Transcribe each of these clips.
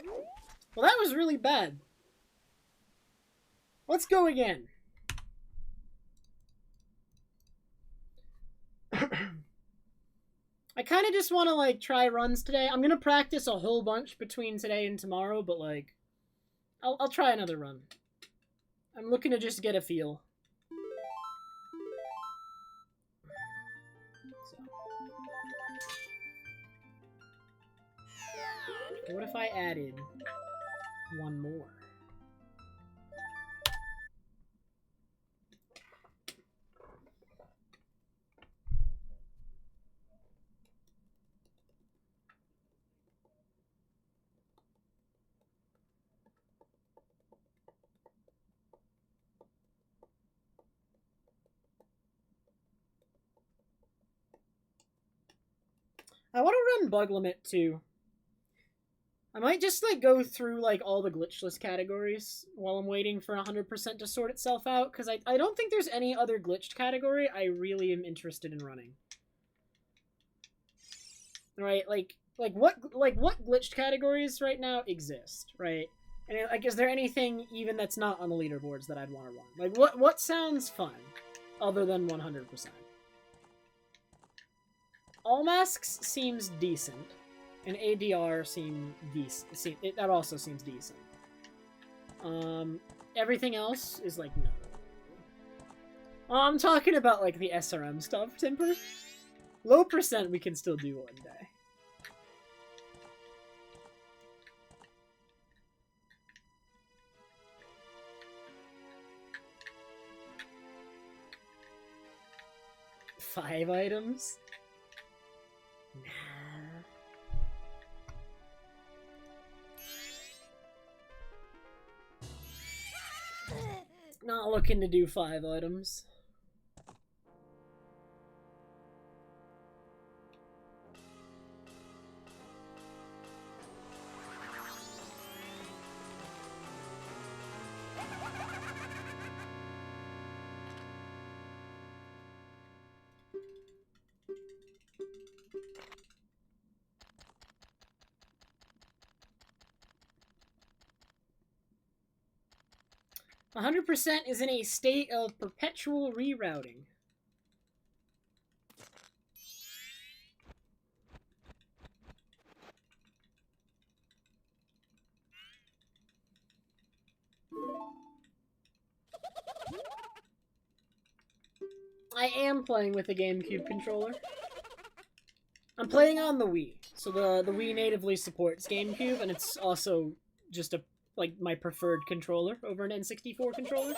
Well, that was really bad. Let's go again. I kind of just want to, like, try runs today. I'm going to practice a whole bunch between today and tomorrow, but, like, I'll try another run. I'm looking to just get a feel. So. What if I added one more? I want to run Bug Limit too. I might just, like, go through, like, all the glitchless categories while I'm waiting for 100% to sort itself out, because I don't think there's any other glitched category I really am interested in running. Right, like what glitched categories right now exist, right? And, like, is there anything even that's not on the leaderboards that I'd want to run? Like, what sounds fun other than 100%? All Masks seems decent, and ADR seem decent. That also seems decent. Everything else is like no. I'm talking about, like, the SRM stuff, Timper. Low percent we can still do one day. Five items? Nah. Not looking to do 5 items. %, is in a state of perpetual rerouting. I am playing with a GameCube controller. I'm playing on the Wii, so the Wii natively supports GameCube, and it's also just like my preferred controller over an N64 controller.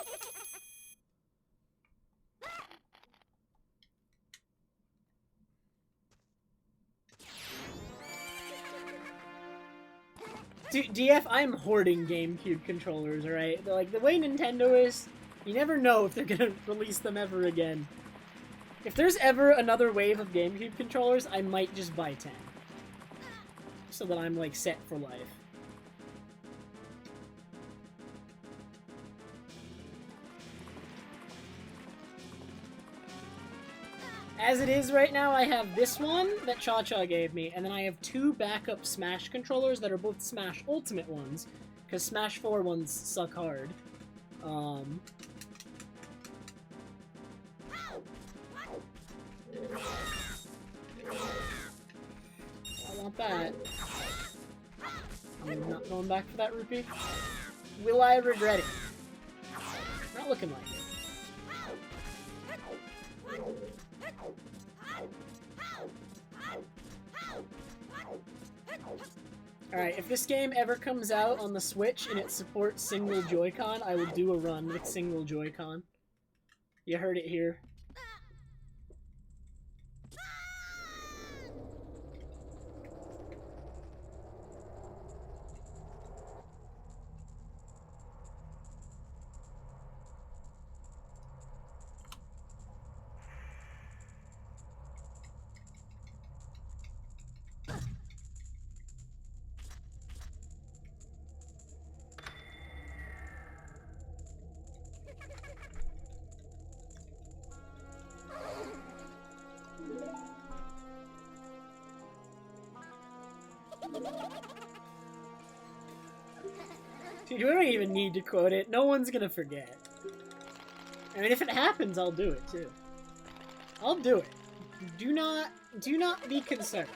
DF, I'm hoarding GameCube controllers, alright? Like, the way Nintendo is, you never know if they're gonna release them ever again. If there's ever another wave of GameCube controllers, I might just buy 10. So that I'm, like, set for life. As it is right now, I have this one that Cha-Cha gave me, and then I have 2 backup Smash controllers that are both Smash Ultimate ones, because Smash 4 ones suck hard. I want that. I'm not going back for that rupee. Will I regret it? Not looking like it. Alright, if this game ever comes out on the Switch and it supports single Joy-Con, I will do a run with single Joy-Con. You heard it here. Dude, we don't even need to quote it. No one's gonna forget. I mean, if it happens, I'll do it too. I'll do it. Do not be concerned.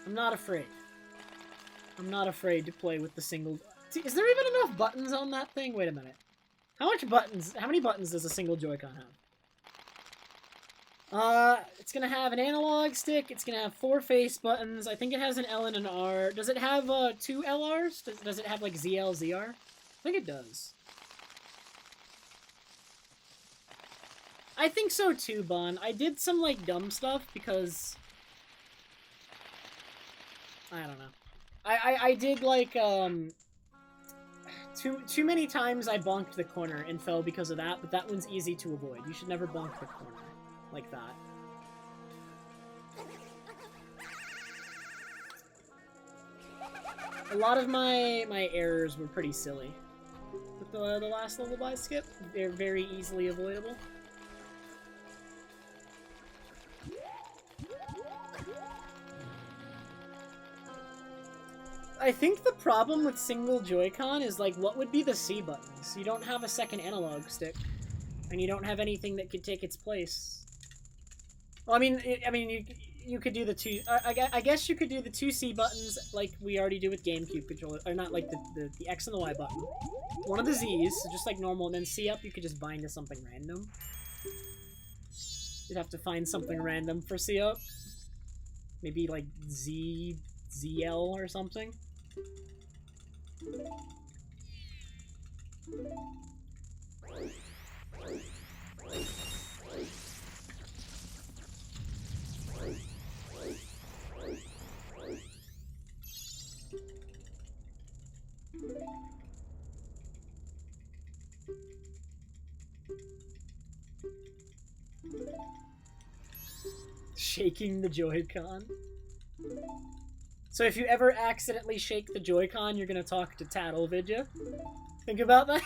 I'm not afraid. I'm not afraid to play with the single... Is there even enough buttons on that thing? Wait a minute. How many buttons does a single Joy-Con have? It's gonna have an analog stick, it's gonna have 4 face buttons, I think it has an L and an R. Does it have, 2 LRs? Does it have, like, ZL, ZR? I think it does. I think so too, Bun. I did some, like, dumb stuff because... I don't know. I did, like, Too many times I bonked the corner and fell because of that, but that one's easy to avoid. You should never bonk the corner like that. A lot of my errors were pretty silly. With the last level by skip, they're very easily avoidable. I think the problem with single Joy-Con is, like, what would be the C buttons? You don't have a second analog stick, and you don't have anything that could take its place. Well, I mean, you could do the two... I guess you could do the 2 C buttons like we already do with GameCube controller, or not, like the X and the Y button. One of the Z's, so just like normal, and then C up you could just bind to something random. You'd have to find something random for C up. Maybe like ZL or something. Shaking the Joy-Con. So if you ever accidentally shake the Joy-Con, you're gonna talk to Tattle, vidya? Think about that?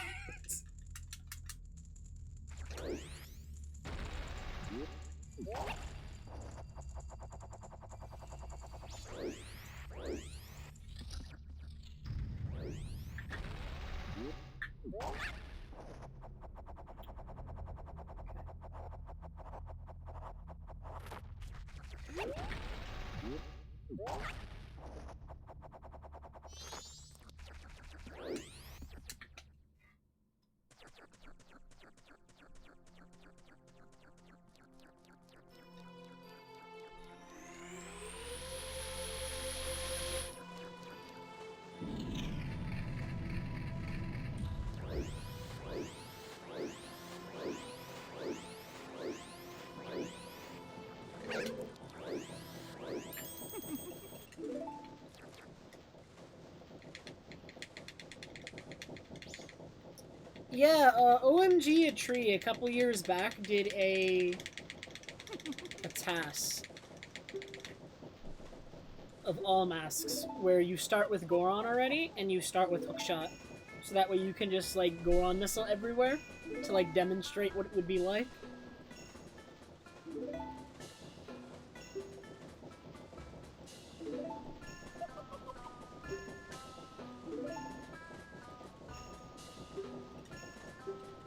Yeah, OMG a Tree a couple years back did a task of all masks where you start with Goron already and you start with Hookshot, so that way you can just like Goron missile everywhere to like demonstrate what it would be like.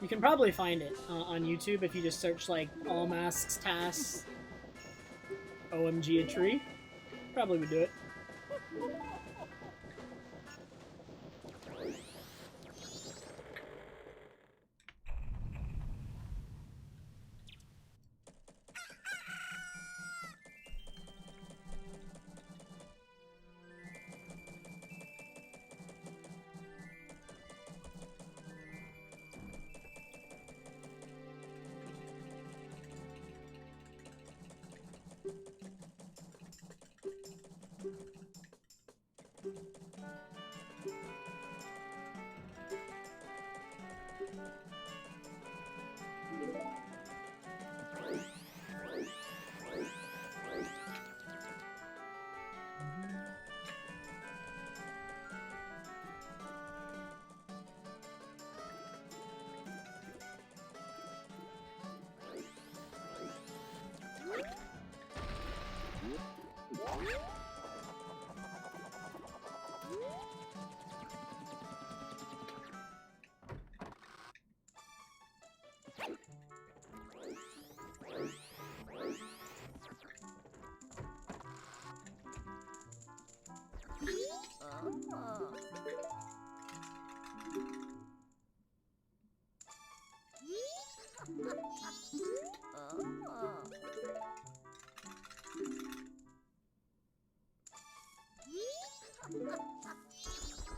You can probably find it on YouTube if you just search like all masks tasks OMG a Tree. Probably would do it.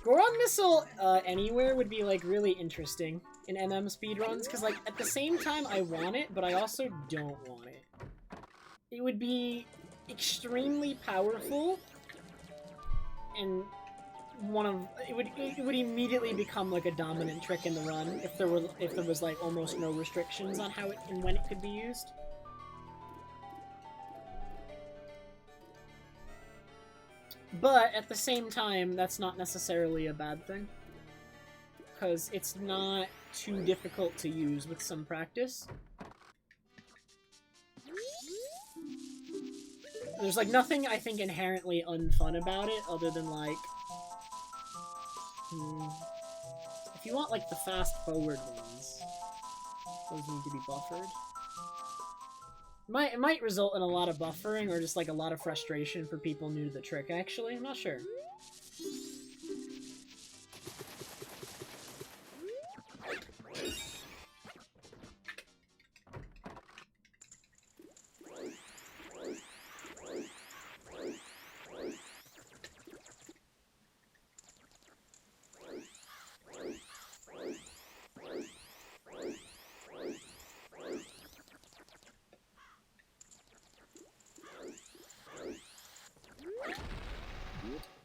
Goron Missile anywhere would be, like, really interesting in MM speedruns, because, like, at the same time I want it, but I also don't want it. It would be extremely powerful, and it would immediately become, like, a dominant trick in the run if there was, like, almost no restrictions on how it and when it could be used. But, at the same time, that's not necessarily a bad thing. Because it's not too difficult to use with some practice. There's, like, nothing, I think, inherently unfun about it, other than, like... if you want, like, the fast-forward ones, those need to be buffered. It might result in a lot of buffering, or just, like, a lot of frustration for people new to the trick, actually. I'm not sure.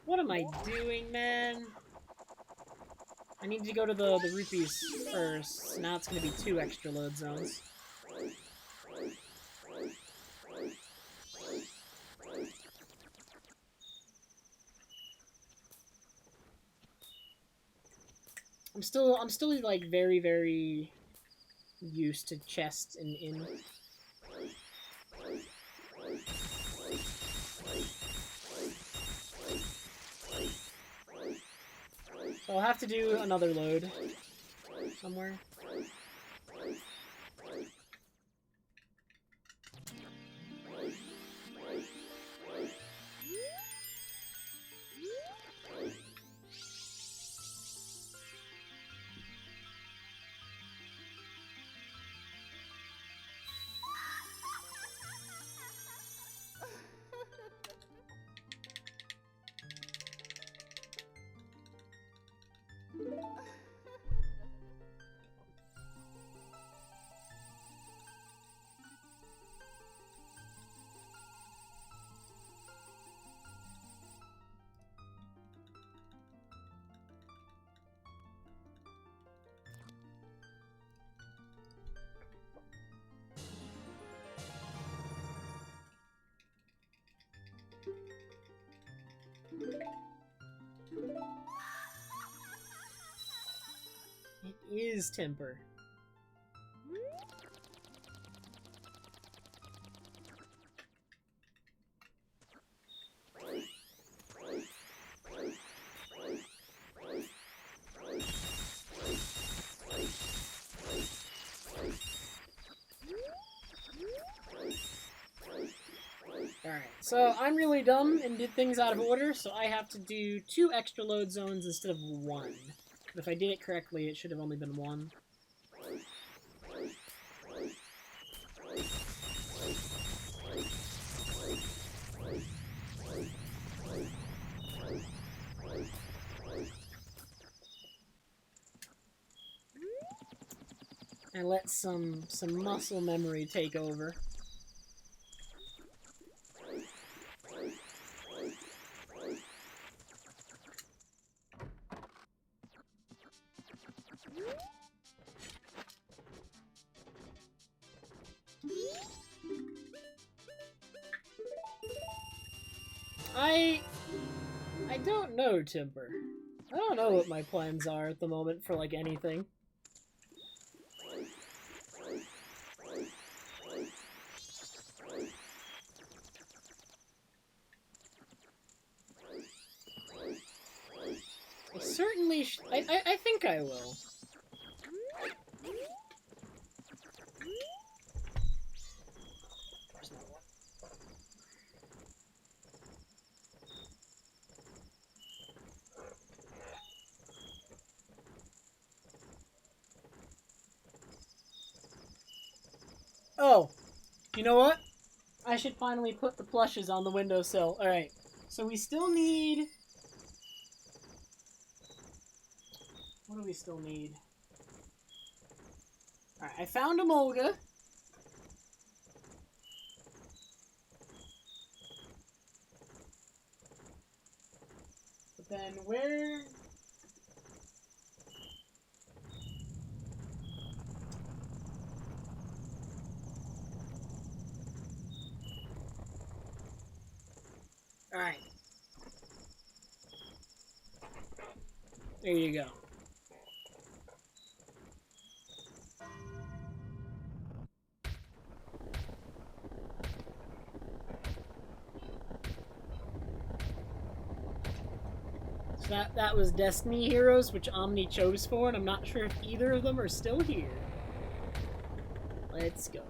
What am I doing, man? I need to go to the rupees first. Now it's gonna be 2 extra load zones. I'm still like very, very used to chest and in. So I'll have to do another load somewhere. It is temper. Alright, so I'm really dumb and did things out of order, so I have to do 2 extra load zones instead of 1. But if I did it correctly, it should have only been 1. And let some muscle memory take over. I don't know, Timber. I don't know what my plans are at the moment for, like, anything. I certainly I think I will. Oh, you know what? I should finally put the plushes on the windowsill. Alright, so we still need What do we still need? Alright, I found Emolga. But then where... Alright. There you go. So that was Destiny Heroes, which Omni chose for, and I'm not sure if either of them are still here. Let's go.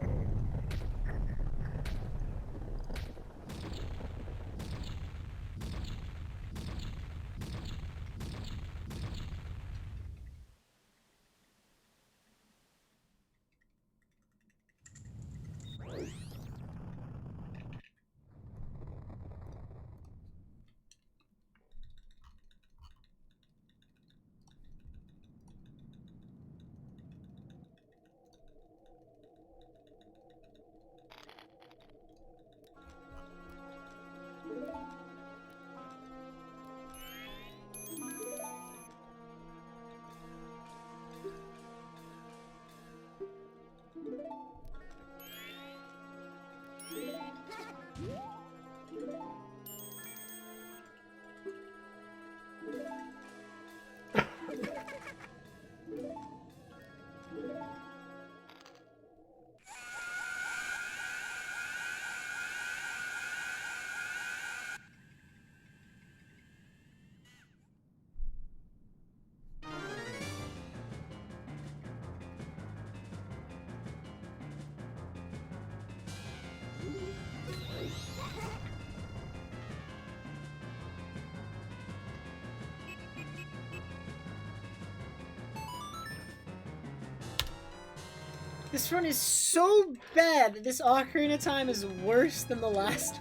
This run is so bad. This Ocarina time is worse than the last.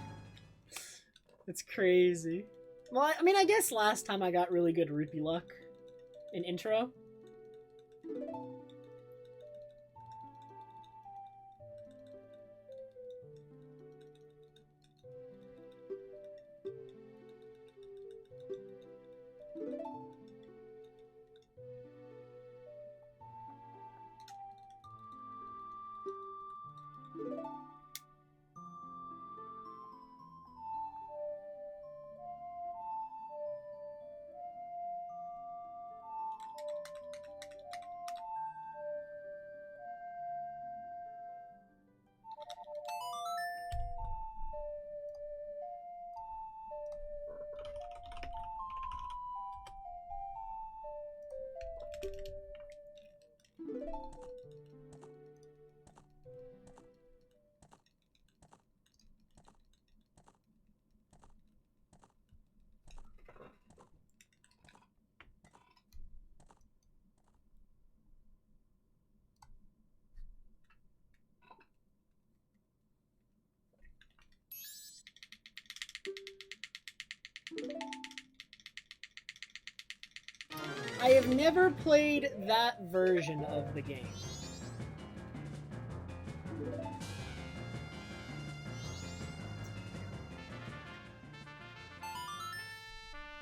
It's crazy. Well, I mean, I guess last time I got really good rupee luck in intro. I have never played that version of the game.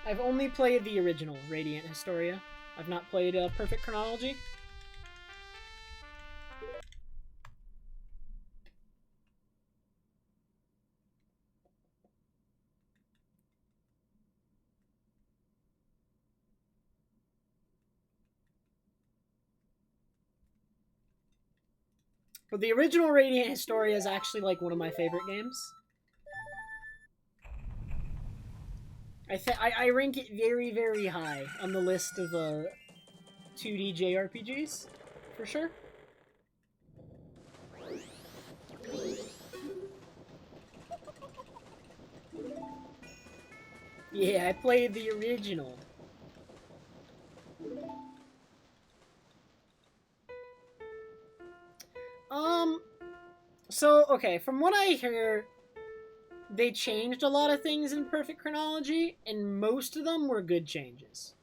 I've only played the original Radiant Historia. I've not played Perfect Chronology. But the original Radiant Historia is actually like one of my favorite games. I rank it very, very high on the list of 2D JRPGs, for sure. Yeah, I played the original. So, okay, from what I hear, they changed a lot of things in Perfect Chronology, and most of them were good changes.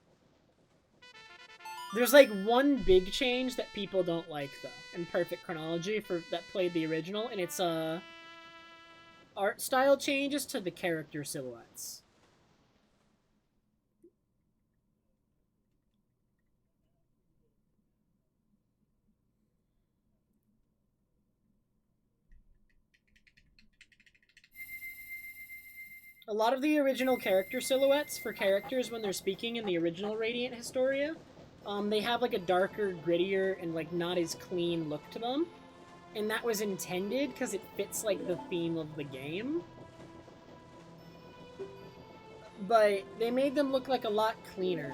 There's like one big change that people don't like though in Perfect Chronology for that played the original, and it's art style changes to the character silhouettes. A lot of the original character silhouettes for characters when they're speaking in the original Radiant Historia, they have like a darker, grittier, and like not as clean look to them. And that was intended because it fits like the theme of the game. But they made them look like a lot cleaner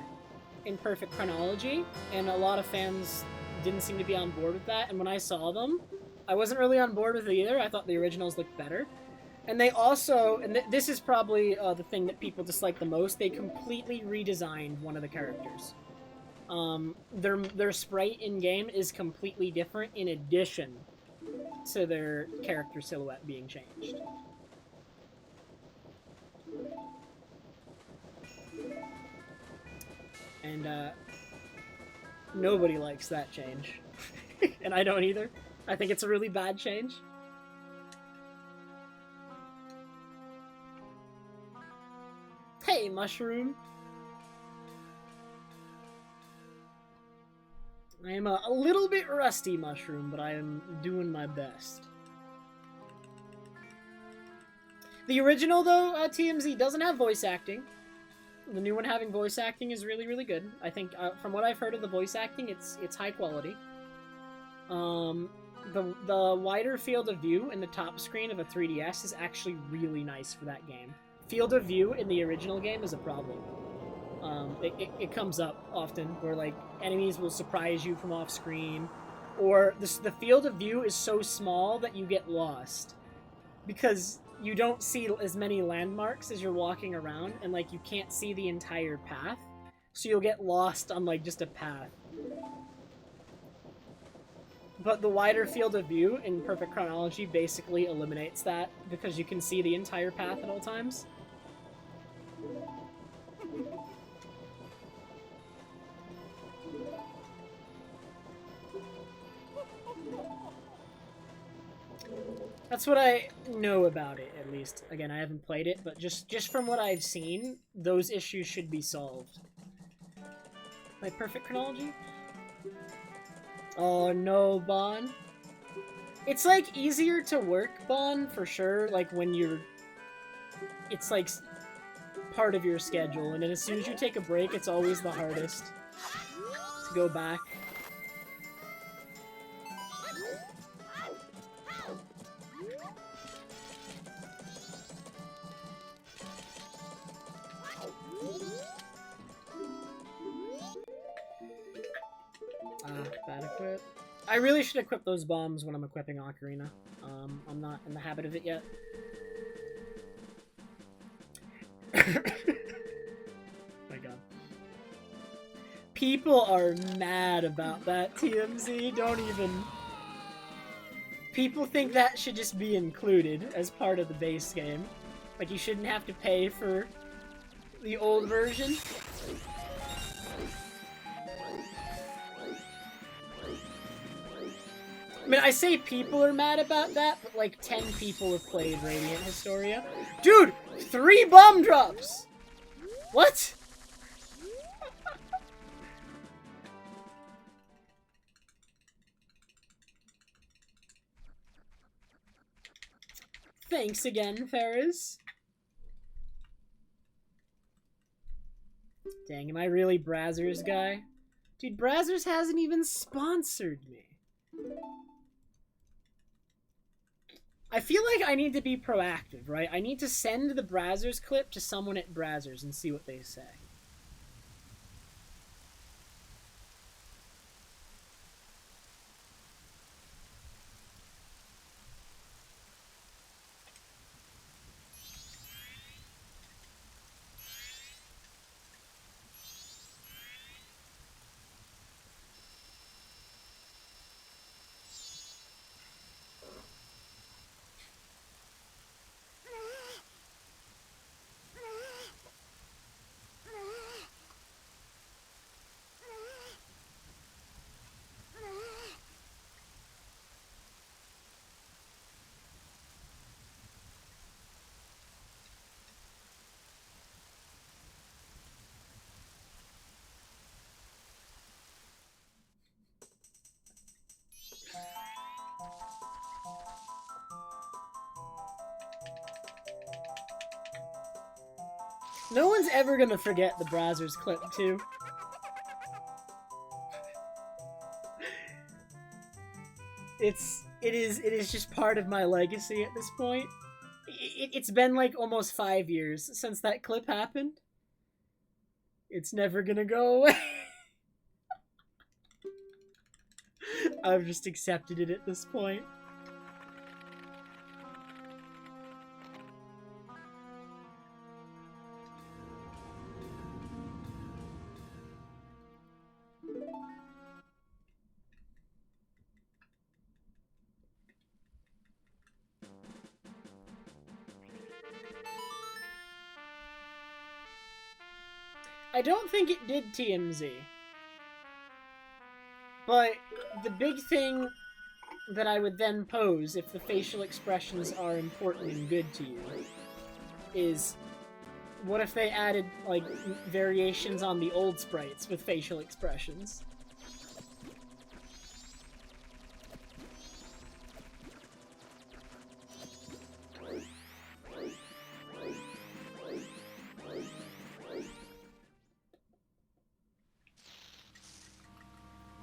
in Perfect Chronology, and a lot of fans didn't seem to be on board with that. And when I saw them, I wasn't really on board with it either. I thought the originals looked better. And they also, and this is probably the thing that people dislike the most, they completely redesigned one of the characters. Their sprite in-game is completely different in addition to their character silhouette being changed. And nobody likes that change. And I don't either. I think it's a really bad change. Hey, Mushroom! I am a little bit rusty, Mushroom, but I am doing my best. The original, though, TMZ, doesn't have voice acting. The new one having voice acting is really, really good. I think, from what I've heard of the voice acting, it's high quality. The wider field of view in the top screen of a 3DS is actually really nice for that game. Field of view in the original game is a problem. It comes up often where like enemies will surprise you from off screen, or the field of view is so small that you get lost because you don't see as many landmarks as you're walking around, and like you can't see the entire path, so you'll get lost on like just a path. But the wider field of view in Perfect Chronology basically eliminates that because you can see the entire path at all times. That's what I know about it, at least. Again, I haven't played it, but just from what I've seen, those issues should be solved. My Perfect Chronology? Oh no, Bon. It's like easier to work, Bon, for sure, like when you're... It's like part of your schedule, and then as soon as you take a break, it's always the hardest to go back. Bad equip. I really should equip those bombs when I'm equipping Ocarina. I'm not in the habit of it yet. My god. People are mad about that, TMZ. Don't even... People think that should just be included as part of the base game. Like, you shouldn't have to pay for the old version. I mean, I say people are mad about that, but like 10 people have played Radiant Historia. Dude! 3 bomb drops! What? Thanks again, Ferris. Dang, am I really Brazzers guy? Dude, Brazzers hasn't even sponsored me. I feel like I need to be proactive, right? I need to send the Brazzers clip to someone at Brazzers and see what they say. No one's ever gonna forget the Brazzers clip, too. It is just part of my legacy at this point. It's been like almost 5 years since that clip happened. It's never gonna go away. I've just accepted it at this point. I don't think it did TMZ. But the big thing that I would then pose, if the facial expressions are important and good to you, is what if they added, like, variations on the old sprites with facial expressions?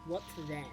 What then?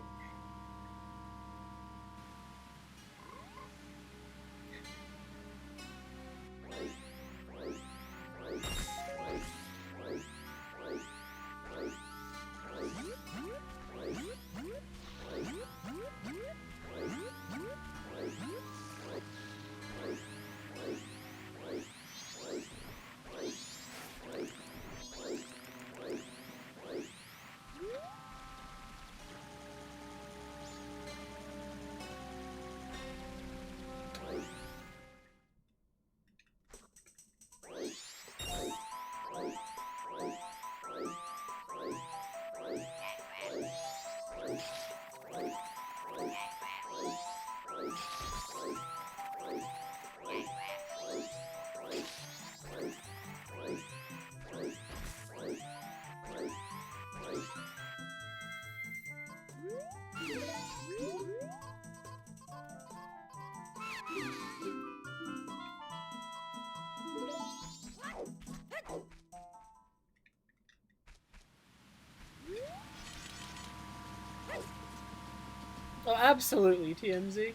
Oh, absolutely, TMZ.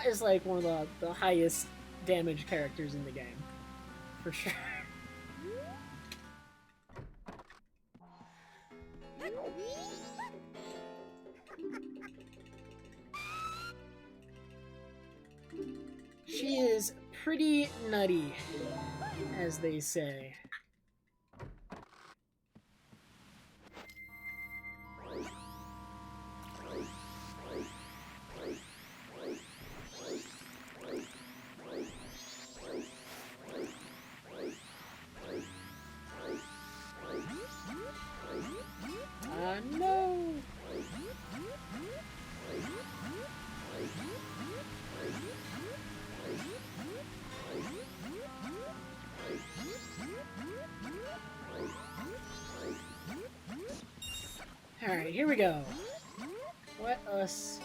Is like one of the highest damage characters in the game. For sure. She is pretty nutty, as they say. No! Alright, here we go. Let us...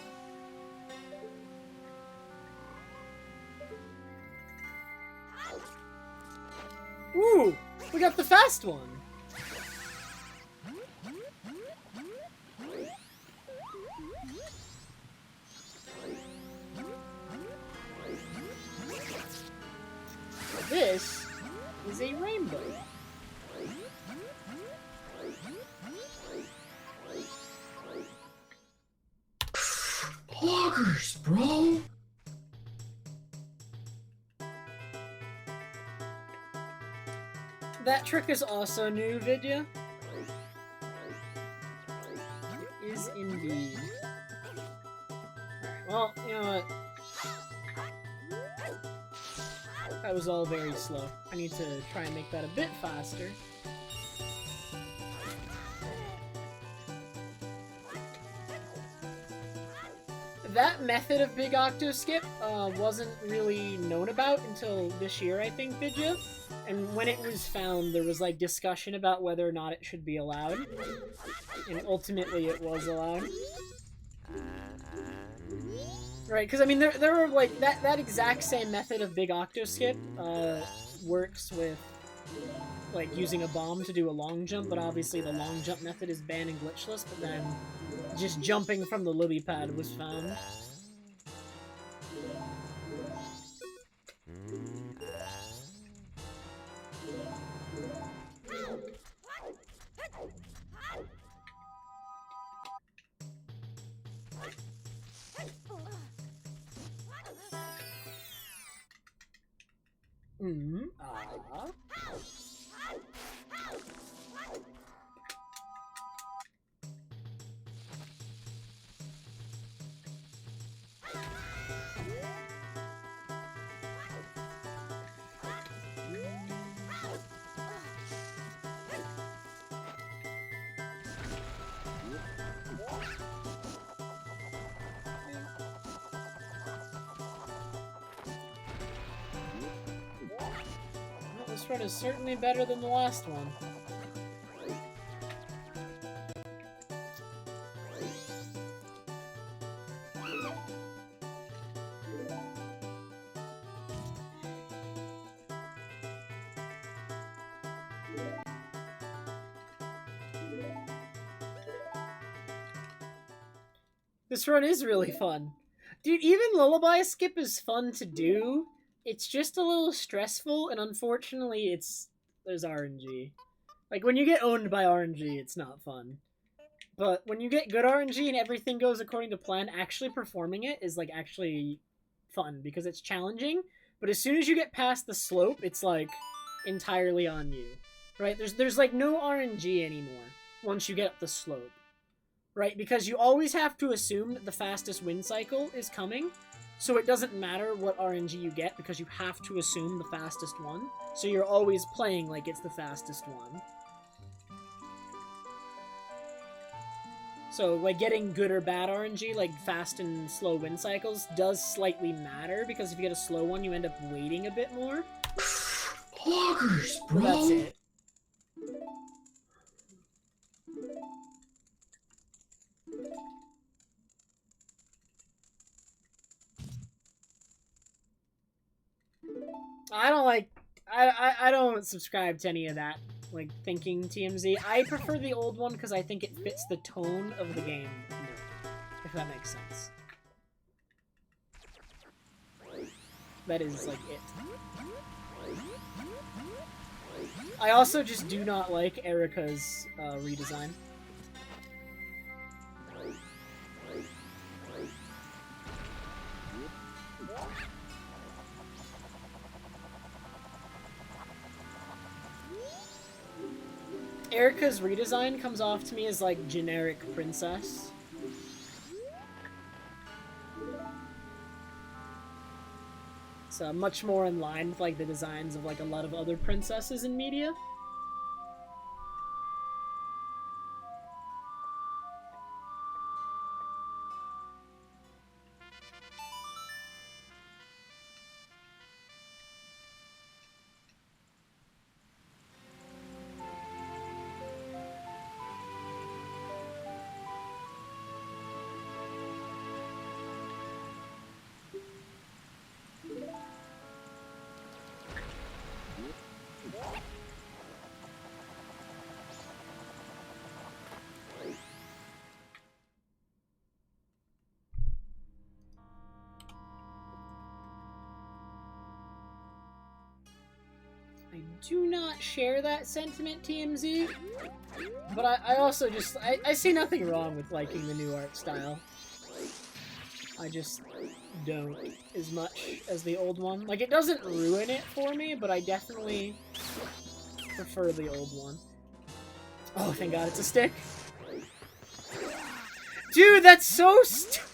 Ooh! We got the fast one! This is a rainbow. Bloggers, bro! That trick is also new, Vidya. It is indeed. Alright, well, you know what? That was all very slow. I need to try and make that a bit faster. That method of Big Octo Skip wasn't really known about until this year, I think, Vidya. And when it was found, there was like discussion about whether or not it should be allowed. And ultimately it was allowed. Right, because I mean, there were like, that exact same method of Big Octo Skip works with like using a bomb to do a long jump, but obviously the long jump method is banned in Glitchless, but then just jumping from the lily pad was found. This run is certainly better than the last one. This run is really fun. Dude, even Lullaby Skip is fun to do. It's just a little stressful, and unfortunately, there's RNG. Like, when you get owned by RNG, it's not fun. But when you get good RNG and everything goes according to plan, actually performing it is, like, actually fun, because it's challenging. But as soon as you get past the slope, it's, like, entirely on you. Right? There's like, no RNG anymore once you get up the slope. Right? Because you always have to assume that the fastest win cycle is coming, so it doesn't matter what RNG you get, because you have to assume the fastest one. So you're always playing like it's the fastest one. So, like, getting good or bad RNG, like fast and slow win cycles, does slightly matter, because if you get a slow one, you end up waiting a bit more. Cloggers, bro! But that's it. I don't subscribe to any of that, like, thinking TMZ. I prefer the old one because I think it fits the tone of the game more, if that makes sense. That is, like, it. I also just do not like Erica's redesign. Erica's redesign comes off to me as, like, generic princess. So much more in line with, like, the designs of, like, a lot of other princesses in media. I do not share that sentiment, TMZ, but I also just, I see nothing wrong with liking the new art style. I just don't as much as the old one. Like, it doesn't ruin it for me, but I definitely prefer the old one. Oh, thank God it's a stick. Dude, that's so stupid.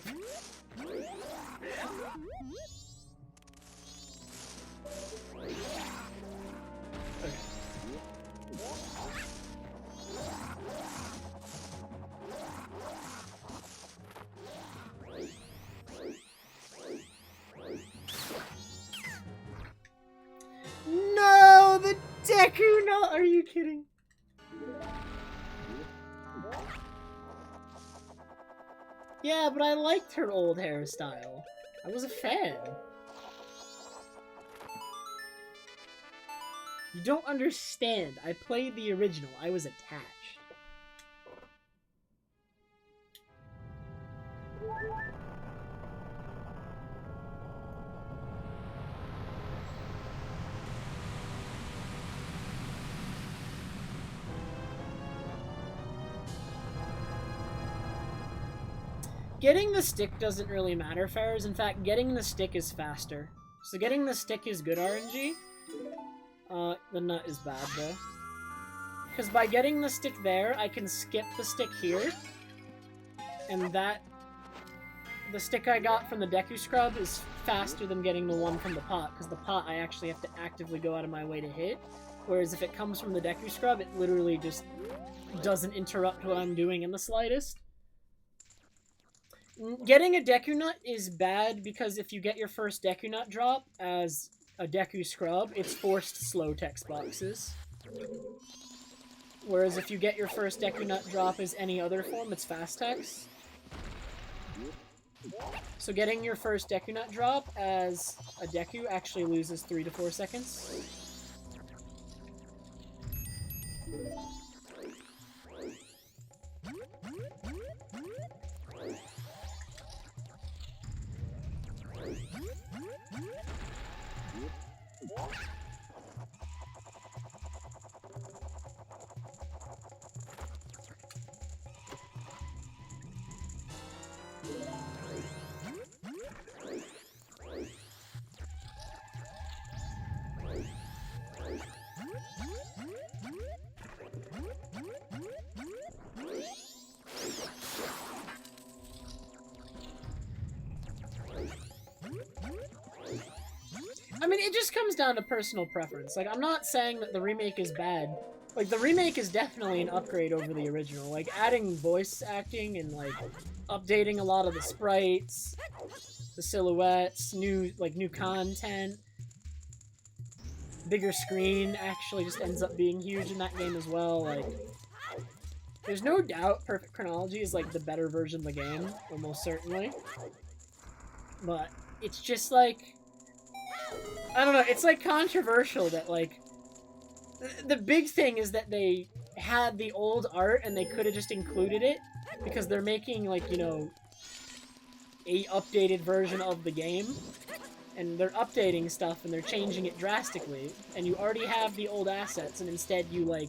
No, the Deku knot. Are you kidding? Yeah, but I liked her old hairstyle. I was a fan. You don't understand. I played the original. I was attached. Getting the stick doesn't really matter, Farrahs. In fact, getting the stick is faster. So getting the stick is good RNG. The nut is bad, though. Because by getting the stick there, I can skip the stick here. And that... The stick I got from the Deku Scrub is faster than getting the one from the pot. Because the pot I actually have to actively go out of my way to hit. Whereas if it comes from the Deku Scrub, it literally just doesn't interrupt what I'm doing in the slightest. Getting a Deku Nut is bad because if you get your first Deku Nut drop as a Deku Scrub, it's forced slow text boxes. Whereas if you get your first Deku Nut drop as any other form, it's fast text. So getting your first Deku Nut drop as a Deku actually loses 3 to 4 seconds. I mean, it just comes down to personal preference. Like, I'm not saying that the remake is bad. Like, the remake is definitely an upgrade over the original. Like, adding voice acting and, like, updating a lot of the sprites, the silhouettes, new content. Bigger screen actually just ends up being huge in that game as well. Like, there's no doubt Perfect Chronology is, like, the better version of the game, almost certainly. But it's just, like... I don't know, it's, like, controversial that, like... The big thing is that they had the old art and they could have just included it, because they're making, like, you know, a updated version of the game, and they're updating stuff and they're changing it drastically, and you already have the old assets, and instead you, like,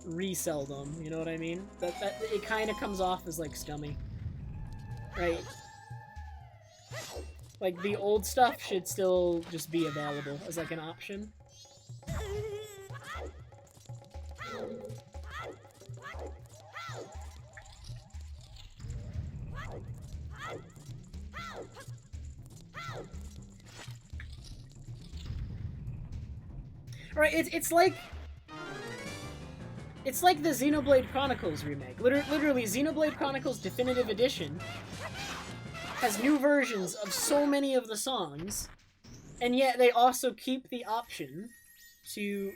resell them, you know what I mean? It kind of comes off as, like, scummy. Right? Like, the old stuff should still just be available as, like, an option. Right, it's like the Xenoblade Chronicles remake. Literally, Xenoblade Chronicles Definitive Edition has new versions of so many of the songs, and yet they also keep the option to,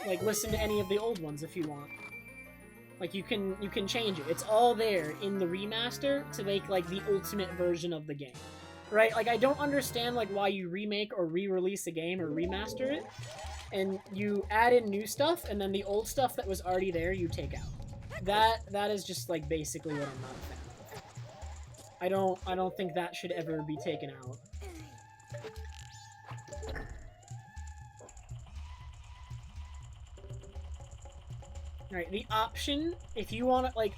like, listen to any of the old ones if you want. Like, you can change it. It's all there in the remaster to make, like, the ultimate version of the game. Right? Like, I don't understand, like, why you remake or re-release a game or remaster it, and you add in new stuff, and then the old stuff that was already there you take out. That is just, like, basically what I'm not a fan of. I don't think that should ever be taken out. Alright, the option, if you want to, like...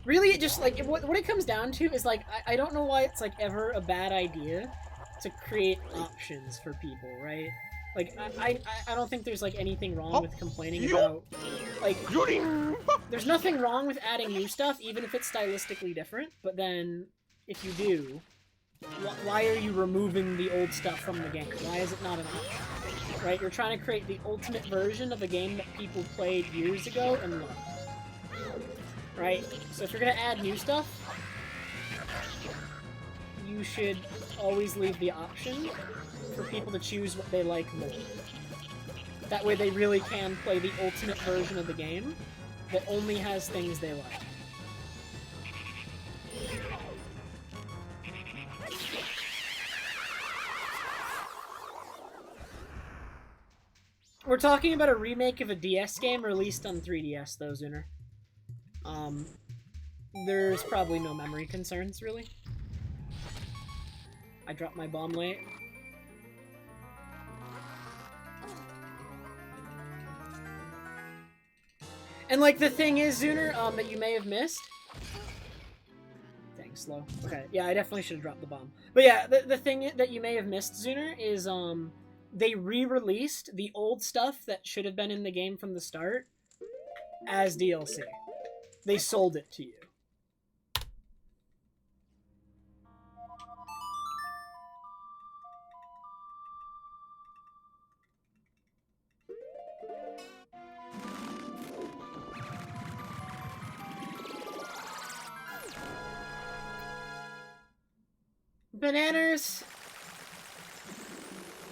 Really, it just, like, what it comes down to is, like, I don't know why it's, like, ever a bad idea to create options for people, right? Like, I don't think there's, like, anything wrong with complaining about, like, there's nothing wrong with adding new stuff, even if it's stylistically different, but then, if you do, why are you removing the old stuff from the game? Why is it not an option? Right? You're trying to create the ultimate version of a game that people played years ago and loved. Right? So if you're gonna add new stuff, you should always leave the option for people to choose what they like more. That way they really can play the ultimate version of the game that only has things they like. We're talking about a remake of a DS game released on 3DS, though, Zuner. There's probably no memory concerns, really. I dropped my bomb late. And, like, the thing is, Zuner, that you may have missed... Dang, slow. Okay, yeah, I definitely should have dropped the bomb. But yeah, the thing that you may have missed, Zuner, is, they re-released the old stuff that should have been in the game from the start as DLC. They sold it to you. Bananas.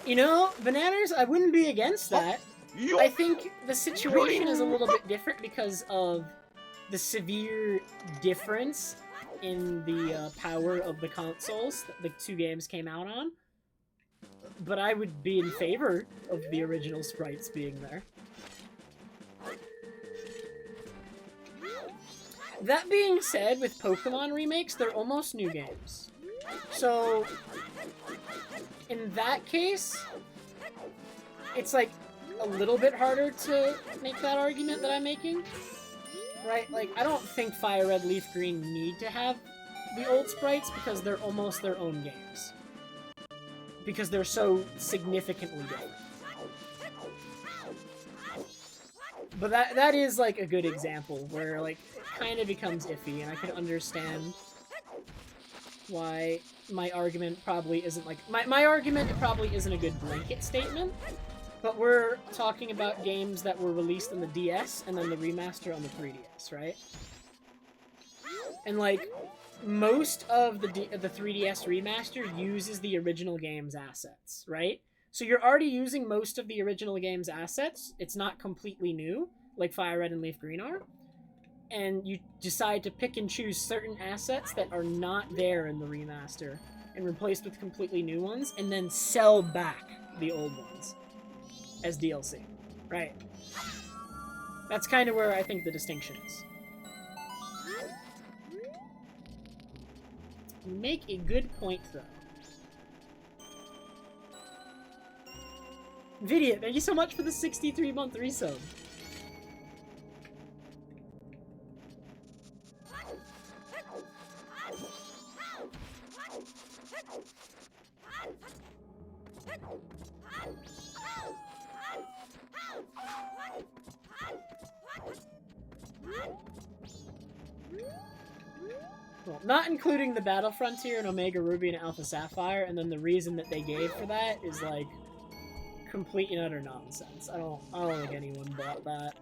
You know, Bananas, I wouldn't be against that. I think the situation is a little bit different because of the severe difference in the power of the consoles that the two games came out on. But I would be in favor of the original sprites being there. That being said, with Pokemon remakes, they're almost new games. So, in that case, it's like a little bit harder to make that argument that I'm making. Right? Like, I don't think Fire Red, Leaf Green need to have the old sprites because they're almost their own games. Because they're so significantly different. But that is, like, a good example where, like, it kind of becomes iffy, and I can understand why my argument probably isn't, like... My argument probably isn't a good blanket statement, but we're talking about games that were released on the DS and then the remaster on the 3DS, right? And, like, most of the 3DS remaster uses the original game's assets, right? So you're already using most of the original game's assets. It's not completely new, like Fire Red and Leaf Green are. And you decide to pick and choose certain assets that are not there in the remaster and replace with completely new ones, and then sell back the old ones as DLC, right? That's kind of where I think the distinction is. You make a good point, though. Vidya, thank you so much for the 63-month resub. Well, not including the Battle Frontier and Omega Ruby and Alpha Sapphire, and then the reason that they gave for that is, like, complete and utter nonsense. I don't think anyone bought that.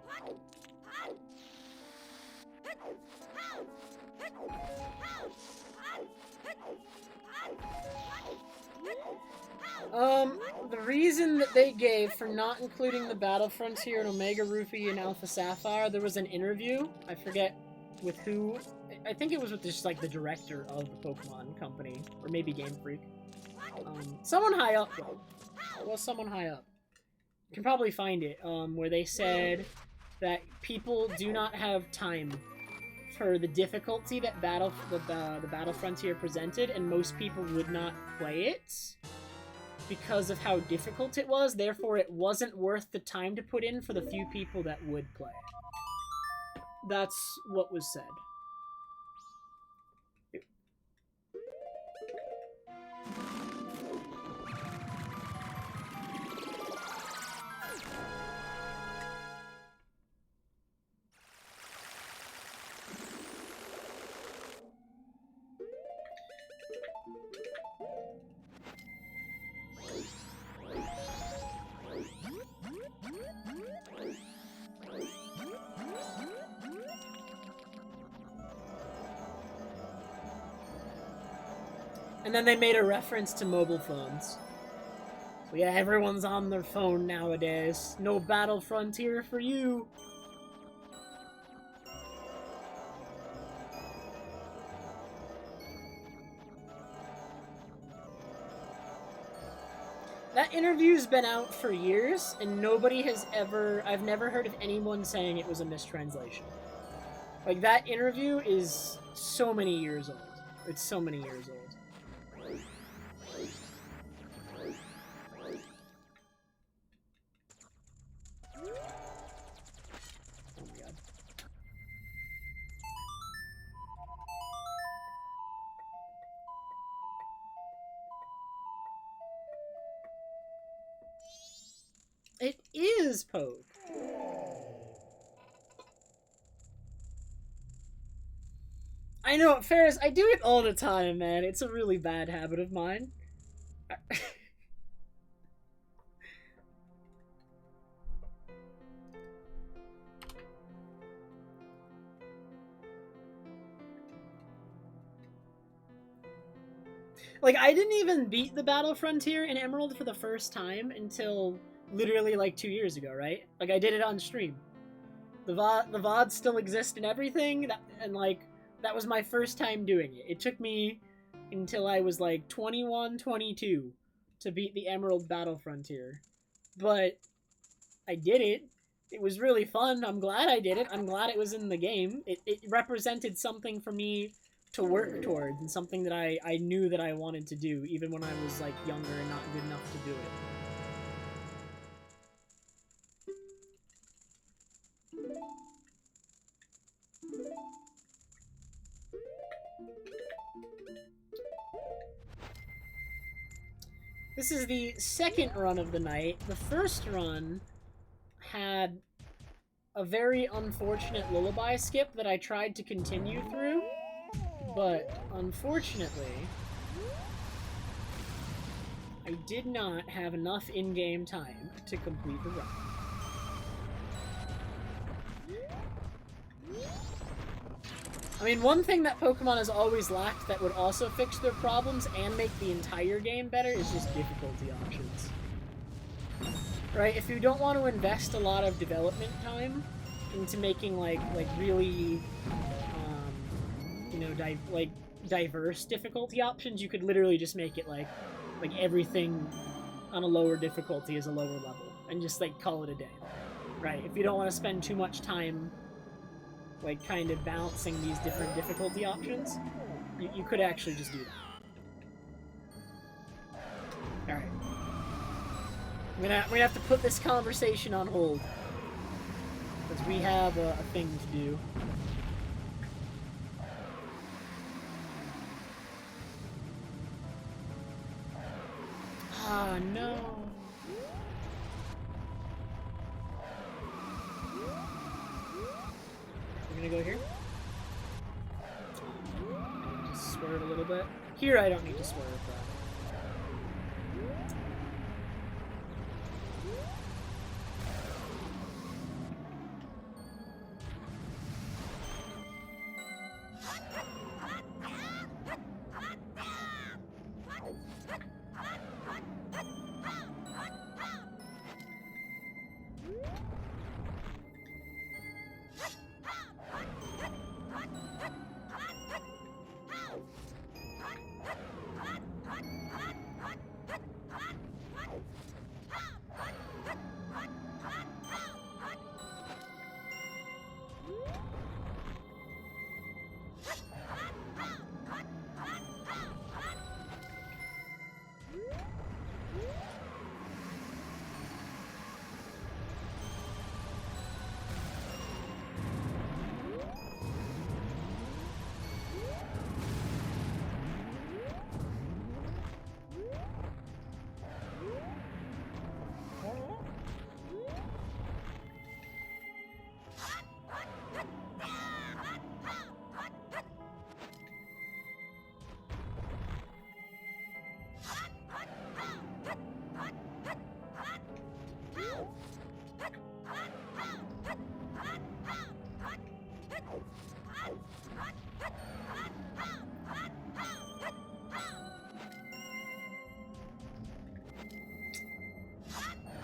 The reason that they gave for not including the Battle Frontier and Omega Ruby and Alpha Sapphire, there was an interview, I forget with who, I think it was with just, like, the director of the Pokemon company, or maybe Game Freak. Someone high up, though. It was someone high up. You can probably find it, where they said that people do not have time for the difficulty that the Battle Frontier presented, and most people would not play it because of how difficult it was. Therefore, it wasn't worth the time to put in for the few people that would play it. That's what was said. And then they made a reference to mobile phones. So yeah, everyone's on their phone nowadays. No Battle Frontier for you. That interview's been out for years, and nobody has ever... I've never heard of anyone saying it was a mistranslation. Like, that interview is so many years old. It's so many years old. Oh my god. It is Poke. I know, Ferris, I do it all the time, man. It's a really bad habit of mine. Like, I didn't even beat the Battle Frontier in Emerald for the first time until literally like 2 years ago, right? Like, I did it on stream. The VODs still exist and everything, and like, that was my first time doing it. It took me until I was like 21, 22 to beat the Emerald Battle Frontier. But I did it. It was really fun. I'm glad I did it. I'm glad it was in the game. It represented something for me to work towards, and something that I knew that I wanted to do, even when I was like younger and not good enough to do it. This is the second run of the night. The first run had a very unfortunate lullaby skip that I tried to continue through, but unfortunately, I did not have enough in-game time to complete the run. I mean, one thing that Pokemon has always lacked that would also fix their problems and make the entire game better is just difficulty options. Right? If you don't want to invest a lot of development time into making like really, you know, diverse difficulty options, you could literally just make it like everything on a lower difficulty is a lower level, and just like call it a day. Right? If you don't want to spend too much time like kind of balancing these different difficulty options, you could actually just do that. Alright. We're gonna have to put this conversation on hold, because we have a thing to do. Ah, no. We're gonna go here. I need to swerve a little bit. Here I don't need to swerve, but...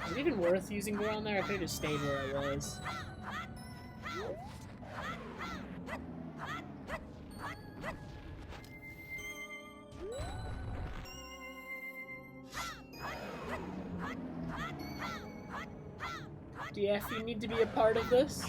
Is it even worth using Goron there? I could have just stayed where I was. DF, you need to be a part of this.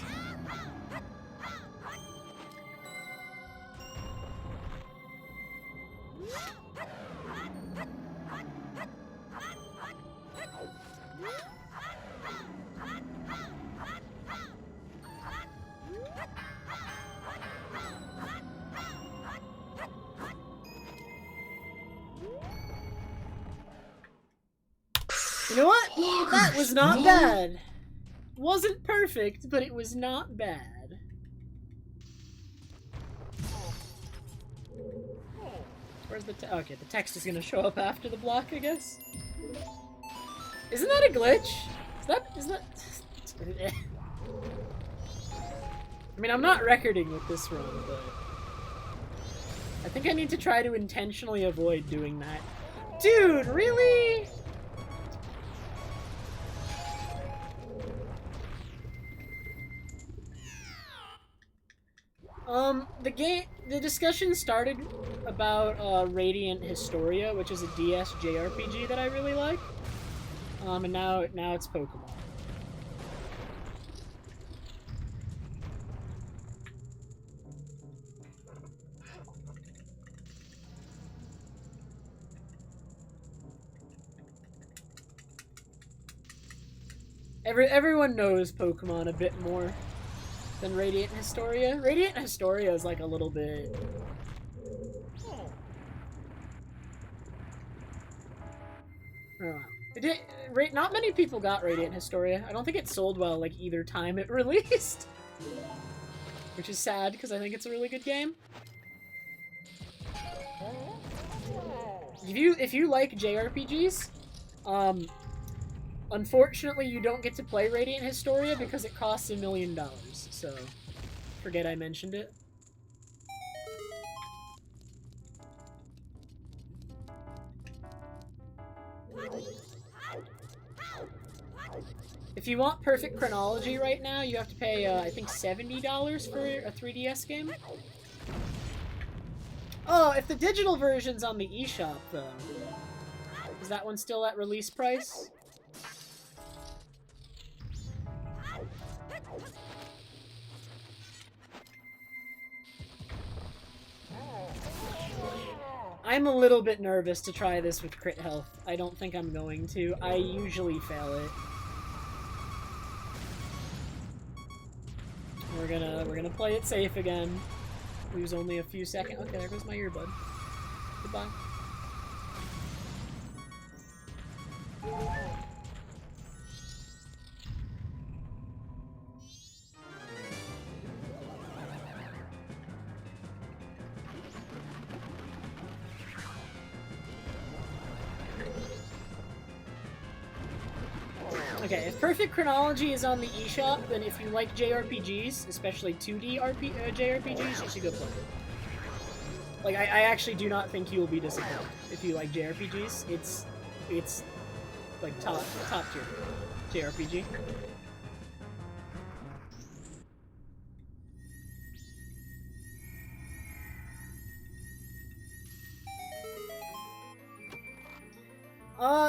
You know what? That was not bad. Wasn't perfect, but it was not bad. Where's the okay, the text is gonna show up after the block, I guess. Isn't that a glitch? Is that I mean, I'm not recording with this run, but I think I need to try to intentionally avoid doing that. Dude, really? The discussion started about Radiant Historia, which is a DS JRPG that I really like. And now it's Pokemon. Everyone knows Pokemon a bit more than Radiant Historia. Radiant Historia is like a little bit... I don't know. Not many people got Radiant Historia. I don't think it sold well like either time it released. Which is sad, because I think it's a really good game. If you like JRPGs, unfortunately you don't get to play Radiant Historia because it costs $1 million, so forget I mentioned it. If you want perfect chronology right now, you have to pay, I think, $70 for a 3DS game. Oh, if the digital version's on the eShop, though, is that one still at release price? I'm a little bit nervous to try this with crit health. I don't think I'm going to. I usually fail it. We're gonna play it safe again. Lose only a few seconds. Okay, there goes my earbud. Goodbye. Okay, if Perfect Chronology is on the eShop, then if you like JRPGs, especially 2D JRPGs, you should go play it. Like, I actually do not think you will be disappointed if you like JRPGs. It's like top tier JRPG.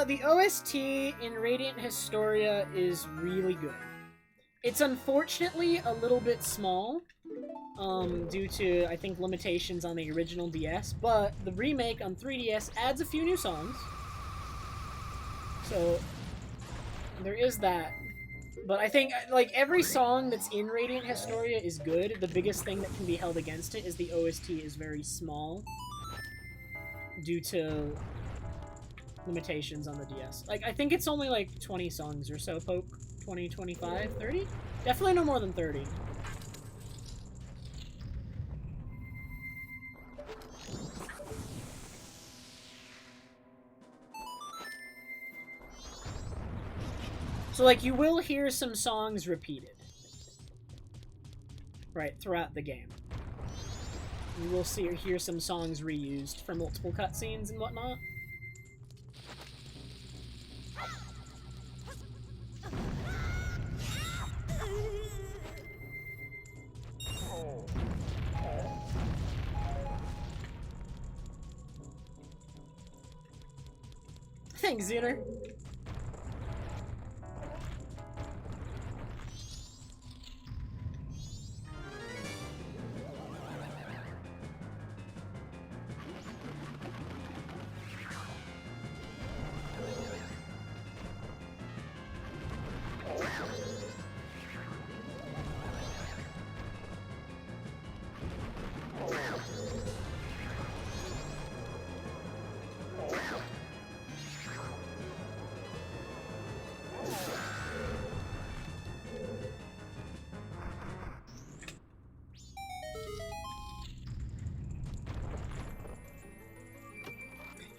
The OST in Radiant Historia is really good. It's unfortunately a little bit small, due to, I think, limitations on the original DS, but the remake on 3DS adds a few new songs. So, there is that. But I think, like, every song that's in Radiant Historia is good. The biggest thing that can be held against it is the OST is very small, due to limitations on the DS. Like, I think it's only like 20 songs or so, Poke. 20, 25, 30? Definitely no more than 30. So, like, you will hear some songs repeated. Right, throughout the game. You will hear some songs reused for multiple cutscenes and whatnot. Thanks, Zuner.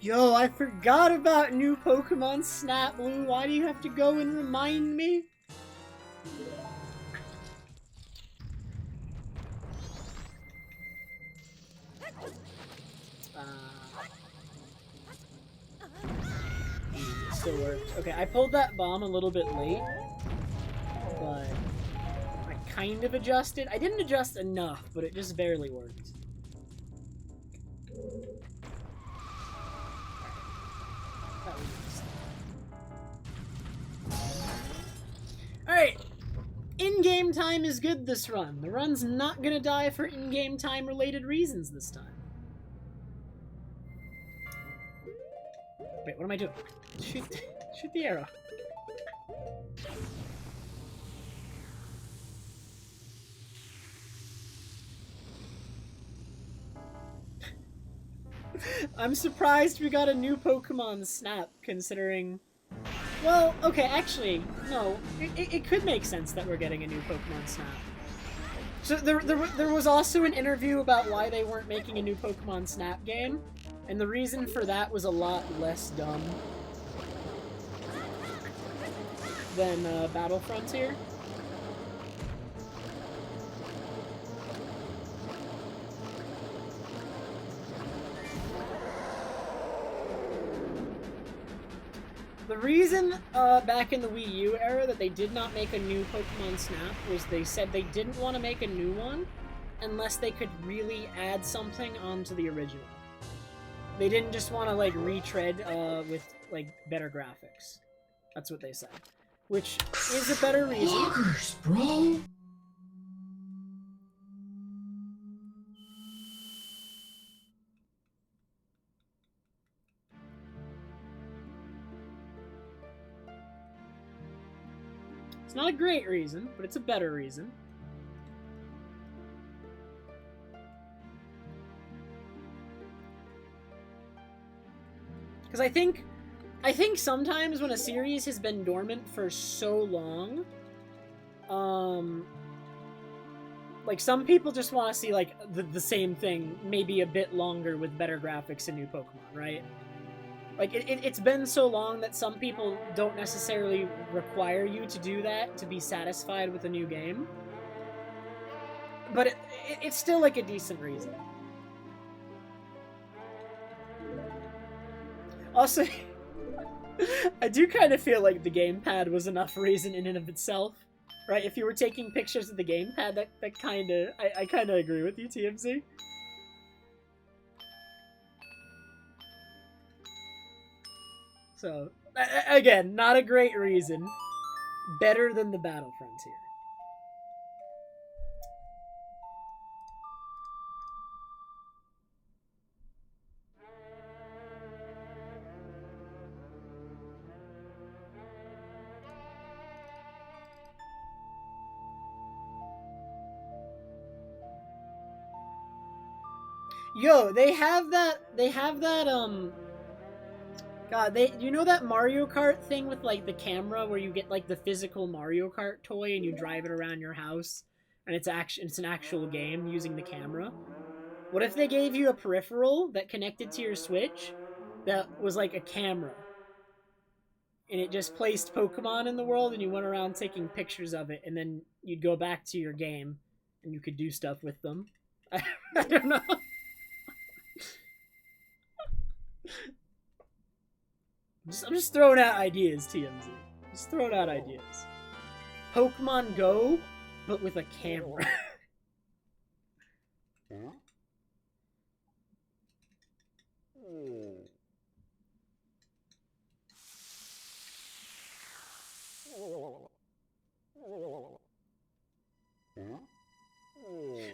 Yo, I forgot about new Pokemon Snap, Blue. Why do you have to go and remind me? It still worked. Okay, I pulled that bomb a little bit late, but I kind of adjusted. I didn't adjust enough, but it just barely worked. That was nice. Alright! In-game time is good this run. The run's not gonna die for in-game time related reasons this time. Wait, what am I doing? Shoot the arrow. I'm surprised we got a new Pokemon Snap, considering... Well, okay, actually, no. It could make sense that we're getting a new Pokemon Snap. So there was also an interview about why they weren't making a new Pokemon Snap game, and the reason for that was a lot less dumb than Battle Frontier. The reason back in the Wii U era that they did not make a new Pokemon Snap was they said they didn't want to make a new one unless they could really add something onto the original. They didn't just want to, like, retread with, like, better graphics. That's what they said. Which is a better reason. Loggers, bro! It's not a great reason, but it's a better reason. Because I think sometimes when a series has been dormant for so long, like, some people just want to see, like, the same thing, maybe a bit longer with better graphics and new Pokemon, right? Like, it's been so long that some people don't necessarily require you to do that to be satisfied with a new game. But it's still, like, a decent reason. Also, I do kind of feel like the gamepad was enough reason in and of itself, right? If you were taking pictures of the gamepad, that kind of... I kind of agree with you, TMZ. So, again, not a great reason. Better than the Battle Frontier. Yo, they have that, God, you know that Mario Kart thing with, like, the camera where you get, like, the physical Mario Kart toy and you drive it around your house, and it's an actual game using the camera? What if they gave you a peripheral that connected to your Switch that was like a camera, and it just placed Pokemon in the world, and you went around taking pictures of it, and then you'd go back to your game, and you could do stuff with them? I don't know. I'm just throwing out ideas, TMZ. Just throwing out ideas. Pokemon Go, but with a camera.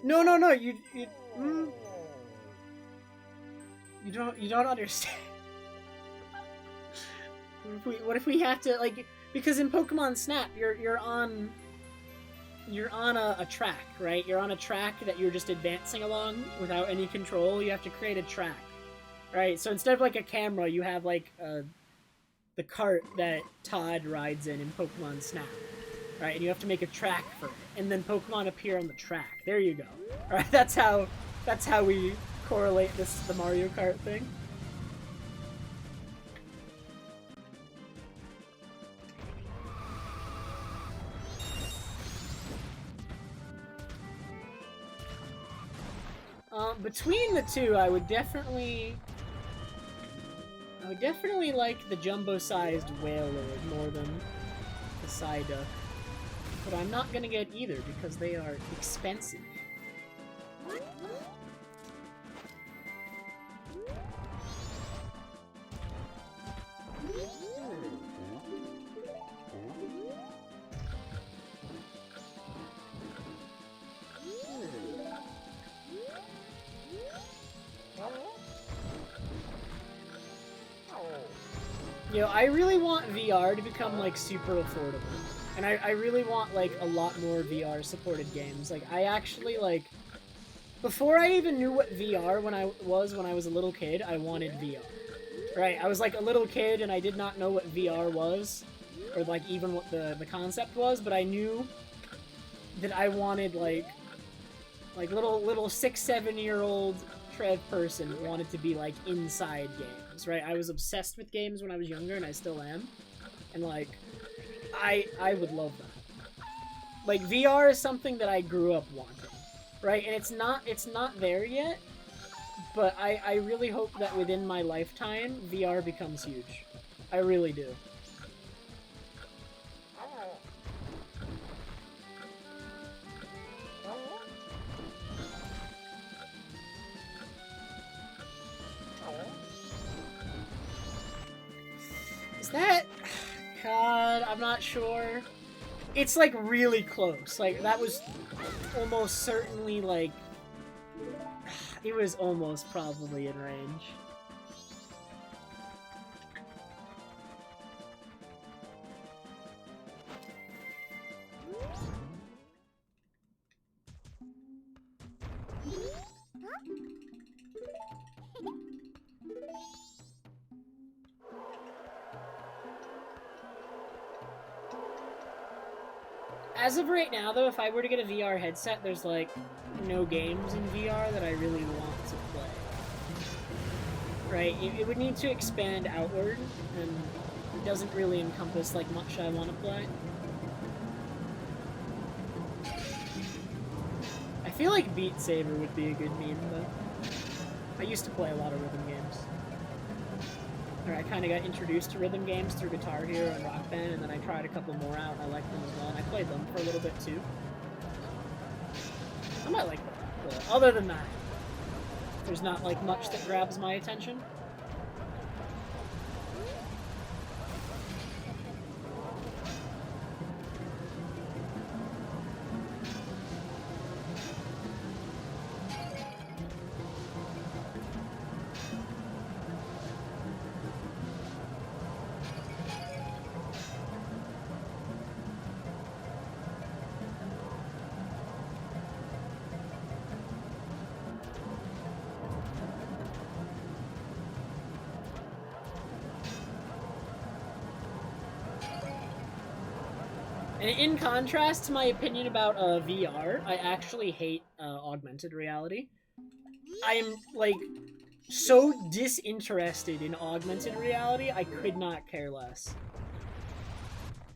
No, you don't understand. What if we have to, like, because in Pokemon Snap you're on a track, right? You're on a track that you're just advancing along without any control. You have to create a track, right? So instead of like a camera, you have like the cart that Todd rides in Pokemon Snap, right? And you have to make a track for it, and then Pokemon appear on the track. There you go. All right, that's how we correlate the Mario Kart thing. Between the two, I would definitely like the jumbo-sized whale lord more than the Psyduck. But I'm not gonna get either because they are expensive. You know, I really want VR to become, like, super affordable. And I really want, like, a lot more VR-supported games. Like, I actually, like... Before I even knew what VR when I was a little kid, I wanted VR. Right? I was, like, a little kid and I did not know what VR was. Or, like, even what the concept was. But I knew that I wanted, like little 6-7-year-old Trev person wanted to be, like, inside games, right? I was obsessed with games when I was younger, and I still am. And, like, I would love that. Like, VR is something that I grew up wanting, right? And it's not there yet, but I really hope that within my lifetime, VR becomes huge. I really do. That... God, I'm not sure. It's, like, really close. Like, that was almost certainly, like... It was almost probably in range. As of right now, though, if I were to get a VR headset, there's, like, no games in VR that I really want to play. Right? It would need to expand outward, and it doesn't really encompass, like, much I want to play. I feel like Beat Saber would be a good meme, though. I used to play a lot of rhythm games. Or I kind of got introduced to rhythm games through Guitar Hero and Rock Band, and then I tried a couple more out, and I liked them as well, and I played them for a little bit, too. I might like them, but other than that, there's not, like, much that grabs my attention. And in contrast to my opinion about VR, I actually hate augmented reality. I am, like, so disinterested in augmented reality, I could not care less.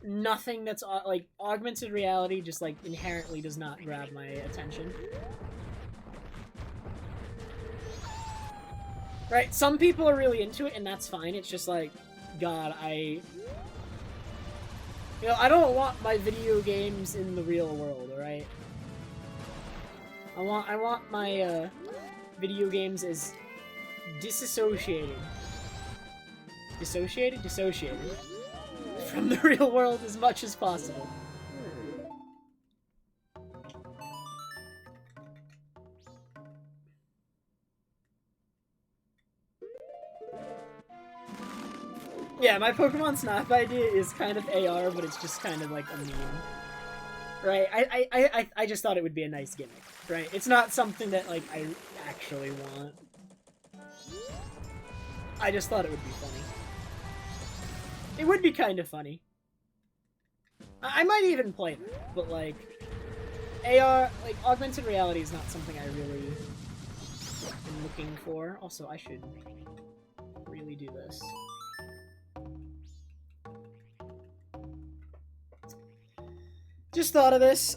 Nothing that's, like, augmented reality just, like, inherently does not grab my attention. Right, some people are really into it, and that's fine. It's just like, God, you know, I don't want my video games in the real world, alright? I want my, video games as disassociated from the real world as much as possible. Yeah, my Pokemon Snap idea is kind of AR, but it's just kind of like a meme. Right? I just thought it would be a nice gimmick, right? It's not something that, like, I actually want. I just thought it would be funny. It would be kind of funny. I might even play that, but, like, AR, like, augmented reality is not something I really am looking for. Also, I should really do this. Just thought of this.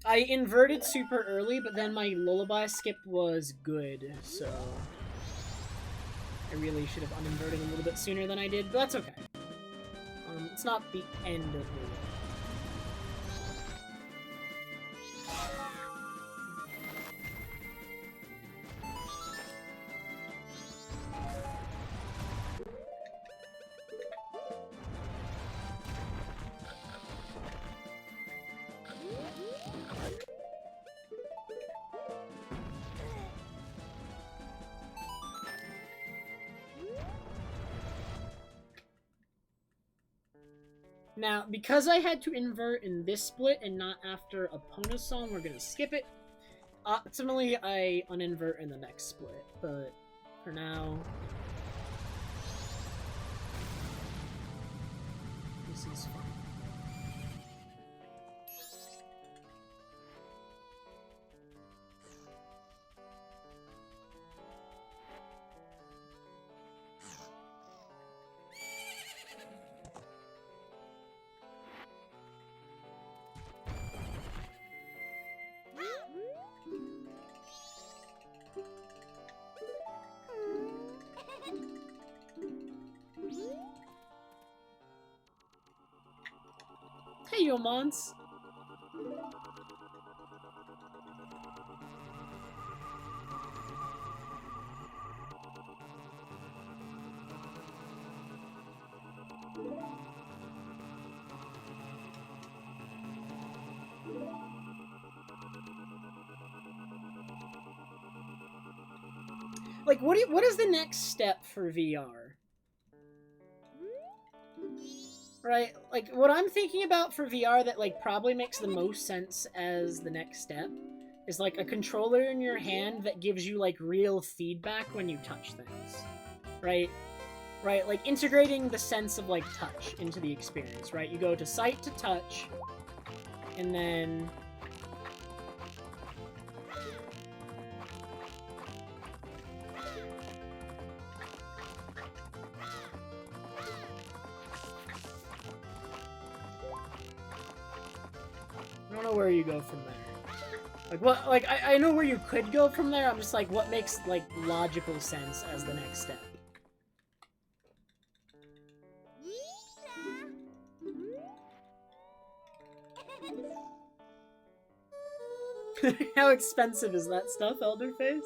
I inverted super early, but then my lullaby skip was good, so I really should have uninverted a little bit sooner than I did, but that's okay. It's not the end of the world. Now, because I had to invert in this split and not after Epona's song, we're gonna skip it. Optimally, I uninvert in the next split, but for now, this is fine. Hey, yo, Mons. Like, what is the next step for VR? Right, like, what I'm thinking about for VR that, like, probably makes the most sense as the next step is, like, a controller in your hand that gives you, like, real feedback when you touch things. Right? Right, like, integrating the sense of, like, touch into the experience, right? You go to sight to touch, and then... I don't know where you go from there. Like, what, like, I know where you could go from there, I'm just like, what makes, like, logical sense as the next step? How expensive is that stuff, Elderface?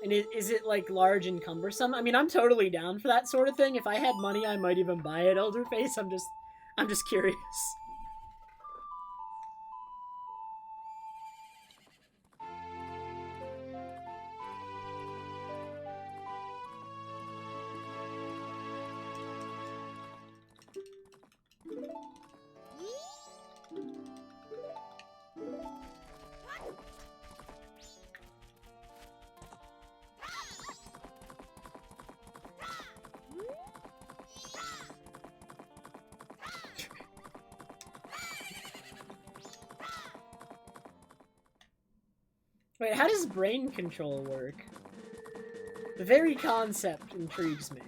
And is it, like, large and cumbersome? I mean, I'm totally down for that sort of thing. If I had money, I might even buy it, Elderface. I'm just curious. Wait, how does brain control work? The very concept intrigues me.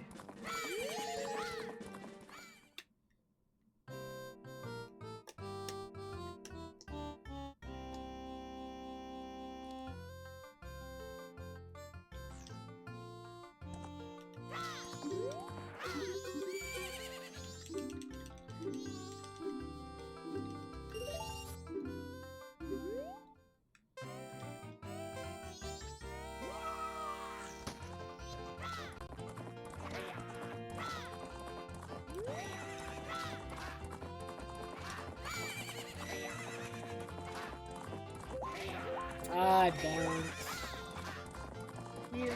Ah, don't. Really?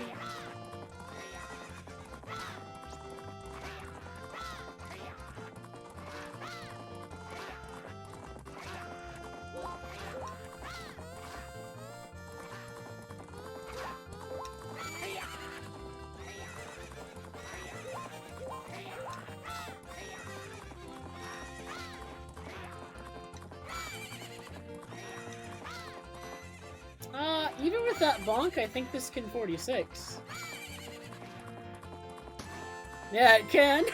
Even with that bonk, I think this can 46. Yeah, it can.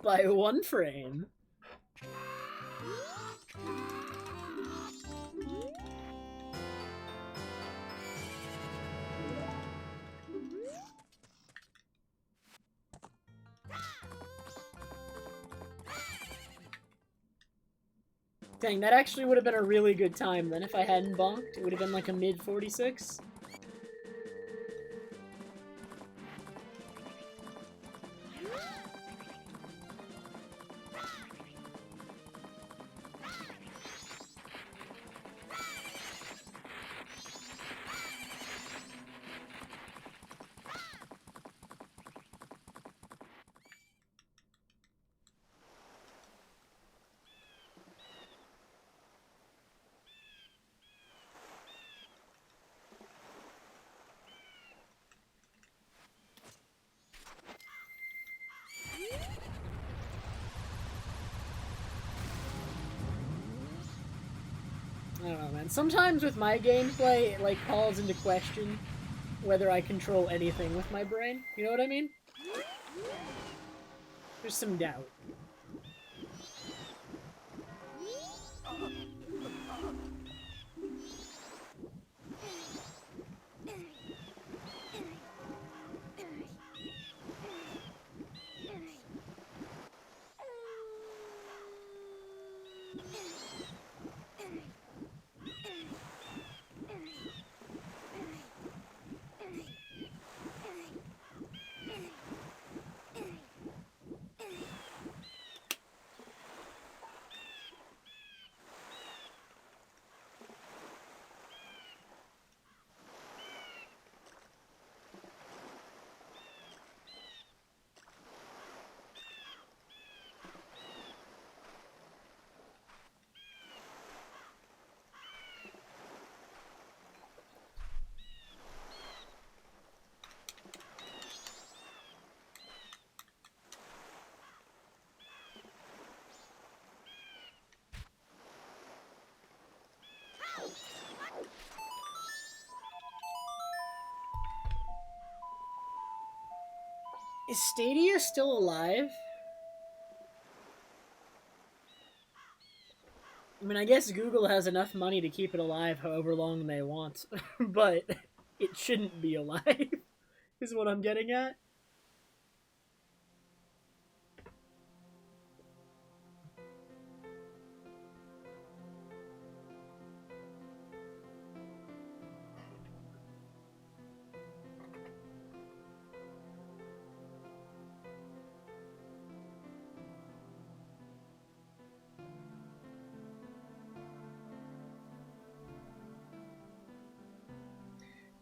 By 1 frame. Dang, that actually would have been a really good time then if I hadn't bonked. It would have been like a mid 46. I don't know, man. Sometimes with my gameplay, it, like, calls into question whether I control anything with my brain. You know what I mean? There's some doubt. Is Stadia still alive? I mean, I guess Google has enough money to keep it alive however long they want, but it shouldn't be alive, is what I'm getting at.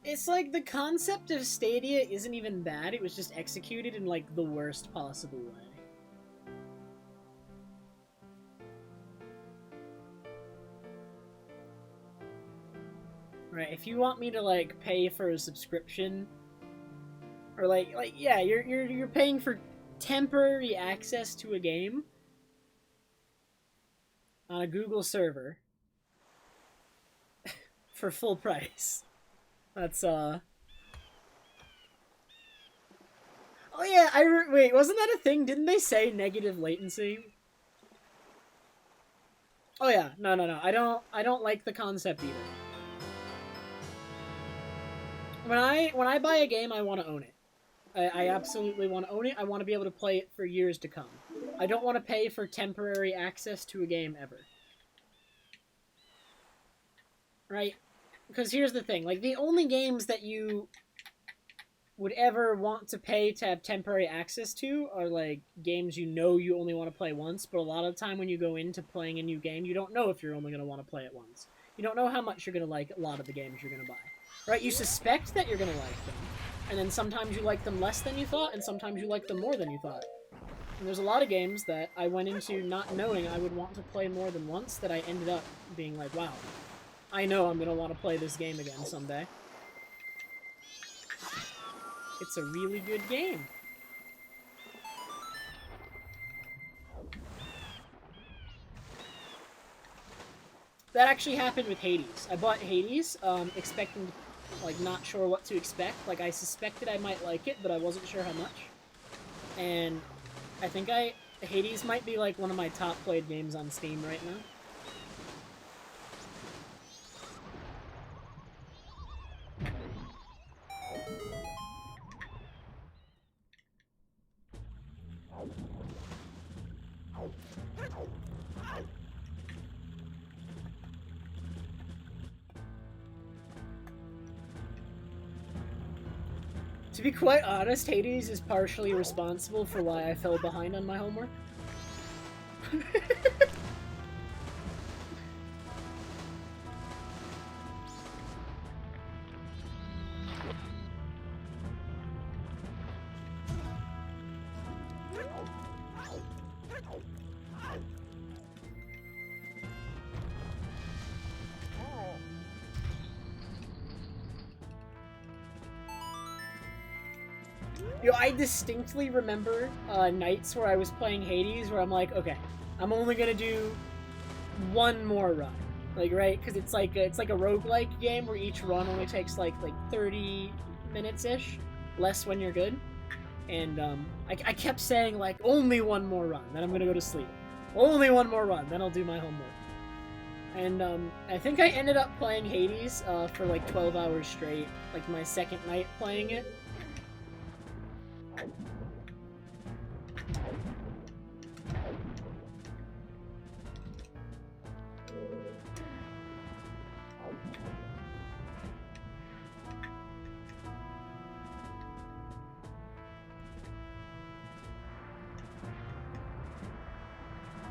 It's like the concept of Stadia isn't even bad, it was just executed in like the worst possible way. Right, if you want me to like pay for a subscription, or like yeah, you're paying for temporary access to a game on a Google server for full price. That's Oh yeah, wait, wasn't that a thing? Didn't they say negative latency? Oh yeah, no. I don't like the concept either. When I buy a game, I want to own it. I absolutely want to own it. I want to be able to play it for years to come. I don't want to pay for temporary access to a game ever. Right? Because here's the thing, like, the only games that you would ever want to pay to have temporary access to are, like, games you know you only want to play once, but a lot of the time when you go into playing a new game, you don't know if you're only going to want to play it once. You don't know how much you're going to like a lot of the games you're going to buy. Right? You suspect that you're going to like them, and then sometimes you like them less than you thought, and sometimes you like them more than you thought. And there's a lot of games that I went into not knowing I would want to play more than once that I ended up being like, wow, I know I'm going to want to play this game again someday. It's a really good game. That actually happened with Hades. I bought Hades, expecting, like, not sure what to expect. Like, I suspected I might like it, but I wasn't sure how much. And I think Hades might be, like, one of my top played games on Steam right now. To be quite honest, Hades is partially responsible for why I fell behind on my homework. Yo, I distinctly remember nights where I was playing Hades where I'm like, okay, I'm only gonna do one more run. Like, right? Because it's like a roguelike game where each run only takes like 30 minutes-ish, less when you're good. And I kept saying like, only one more run, then I'm gonna go to sleep. Only one more run, then I'll do my homework. And I think I ended up playing Hades for like 12 hours straight, like my second night playing it.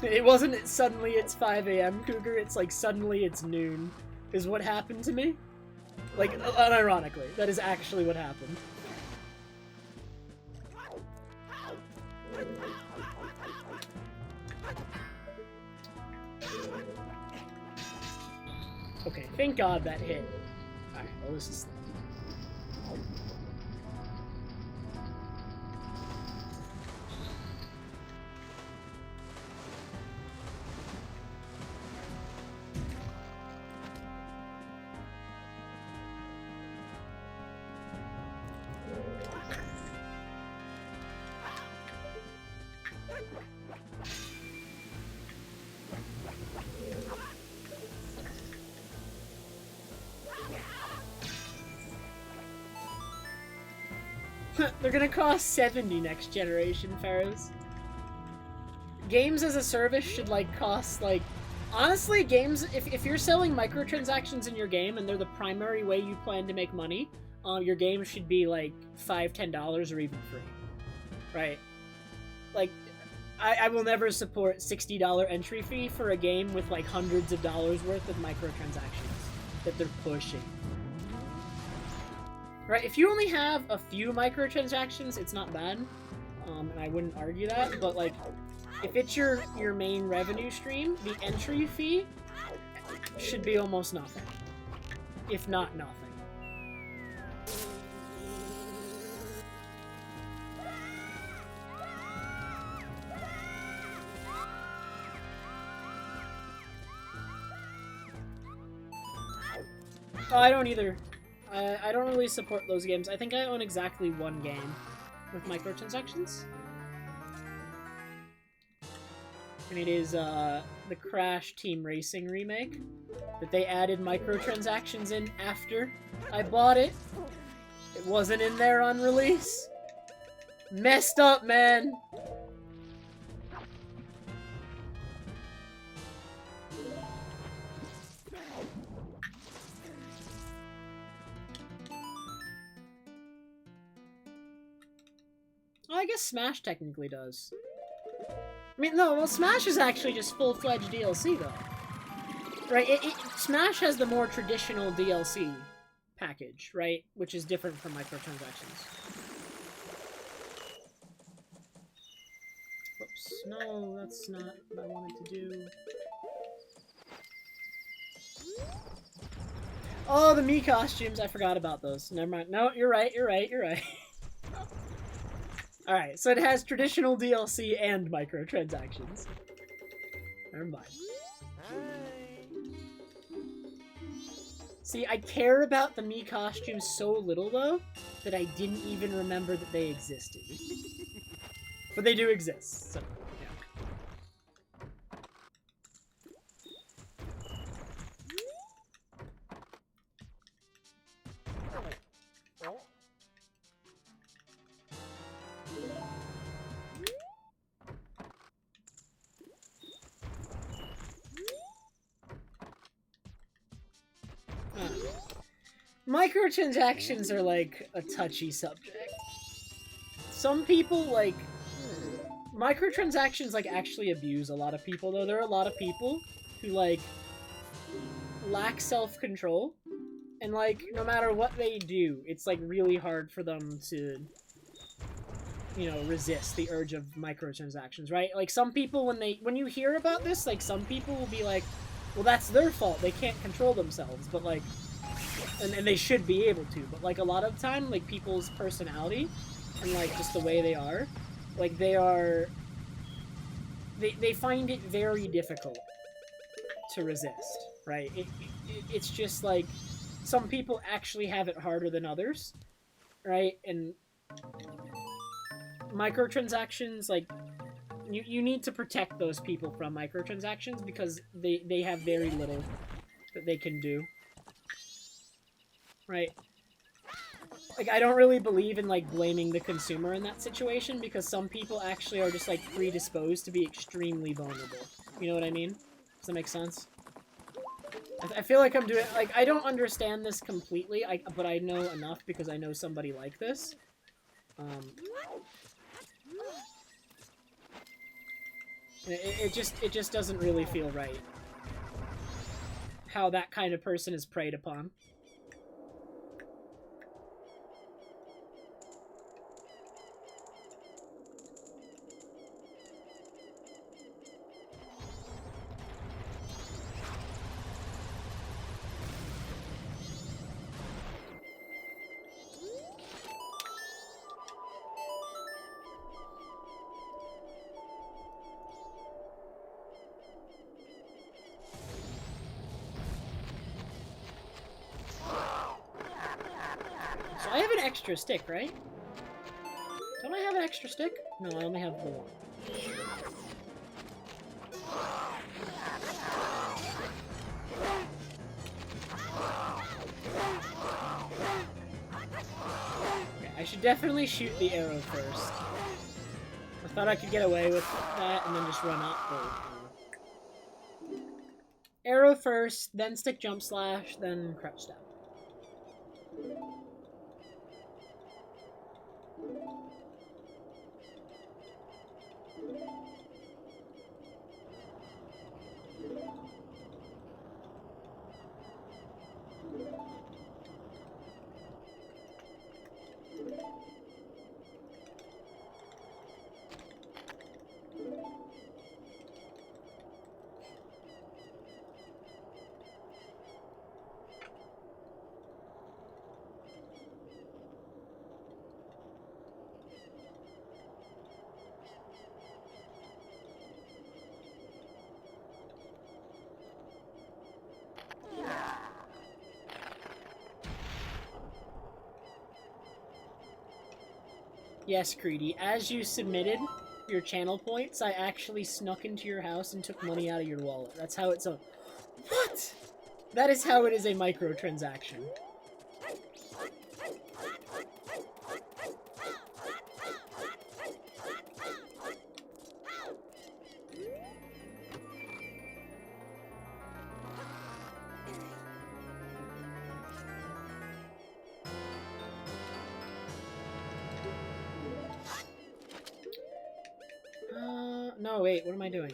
It wasn't suddenly it's 5 a.m. Cougar, it's like suddenly it's noon, is what happened to me. Like, unironically, that is actually what happened. Okay, thank God that hit. Alright, well this is... They're gonna cost 70 next generation, Pharaohs. Games as a service should, like, cost, like... Honestly, games... If you're selling microtransactions in your game and they're the primary way you plan to make money, your game should be, like, $5, $10 or even free. Right? Like, I will never support $60 entry fee for a game with, like, hundreds of dollars worth of microtransactions that they're pushing. Right, if you only have a few microtransactions, it's not bad, and I wouldn't argue that, but, like, if it's your main revenue stream, the entry fee should be almost nothing, if not nothing. Oh, I don't either. I don't really support those games. I think I own exactly one game with microtransactions. And it is the Crash Team Racing remake that they added microtransactions in after I bought it. It wasn't in there on release. Messed up, man! Well, I guess Smash technically does. I mean, no, well, Smash is actually just full-fledged DLC, though. Right? Smash has the more traditional DLC package, right? Which is different from microtransactions. Whoops. No, that's not what I wanted to do. Oh, the Mii costumes. I forgot about those. Never mind. No, you're right, you're right, you're right. Alright, so it has traditional DLC and microtransactions. Never mind. See, I care about the Mii costumes so little, though, that I didn't even remember that they existed. But they do exist, so, yeah. Microtransactions are like a touchy subject. some people, like, microtransactions, like, actually abuse a lot of people, though. There are a lot of people who, like, lack self-control, and, like, no matter what they do, it's, like, really hard for them to, you know, resist the urge of microtransactions, right? Like, some people, when you hear about this, like, some people will be like, well, that's their fault, they can't control themselves, but, like, and they should be able to, but, like, a lot of time, like, people's personality, and, like, just the way they are, like, they find it very difficult to resist, right? It's just, like, some people actually have it harder than others, right? And microtransactions, like, you need to protect those people from microtransactions because they have very little that they can do, right? Like, I don't really believe in, like, blaming the consumer in that situation because some people actually are just, like, predisposed to be extremely vulnerable. You know what I mean? Does that make sense? I feel like I'm doing, like, I don't understand this completely, but I know enough because I know somebody like this. It just doesn't really feel right how that kind of person is preyed upon. So I have an extra stick, right? Don't I have an extra stick? No, I only have the one. Okay, I should definitely shoot the arrow first. I thought I could get away with that and then just run up. Arrow first, then stick jump slash, then crouch step. Yes, Creedy, as you submitted your channel points, I actually snuck into your house and took money out of your wallet. That's how it's a... What? That is how it is a microtransaction. No, wait, what am I doing?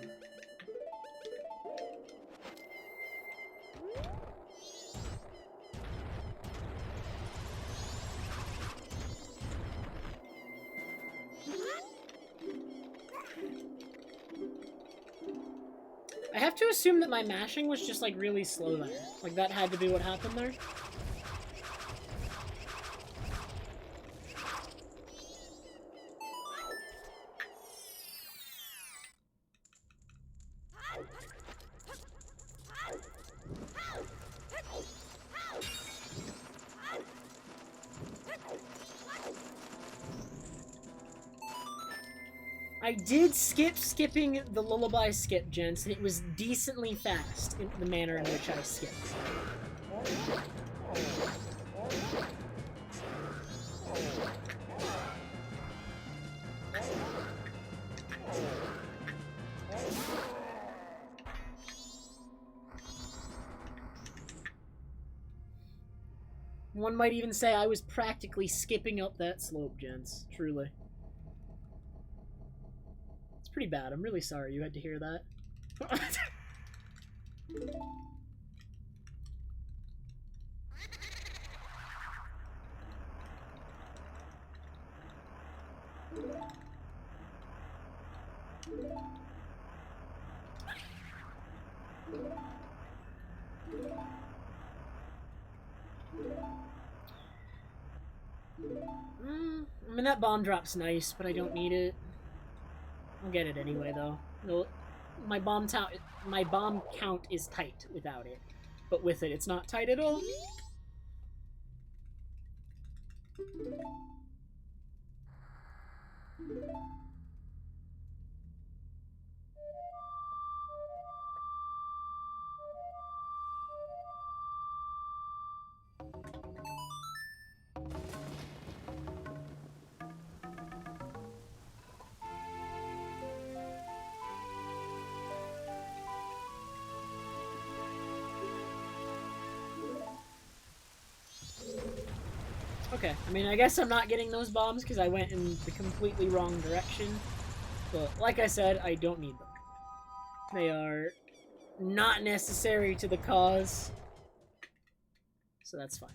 I have to assume that my mashing was just, like, really slow there. Like, that had to be what happened there. I did skipping the lullaby skip, gents, and it was decently fast in the manner in which I skipped. One might even say I was practically skipping up that slope, gents. Truly. pretty bad. I'm really sorry you had to hear that. I mean, that bomb drop's nice, but I don't need it. I'll get it anyway, though. My bomb count is tight without it, but with it, it's not tight at all. Okay, I mean, I guess I'm not getting those bombs because I went in the completely wrong direction. But like I said, I don't need them. They are not necessary to the cause. So that's fine.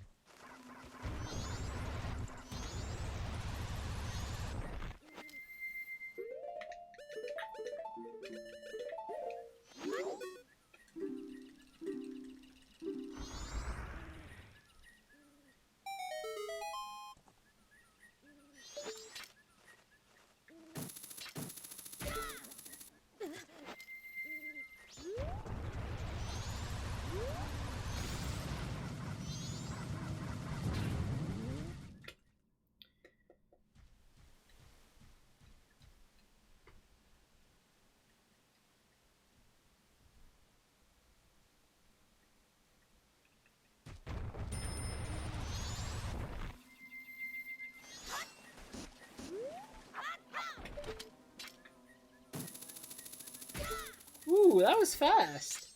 Ooh, that was fast.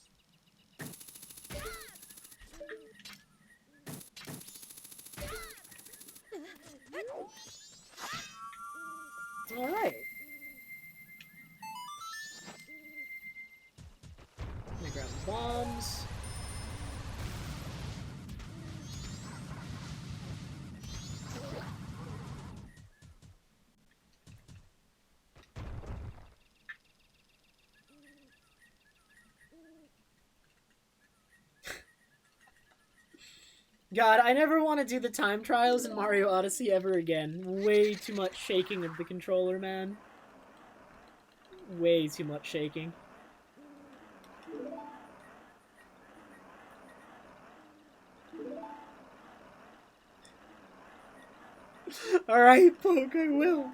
All right. I'm gonna grab the bombs. God, I never want to do the time trials in Mario Odyssey ever again. Way too much shaking of the controller, man. Way too much shaking. Alright, Poke, I will.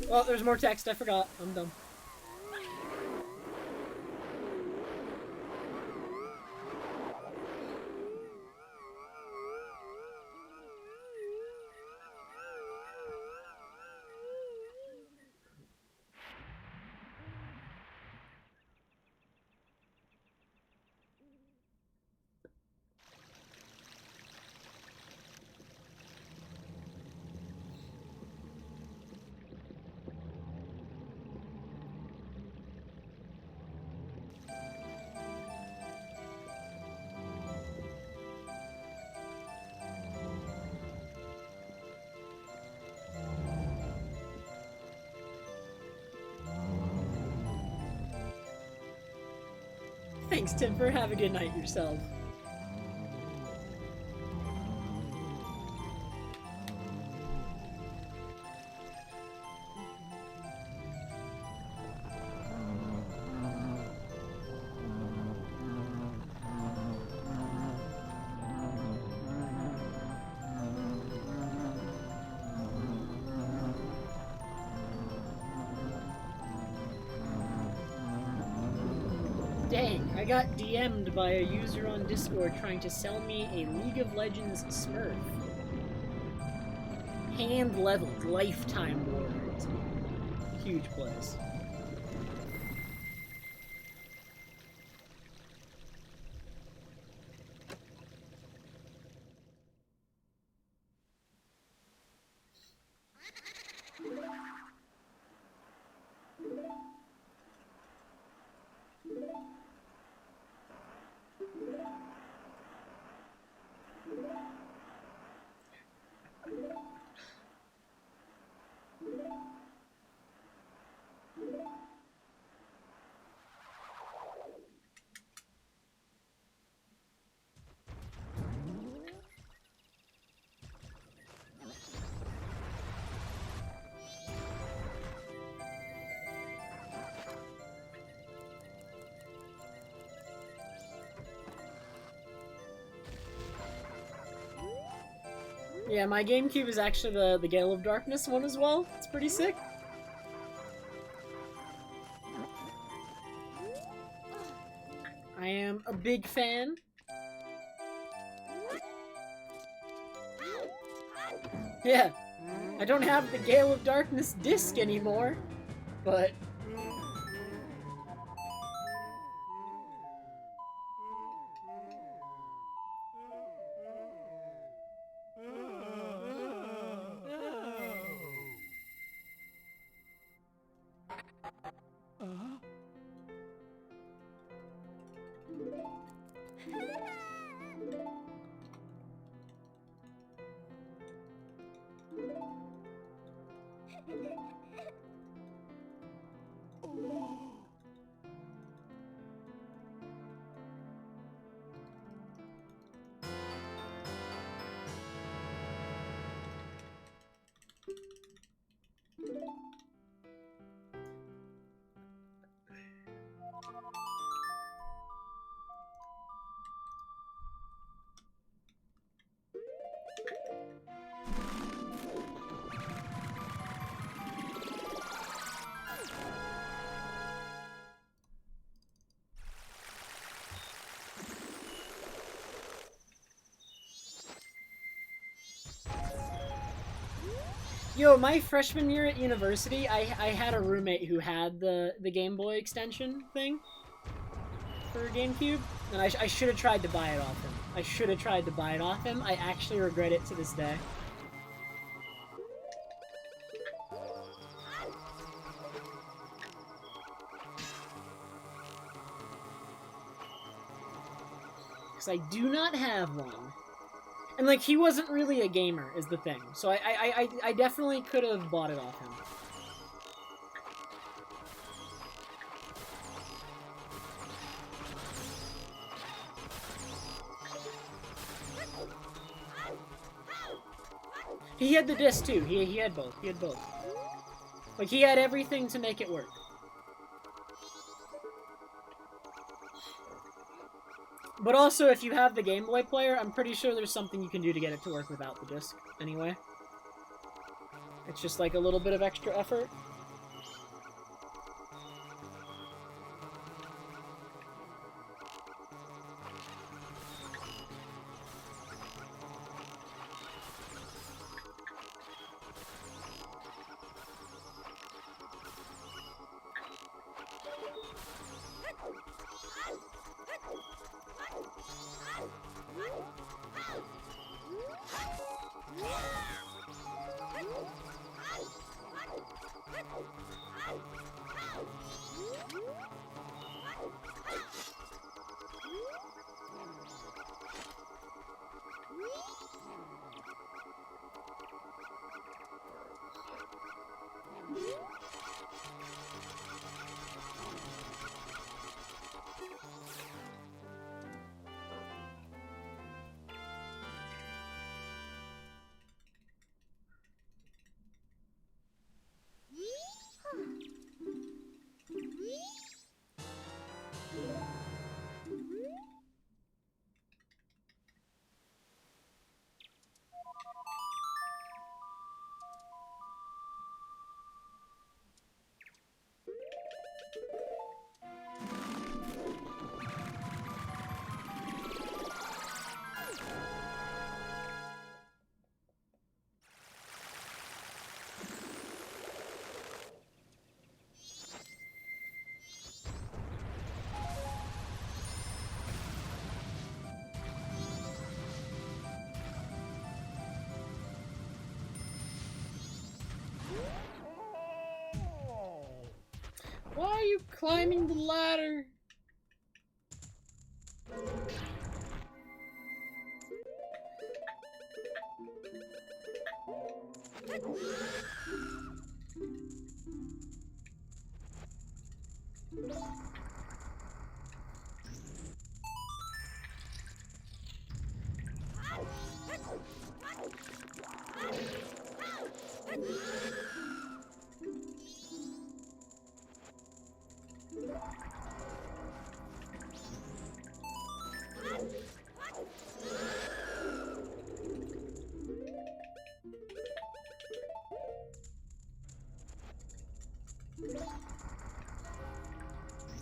Oh, there's more text. I forgot. I'm dumb. Thanks, Timber. Have a good night yourself. Dang, I got DM'd by a user on Discord trying to sell me a League of Legends Smurf. hand-leveled lifetime warriors. Huge plays. Yeah, my GameCube is actually the Gale of Darkness one as well. It's pretty sick. I am a big fan. Yeah, I don't have the Gale of Darkness disc anymore, but... Yo, my freshman year at university, I had a roommate who had the Game Boy extension thing for GameCube, and I should have tried to buy it off him. I should have tried to buy it off him. I actually regret it to this day. Because I do not have one. And, like, he wasn't really a gamer, is the thing. So I definitely could have bought it off him. He had the disc, too. He had both. He had both. Like, he had everything to make it work. But also, if you have the Game Boy player, I'm pretty sure there's something you can do to get it to work without the disc, anyway. It's just like a little bit of extra effort. Why are you climbing the ladder?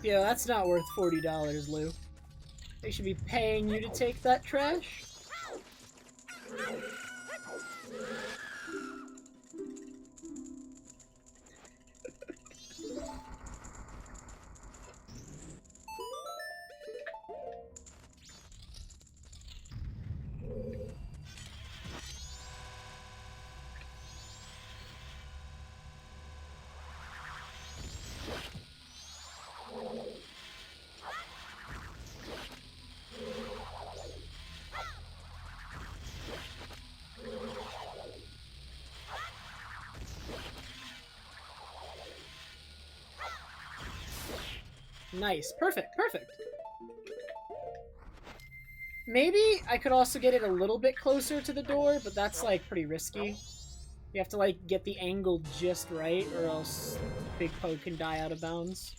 Yeah, that's not worth $40, Lou. They should be paying you to take that trash. Nice. Perfect, perfect. Maybe I could also get it a little bit closer to the door, but that's, like, pretty risky. You have to, like, get the angle just right, or else Big Poe can die out of bounds.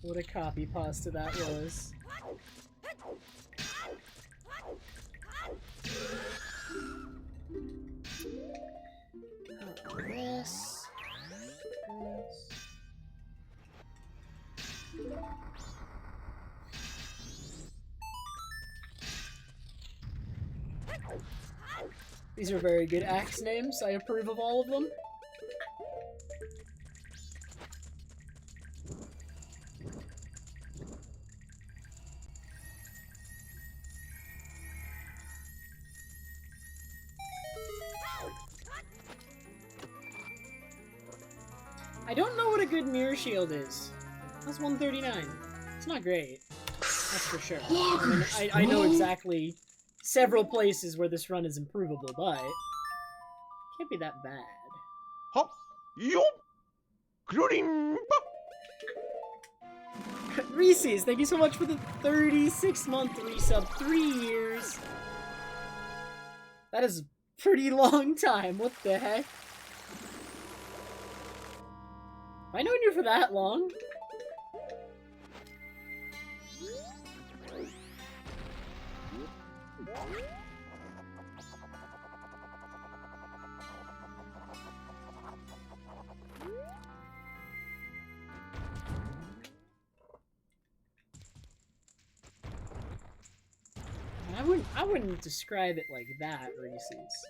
What a copy pasta that was. Oh, this. These are very good axe names. I approve of all of them. I don't know what a good mirror shield is. That's 139. It's not great. That's for sure. I know exactly several places where this run is improvable, but it can't be that bad. Hop, yo, including. Reese's, thank you so much for the 36-month resub. 3 years. That is a pretty long time. What the heck? Have I known you for that long? I wouldn't describe it like that, Reese's.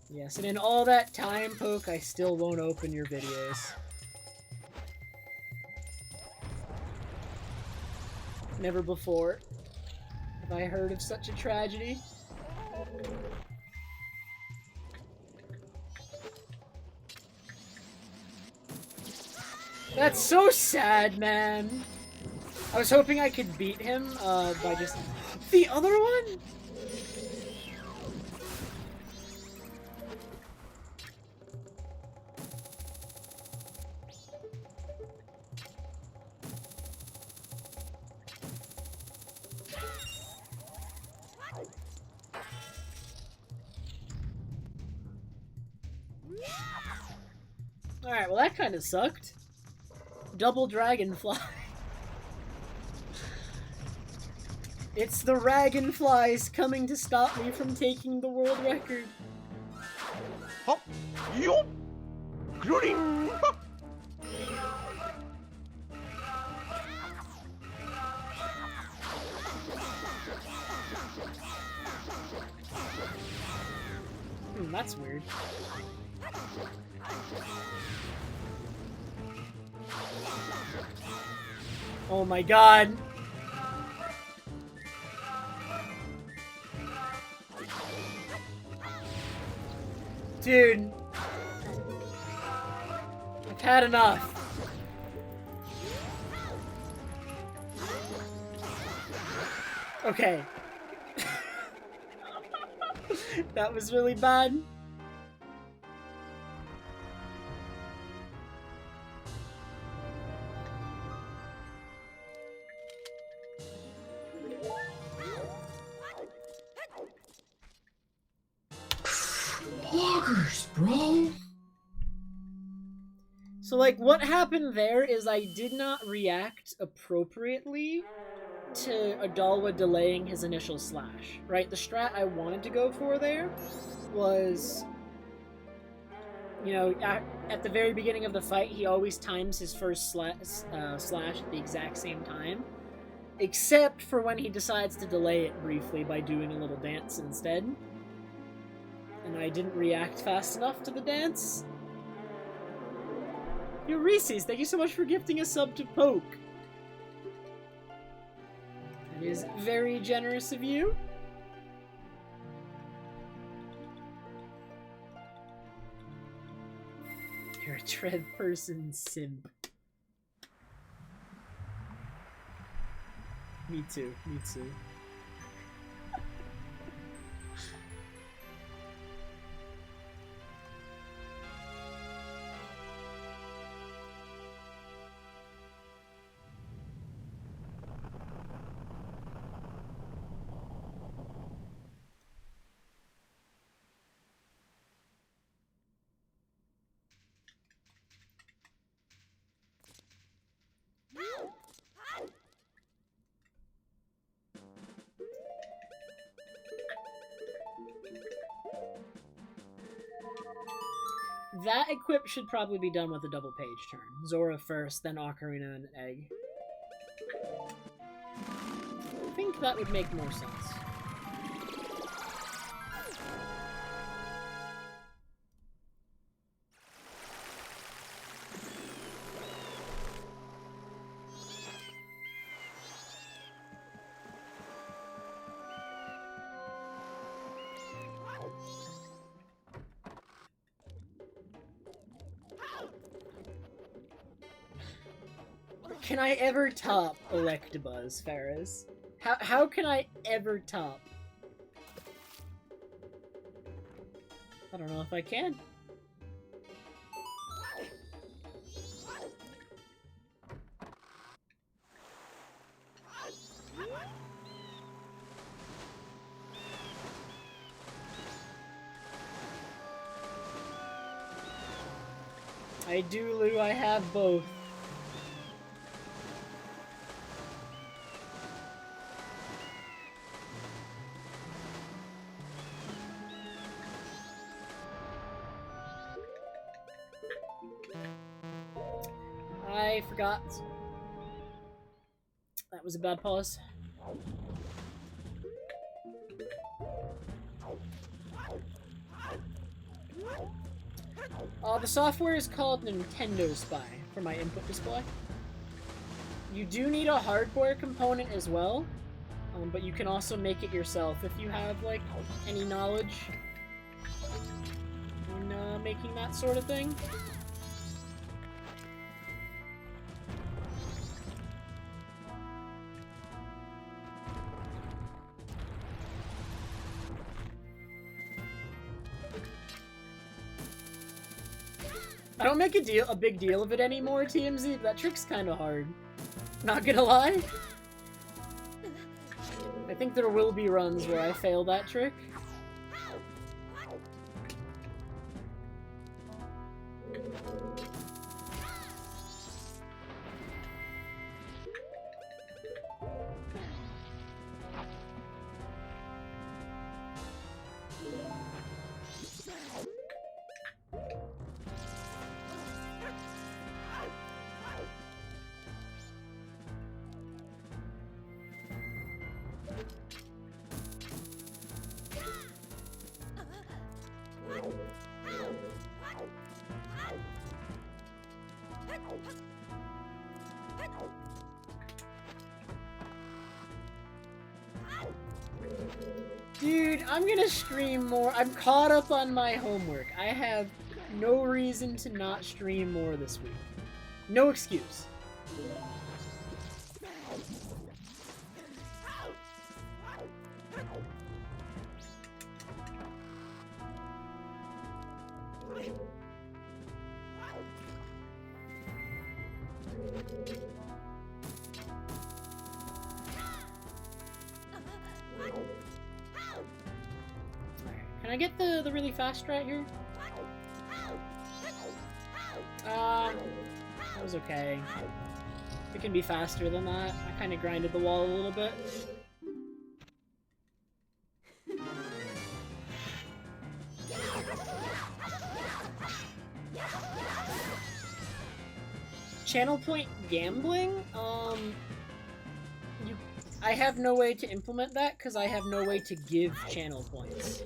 Yes, and in all that time, Poke, I still won't open your videos. Never before have I heard of such a tragedy. That's so sad, man. I was hoping I could beat him by just... The other one? Alright, well that kinda sucked. Double dragonfly. It's the Dragonflies coming to stop me from taking the world record. Hop. Yup. Gluing. That's weird. Oh my god. Dude. I've had enough. Okay. That was really bad. Loggers, bro. So, like, what happened there is I did not react appropriately to Adalwa delaying his initial slash, right? The strat I wanted to go for there was, you know, at the very beginning of the fight, he always times his first slash at the exact same time, except for when he decides to delay it briefly by doing a little dance instead. And I didn't react fast enough to the dance. Yo, Reese's, thank you so much for gifting a sub to Poke. That is very generous of you. You're a tread person simp. Me too, me too. That equip should probably be done with a double page turn. Zora first, then Ocarina and Egg. I think that would make more sense. Can I ever top Electabuzz, Ferris? How can I ever top? I don't know if I can. I do, Lou. I have both. I forgot. That was a bad pause. The software is called Nintendo Spy for my input display. You do need a hardware component as well, but you can also make it yourself if you have, like, any knowledge in making that sort of thing. I don't make a big deal of it anymore, TMZ. That trick's kind of hard. Not gonna lie. I think there will be runs where I fail that trick. Dude, I'm gonna stream more. I'm caught up on my homework. I have no reason to not stream more this week. No excuse. Can I get the really fast strat here? That was okay. It can be faster than that. I kind of grinded the wall a little bit. Channel point gambling? I have no way to implement that because I have no way to give channel points.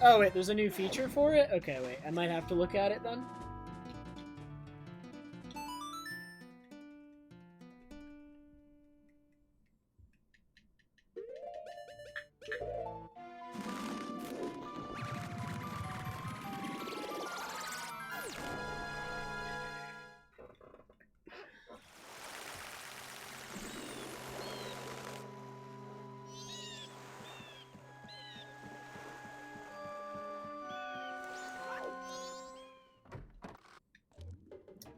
Oh wait, there's a new feature for it? Okay, wait, I might have to look at it then.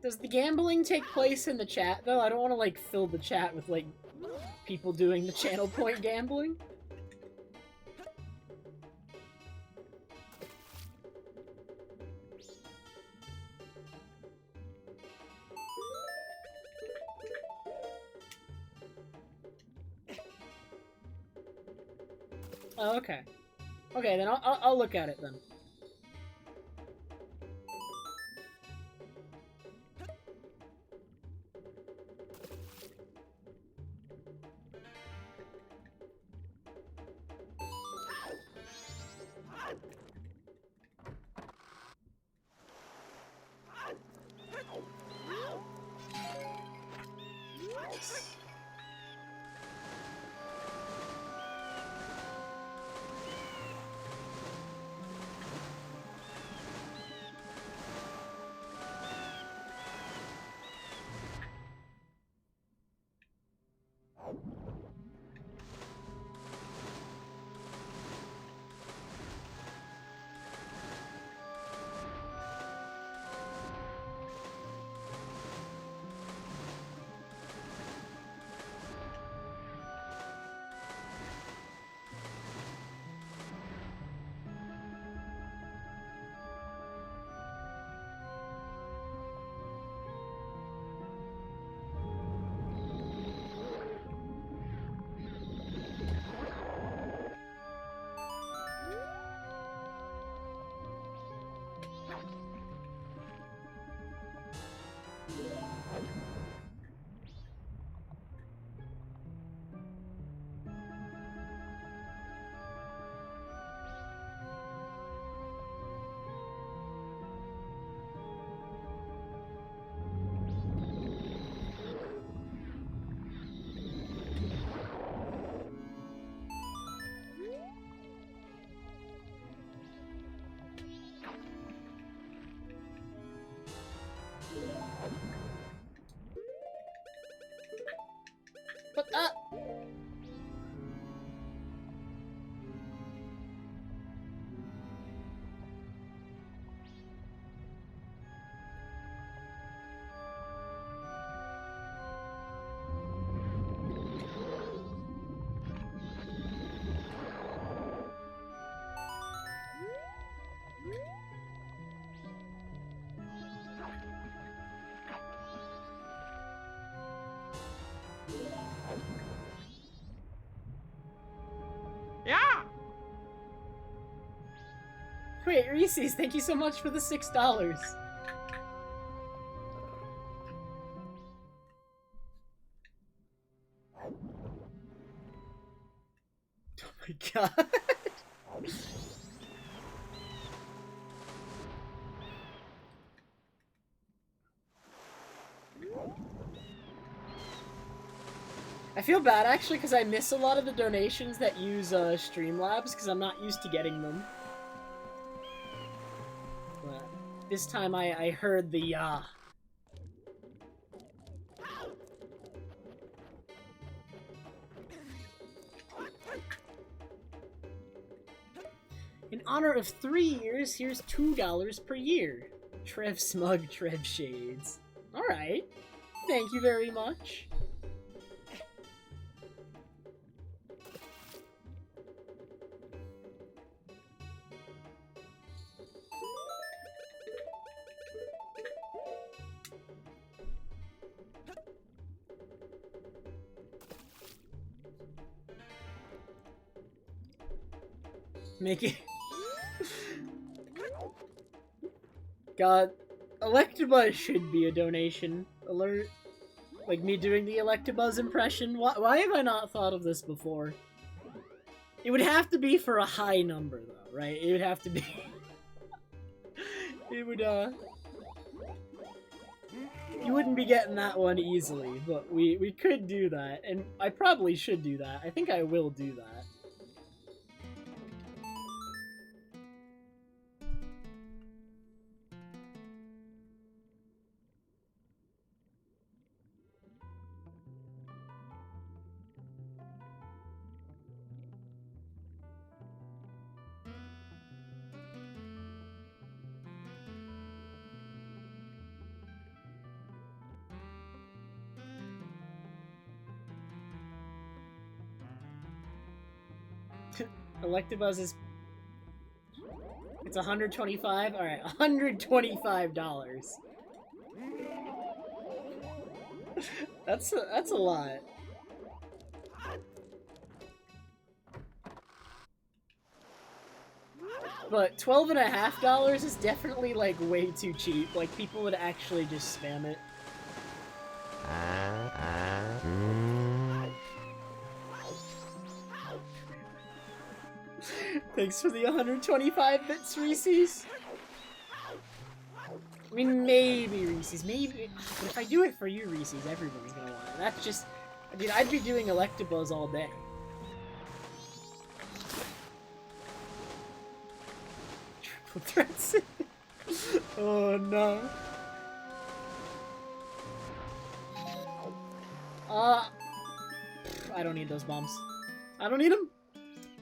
Does the gambling take place in the chat, though? I don't want to, like, fill the chat with, like, people doing the channel point gambling. Oh, okay. Okay, then I'll look at it then. But, Yeah! Wait, Reese's, thank you so much for the $6. Oh my god. I feel bad actually because I miss a lot of the donations that use Streamlabs because I'm not used to getting them. But this time I heard the In honor of 3 years, here's $2 per year. Trev Smug, Trev Shades. Alright. Thank you very much. Make it... God, Electabuzz should be a donation alert. Like me doing the Electabuzz impression. Why have I not thought of this before? It would have to be for a high number, though, right? It would have to be... It would, You wouldn't be getting that one easily, but we could do that, and I probably should do that. I think I will do that. Electabuzz is... It's 125? Alright, $125. That's a lot. But $12.50 is definitely, like, way too cheap. Like, people would actually just spam it. Thanks for the 125 bits, Reese's. I mean, maybe Reese's, maybe. But if I do it for you, Reese's, everyone's gonna want it. That's just... I mean, I'd be doing Electabuzz all day. Triple threats. Oh no. I don't need those bombs. I don't need them.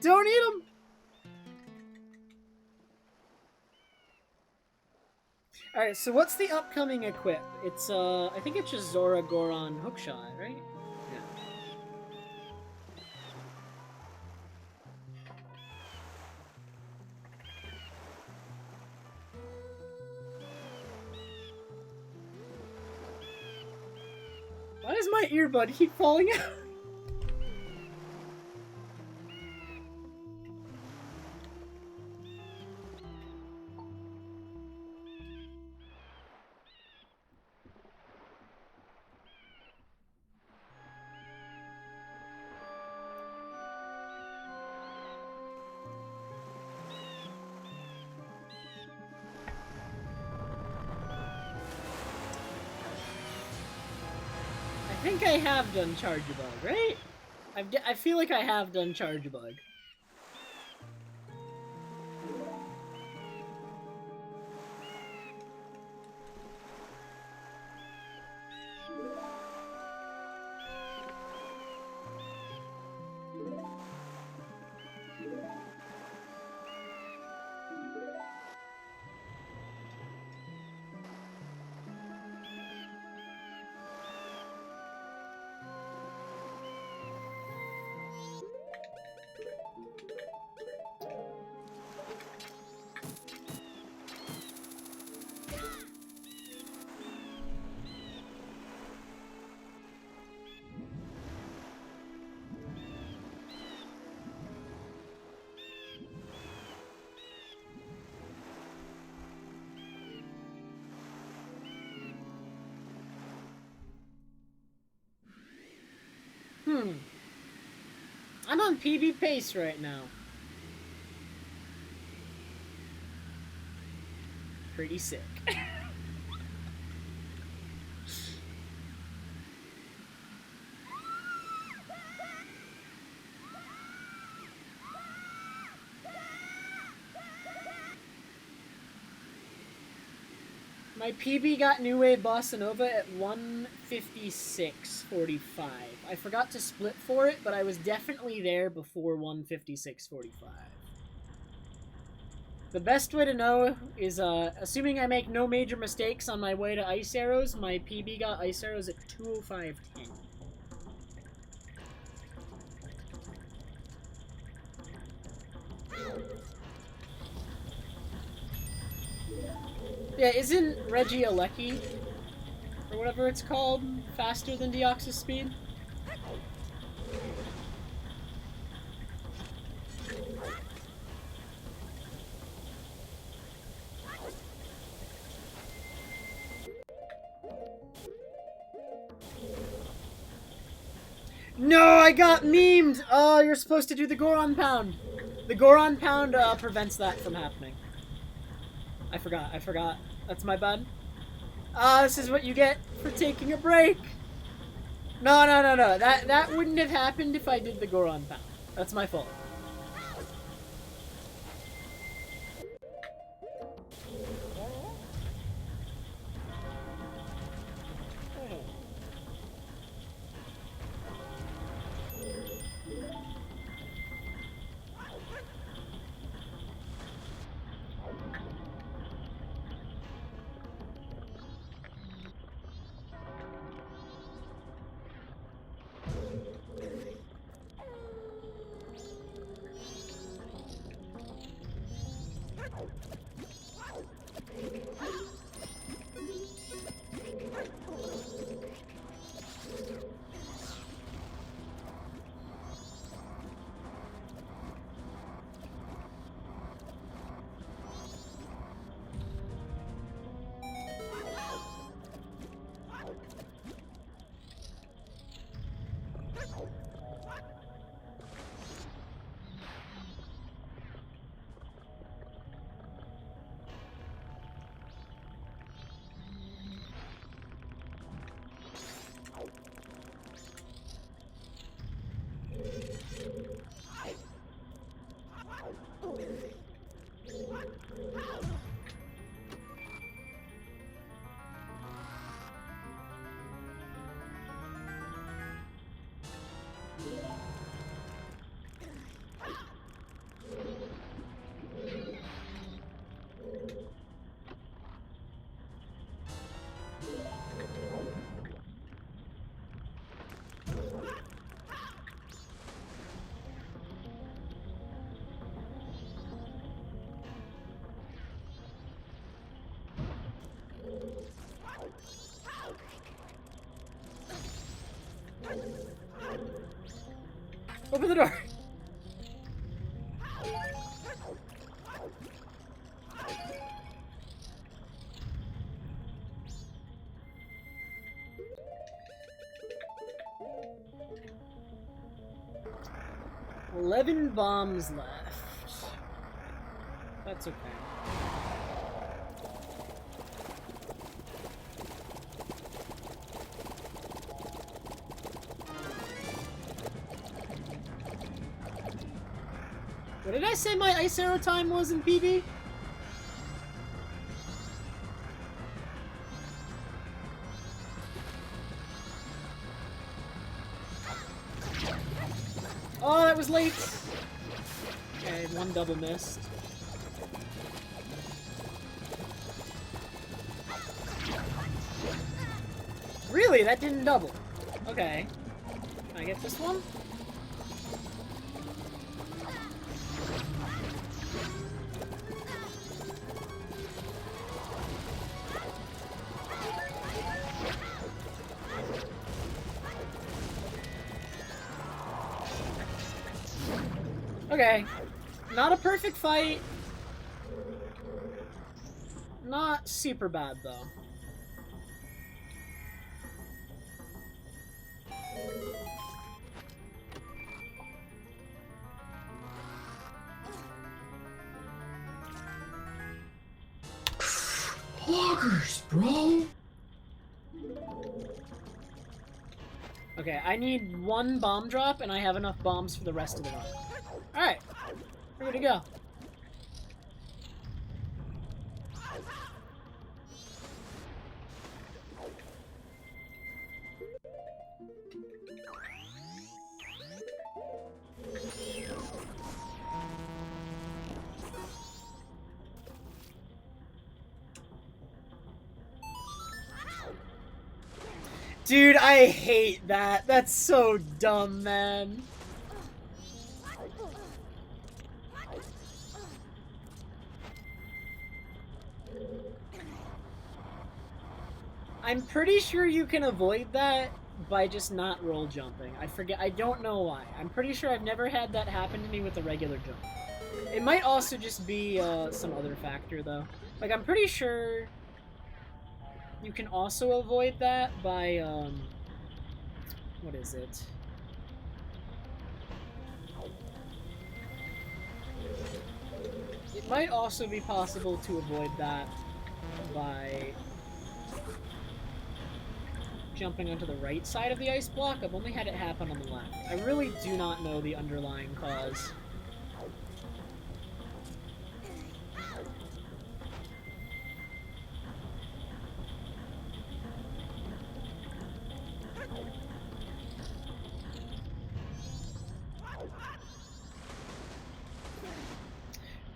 Don't need them. Alright, so what's the upcoming equip? It's, I think it's just Zora Goron Hookshot, right? Yeah. Why does my earbud keep falling out? I think I have done Charge-a-Bug, right? I feel like I have done Charge-a-Bug. I'm on PB pace right now. pretty sick. My PB got New Wave Bossa Nova at 156.45. I forgot to split for it, but I was definitely there before 156.45. The best way to know is, assuming I make no major mistakes on my way to Ice Arrows, my PB got Ice Arrows at 205.10. Yeah, isn't Reggie Alecki, or whatever it's called, faster than Deoxys speed? No, I got memed! Oh, you're supposed to do the Goron Pound. The Goron Pound prevents that from happening. I forgot. That's my bad. This is what you get for taking a break. No. That wouldn't have happened if I did the Goron Pound. That's my fault. Open the door! $11 bombs left. That's okay. What did I say my Ice Arrow time was in PB? Oh, that was late! Okay, one double missed. Really? That didn't double. Okay. Can I get this one? Okay. Not a perfect fight. Not super bad, though. Cloggers, bro! Okay, I need one bomb drop, and I have enough bombs for the rest of the run. Alright, we're good to go. Dude, I hate that. That's so dumb, man. I'm pretty sure you can avoid that by just not roll jumping. I forget. I don't know why. I'm pretty sure I've never had that happen to me with a regular jump. It might also just be some other factor, though. Like, I'm pretty sure you can also avoid that by, what is it? It might also be possible to avoid that by jumping onto the right side of the ice block. I've only had it happen on the left. I really do not know the underlying cause.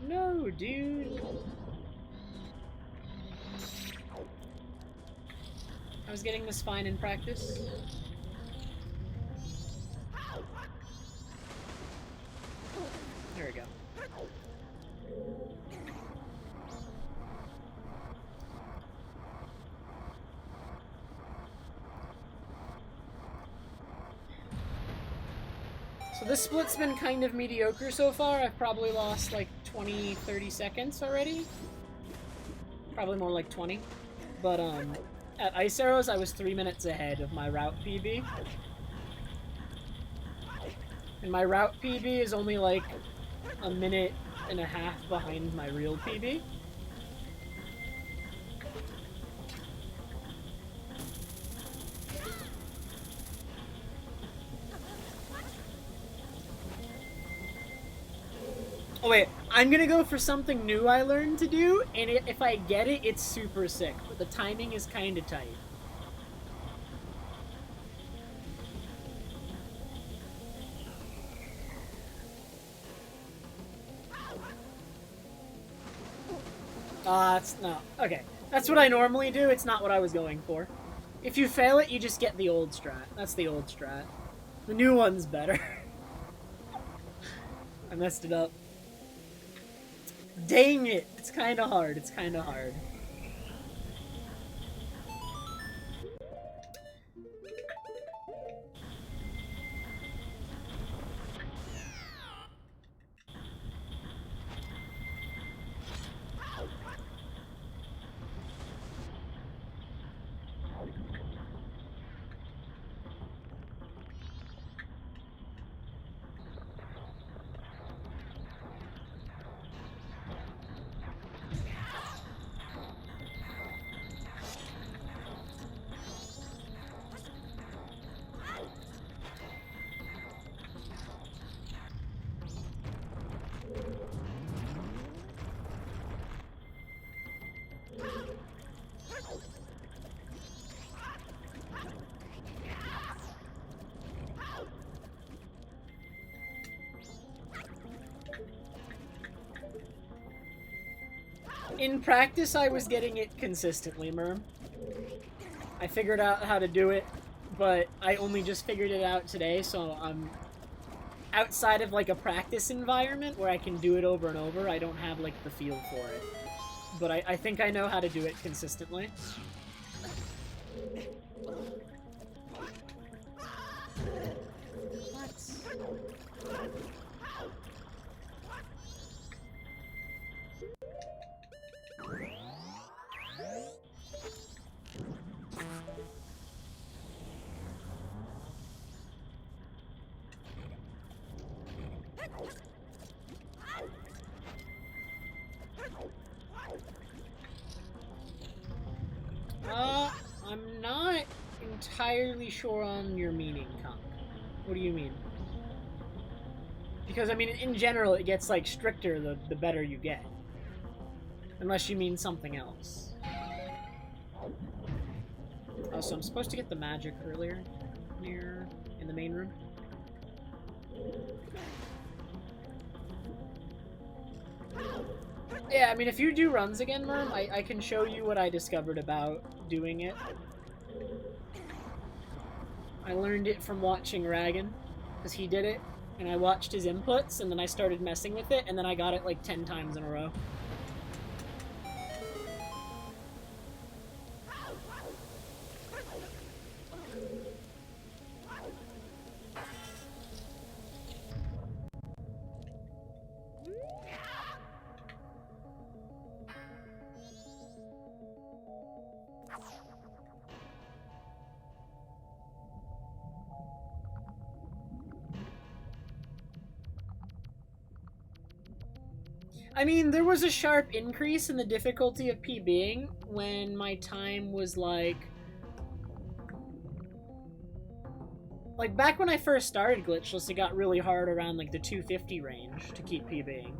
No, dude. I was getting this fine in practice. There we go. So this split's been kind of mediocre so far. I've probably lost like 20, 30 seconds already. Probably more like 20. But, at Ice Arrows, I was 3 minutes ahead of my route PB. And my route PB is only like a minute and a half behind my real PB. Oh wait, I'm gonna go for something new I learned to do, and if I get it, it's super sick, but the timing is kinda tight. It's no. Okay, that's what I normally do, it's not what I was going for. If you fail it, you just get the old strat. That's the old strat. The new one's better. I messed it up. Dang it! It's kinda hard, it's kinda hard. In practice, I was getting it consistently, Merm. I figured out how to do it, but I only just figured it out today, so I'm outside of, like, a practice environment where I can do it over and over. I don't have, like, the feel for it. But I think I know how to do it consistently. entirely sure on your meaning, Conk. What do you mean? Because, I mean, in general, it gets, like, stricter the better you get. Unless you mean something else. Oh, so I'm supposed to get the magic earlier? Near... in the main room? Yeah, I mean, if you do runs again, Merm, I can show you what I discovered about doing it. I learned it from watching Ragan, because he did it, and I watched his inputs, and then I started messing with it, and then I got it like 10 times in a row. I mean, there was a sharp increase in the difficulty of PBing when my time was like back when I first started Glitchless, it got really hard around like the 250 range to keep PBing.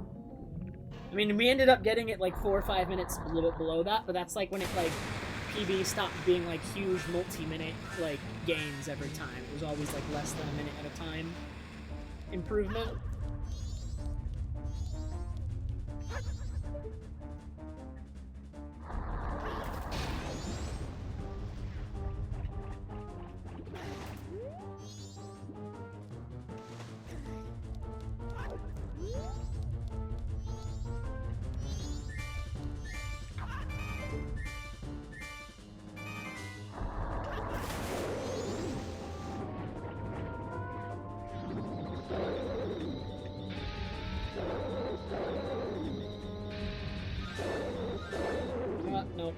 I mean, we ended up getting it like 4 or 5 minutes a little bit below that, but that's like when it like PB stopped being like huge multi-minute like gains every time. It was always like less than a minute at a time improvement. Nope.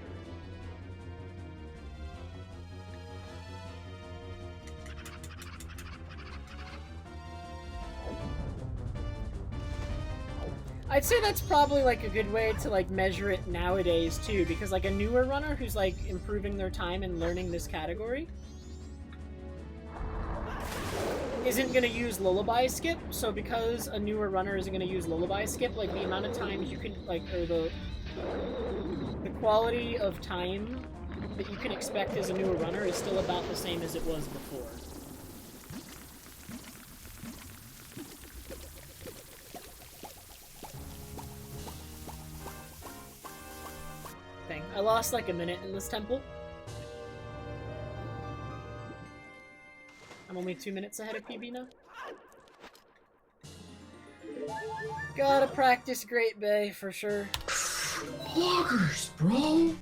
I'd say that's probably like a good way to like measure it nowadays too, because like a newer runner who's like improving their time and learning this category isn't gonna use lullaby skip. So because a newer runner isn't gonna use lullaby skip, like the amount of times you can like, or the quality of time that you can expect as a newer runner is still about the same as it was before. Dang, I lost like a minute in this temple. I'm only 2 minutes ahead of PB now. Gotta practice Great Bay for sure. Loggers, bro!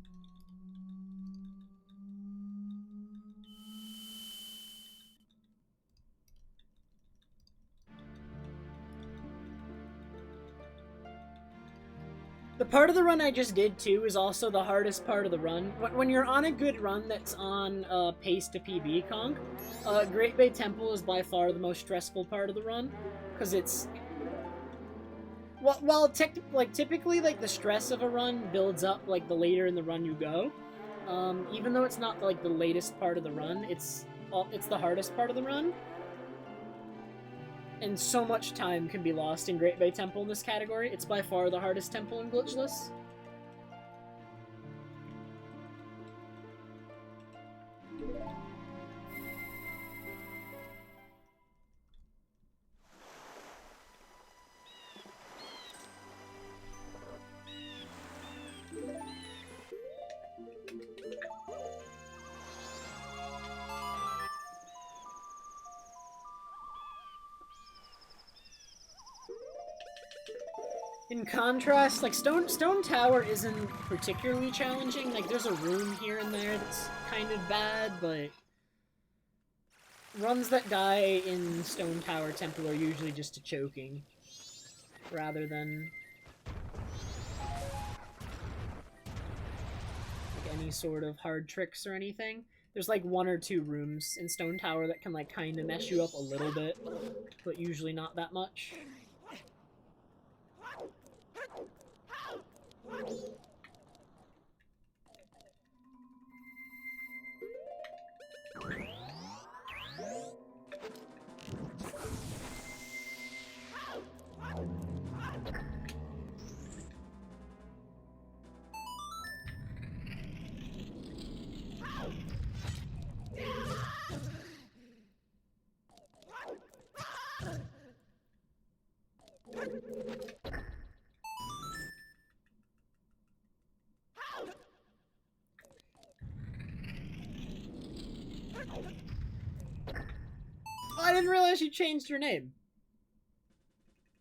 The part of the run I just did, too, is also the hardest part of the run. When you're on a good run that's on pace to PB, Conk, Great Bay Temple is by far the most stressful part of the run, because it's... Well, typically, like, the stress of a run builds up, like, the later in the run you go. Even though it's not, like, the latest part of the run, it's the hardest part of the run. And so much time can be lost in Great Bay Temple in this category. It's by far the hardest temple in Glitchless. In contrast, like, Stone Tower isn't particularly challenging. Like, there's a room here and there that's kind of bad, but runs that die in Stone Tower Temple are usually just a choking, rather than like any sort of hard tricks or anything. There's like 1 or 2 rooms in Stone Tower that can like kind of mess you up a little bit, but usually not that much. didn't realize you changed your name.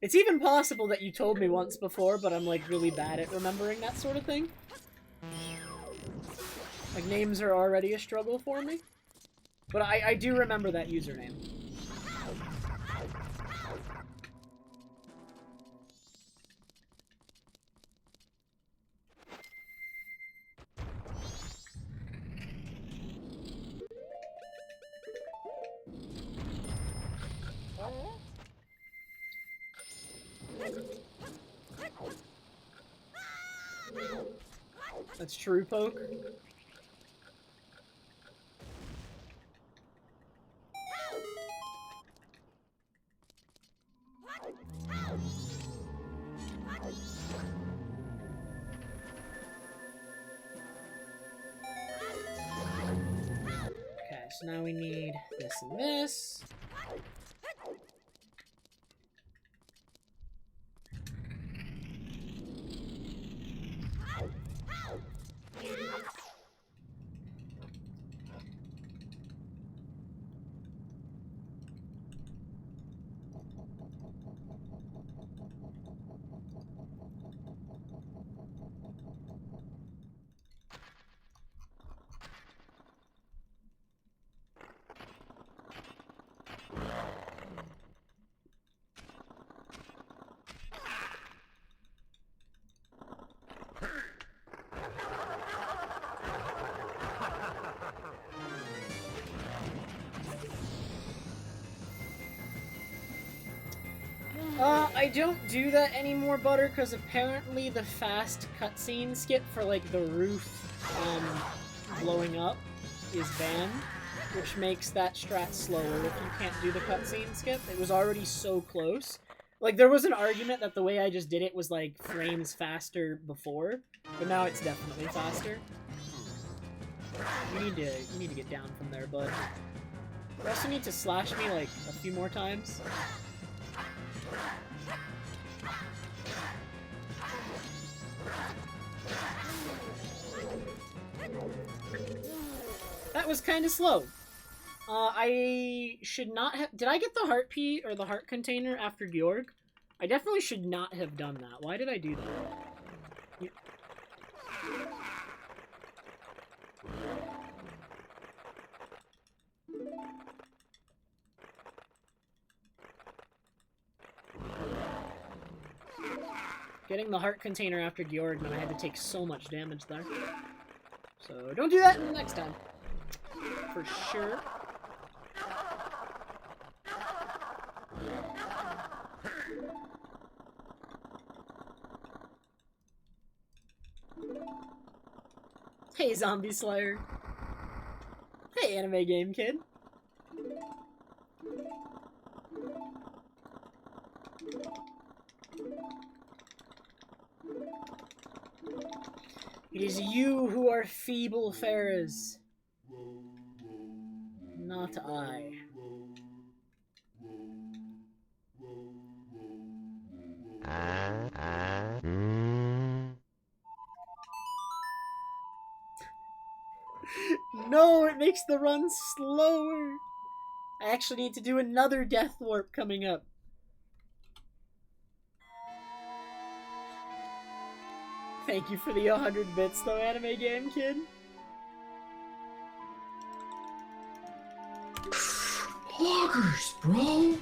It's even possible that you told me once before, but I'm like really bad at remembering that sort of thing. Like, names are already a struggle for me. But I do remember that username. That's true, Poke. Okay, so now we need this and this. I don't do that anymore, Butter, because apparently the fast cutscene skip for, like, the roof, blowing up is banned, which makes that strat slower if you can't do the cutscene skip. It was already so close. Like, there was an argument that the way I just did it was, like, frames faster before, but now it's definitely faster. You need to get down from there, bud. You also need to slash me, like, a few more times. That was kind of slow. I should not have... Did I get the heart pea or the heart container after Georg? I definitely should not have done that. Why did I do that? Getting the heart container after Georg meant I had to take so much damage there. So don't do that next time. For sure. Hey, Zombie Slayer. Hey, Anime Game Kid. It is you who are feeble Pharaohs, not I. No, it makes the run slower. I actually need to do another death warp coming up. Thank you for the 100 bits though, Anime Game Kid. Loggers, bro!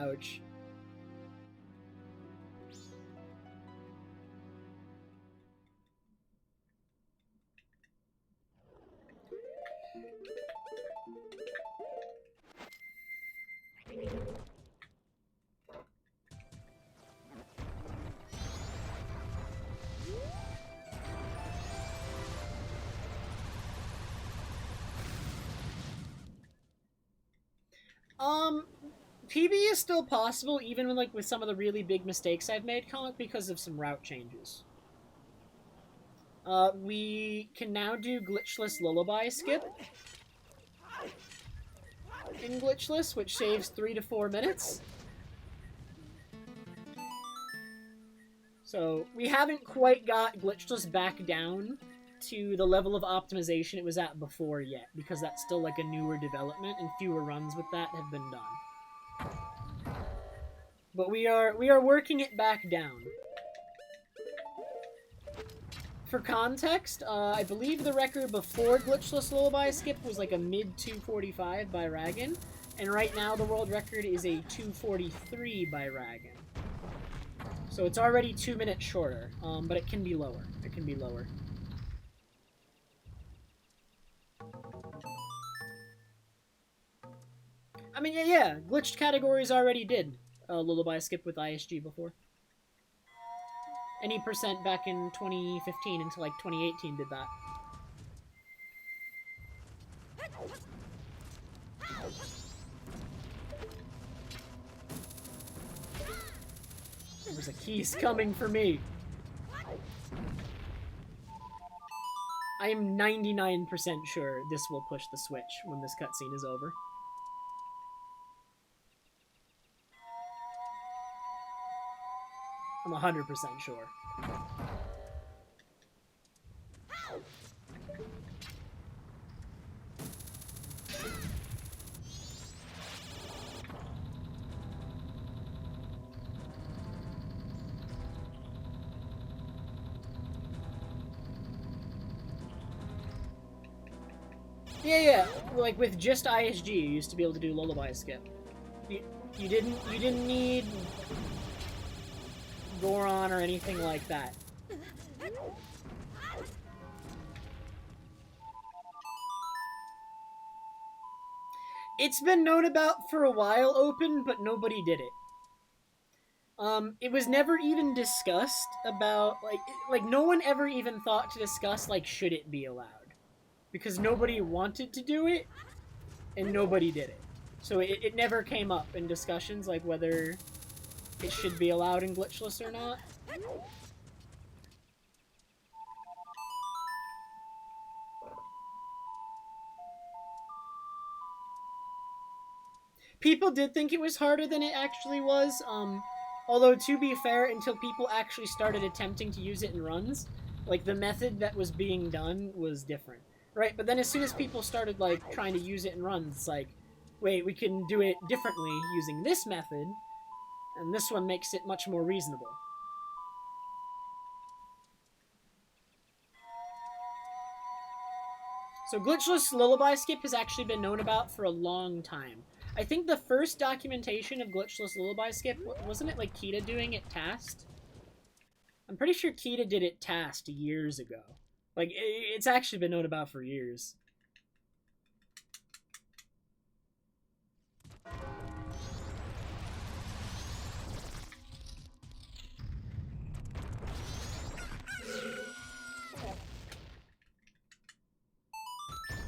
Ouch. PB is still possible, even with some of the really big mistakes I've made, Comic, because of some route changes. We can now do Glitchless Lullaby skip in Glitchless, which saves 3 to 4 minutes. So we haven't quite got Glitchless back down to the level of optimization it was at before yet, because that's still like a newer development and fewer runs with that have been done. But we are working it back down. For context, I believe the record before Glitchless Lullaby Skip was like a mid 245 by Ragan, and right now the world record is a 243 by Ragan. So it's already 2 minutes shorter, but it can be lower. It can be lower. I mean, yeah, glitched categories already did Lullaby Skip with ISG before. Any percent back in 2015 until like 2018 did that. There's a keys coming for me. I am 99% sure this will push the switch when this cutscene is over. I'm 100% sure. Yeah, like with just ISG, you used to be able to do Lullaby Skip. You didn't need Goron or anything like that. It's been known about for a while, Open, but nobody did it. It was never even discussed about, like no one ever even thought to discuss, like, should it be allowed? Because nobody wanted to do it, and nobody did it. So it never came up in discussions, like, whether it should be allowed in Glitchless or not. People did think it was harder than it actually was, although to be fair, until people actually started attempting to use it in runs, like, the method that was being done was different, right? But then as soon as people started, like, trying to use it in runs, it's like, wait, we can do it differently using this method, and this one makes it much more reasonable. So Glitchless Lullaby Skip has actually been known about for a long time. I think the first documentation of Glitchless Lullaby Skip, wasn't it like Kita doing it tasked? I'm pretty sure Kita did it tasked years ago. Like, it's actually been known about for years.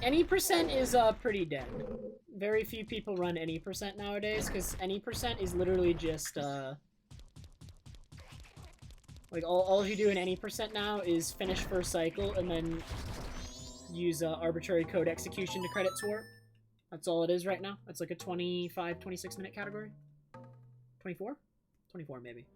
Any percent is pretty dead. Very few people run any percent nowadays, because any percent is literally just like all you do in any percent now is finish first cycle and then use arbitrary code execution to credits warp. That's all it is right now. It's like a 25-26 minute category. 24? 24 maybe.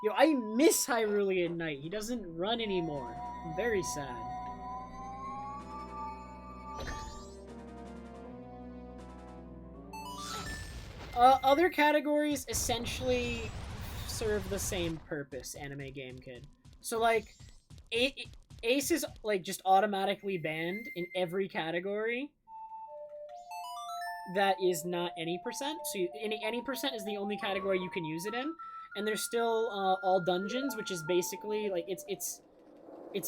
Yo, I miss Hyrulean Knight. He doesn't run anymore. I'm very sad. Other categories essentially serve the same purpose, Anime Game Kid. So, like, Ace is, like, just automatically banned in every category that is not any percent. So, any percent is the only category you can use it in. And there's still all dungeons, which is basically like it's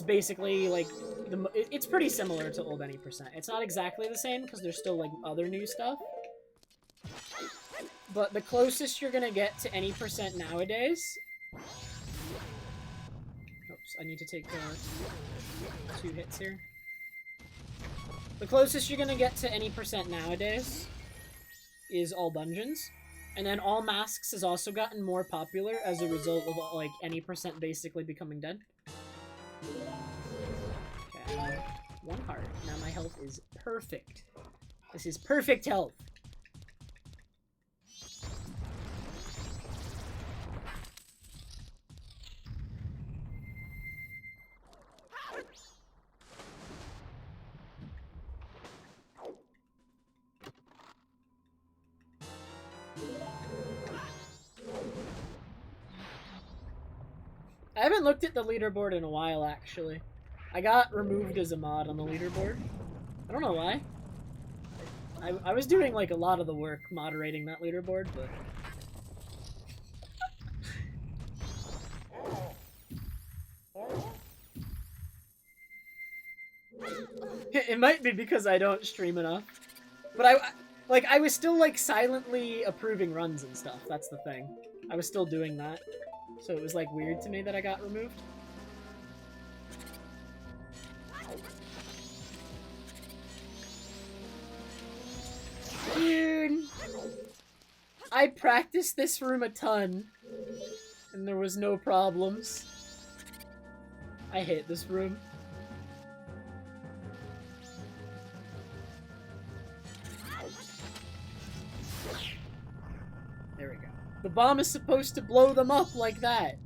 basically like it's pretty similar to old any percent. It's not exactly the same because there's still like other new stuff. But the closest you're gonna get to any percent nowadays. Oops, I need to take 2 hits here. The closest you're gonna get to any percent nowadays is all dungeons. And then all masks has also gotten more popular as a result of like any percent basically becoming dead. Okay, I have 1 heart. Now my health is perfect. This is perfect health. I haven't looked at the leaderboard in a while, actually. I got removed as a mod on the leaderboard. I don't know why. I was doing, like, a lot of the work moderating that leaderboard, but... It might be because I don't stream enough. But I was still, like, silently approving runs and stuff. That's the thing. I was still doing that. So it was, like, weird to me that I got removed. Dude! I practiced this room a ton. And there was no problems. I hate this room. There we go. The bomb is supposed to blow them up like that.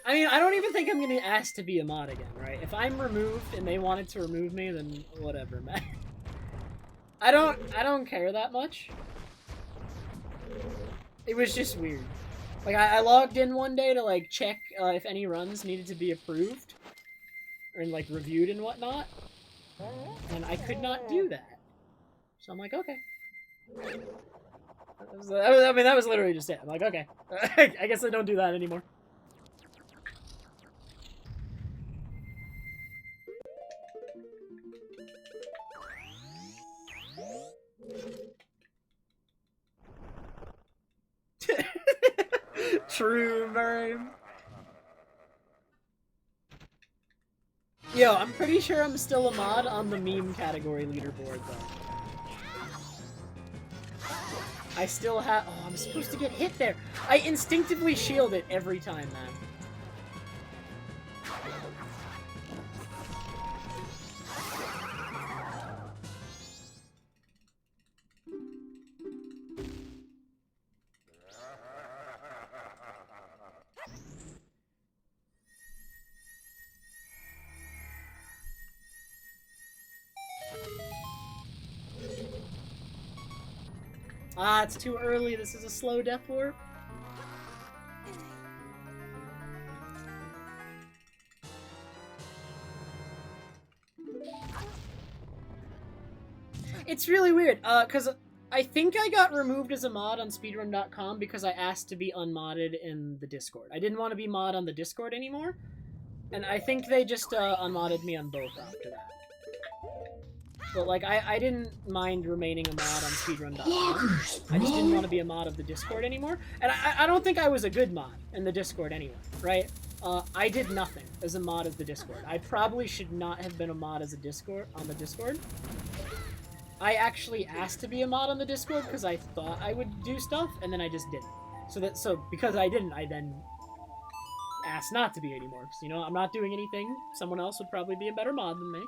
I mean, I don't even think I'm gonna ask to be a mod again, right? If I'm removed and they wanted to remove me, then whatever, man. I don't care that much. It was just weird. Like, I logged in one day to, like, check if any runs needed to be approved. Or, like, reviewed and whatnot. And I could not do that. So I'm like, okay. I mean, that was literally just it. I'm like, okay. I guess I don't do that anymore. True, Miriam. Yo, I'm pretty sure I'm still a mod on the meme category leaderboard, though. I still have... Oh, I'm supposed to get hit there. I instinctively shield it every time, man. Ah, it's too early. This is a slow death warp. It's really weird, because I think I got removed as a mod on speedrun.com because I asked to be unmodded in the Discord. I didn't want to be mod on the Discord anymore, and I think they just unmodded me on both after that. But, like, I didn't mind remaining a mod on speedrun.com. I just didn't want to be a mod of the Discord anymore. And I don't think I was a good mod in the Discord anyway, right? I did nothing as a mod of the Discord. I probably should not have been a mod as a Discord on the Discord. I actually asked to be a mod on the Discord because I thought I would do stuff, and then I just didn't. So because I didn't, I then asked not to be anymore. Because, you know, I'm not doing anything. Someone else would probably be a better mod than me.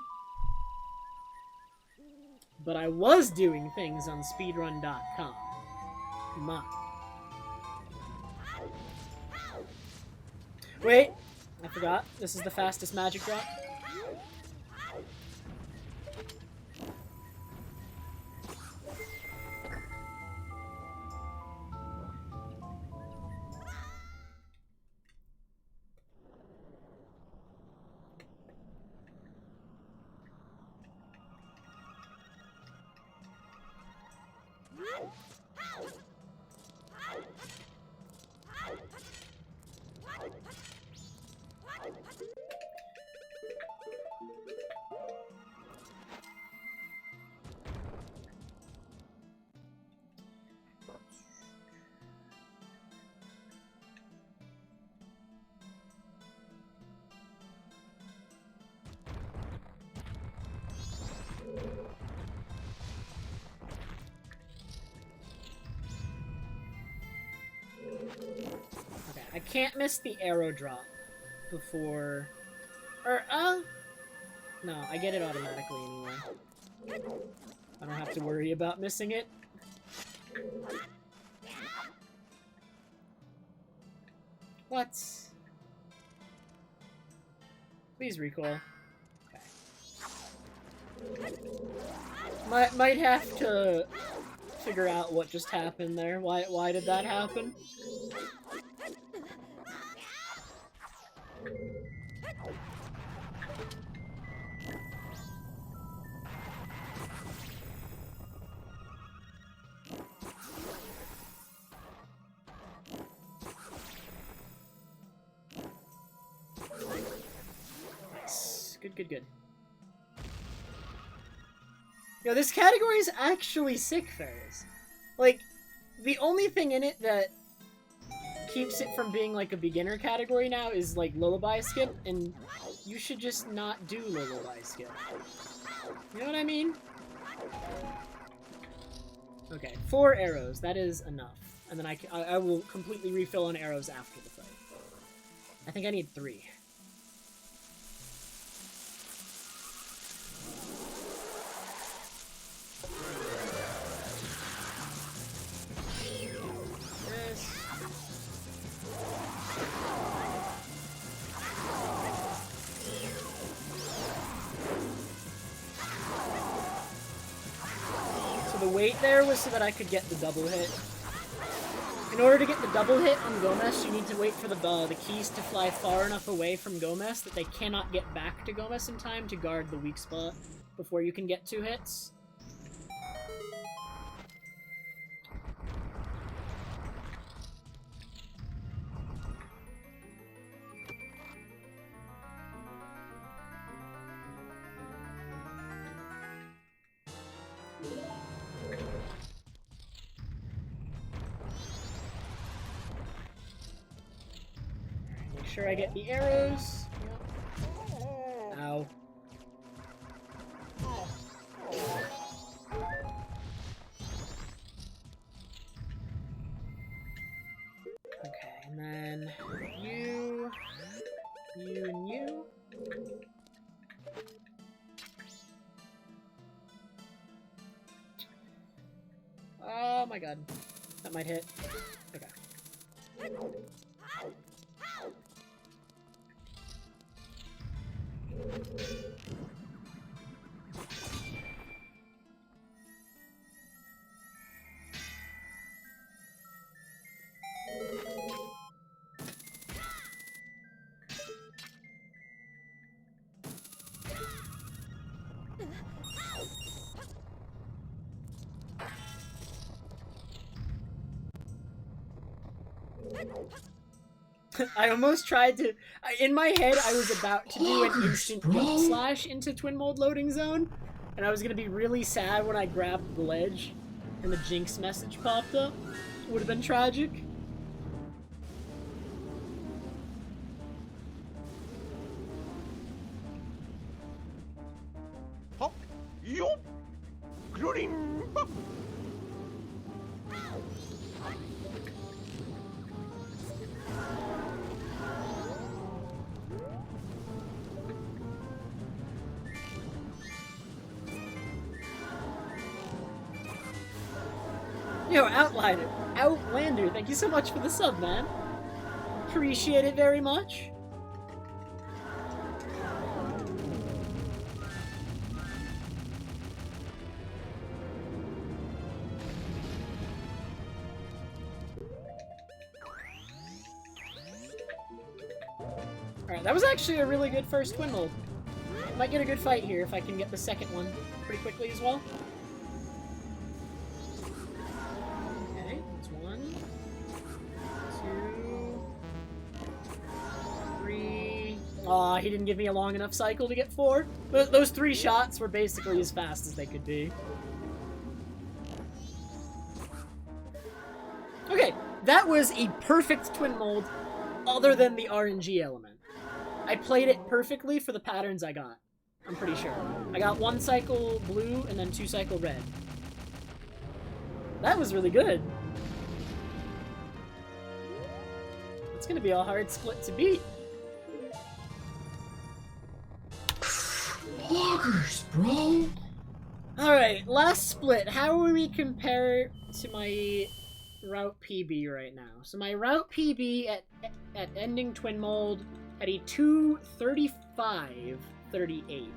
But I was doing things on speedrun.com. Come on. Wait, I forgot. This is the fastest magic drop. can't miss the arrow drop before... Or, no, I get it automatically anyway. I don't have to worry about missing it. What? Please recoil. Okay. Might have to figure out what just happened there. Why did that happen? Nice. Good. Yo, this category is actually sick, Ferris. Like, the only thing in it that keeps it from being like a beginner category now is like lullaby skip, and you should just not do lullaby skip. You know what I mean? Okay, 4 arrows. That is enough. And then I will completely refill on arrows after the fight. I think I need 3. The weight there was so that I could get the double hit. In order to get the double hit on Gomez, you need to wait for the keys to fly far enough away from Gomez that they cannot get back to Gomez in time to guard the weak spot before you can get 2 hits. Sure I get the arrows. Yep. Ow. Okay, and then you, and you. Oh my god. That might hit. Okay. I almost tried to... In my head, I was about to do an instant jump slash into Twin Mold loading zone, and I was gonna be really sad when I grabbed the ledge and the Jinx message popped up. Would have been tragic. Hop, yup, including. Yo, Outlander, thank you so much for the sub, man. Appreciate it very much. Alright, that was actually a really good first Twin Mold. Might get a good fight here if I can get the second one pretty quickly as well. Okay, that's 1, 2, 3. Aw, he didn't give me a long enough cycle to get 4. Those 3 shots were basically as fast as they could be. Okay, that was a perfect Twin Mold, other than the RNG element. I played it perfectly for the patterns I got. I'm pretty sure. I got 1 cycle blue and then 2 cycle red. That was really good. It's gonna be a hard split to beat. Loggers, bro. Alright, last split. How will we compare to my route PB right now? So my route PB at ending twin mold had a 2:35:38.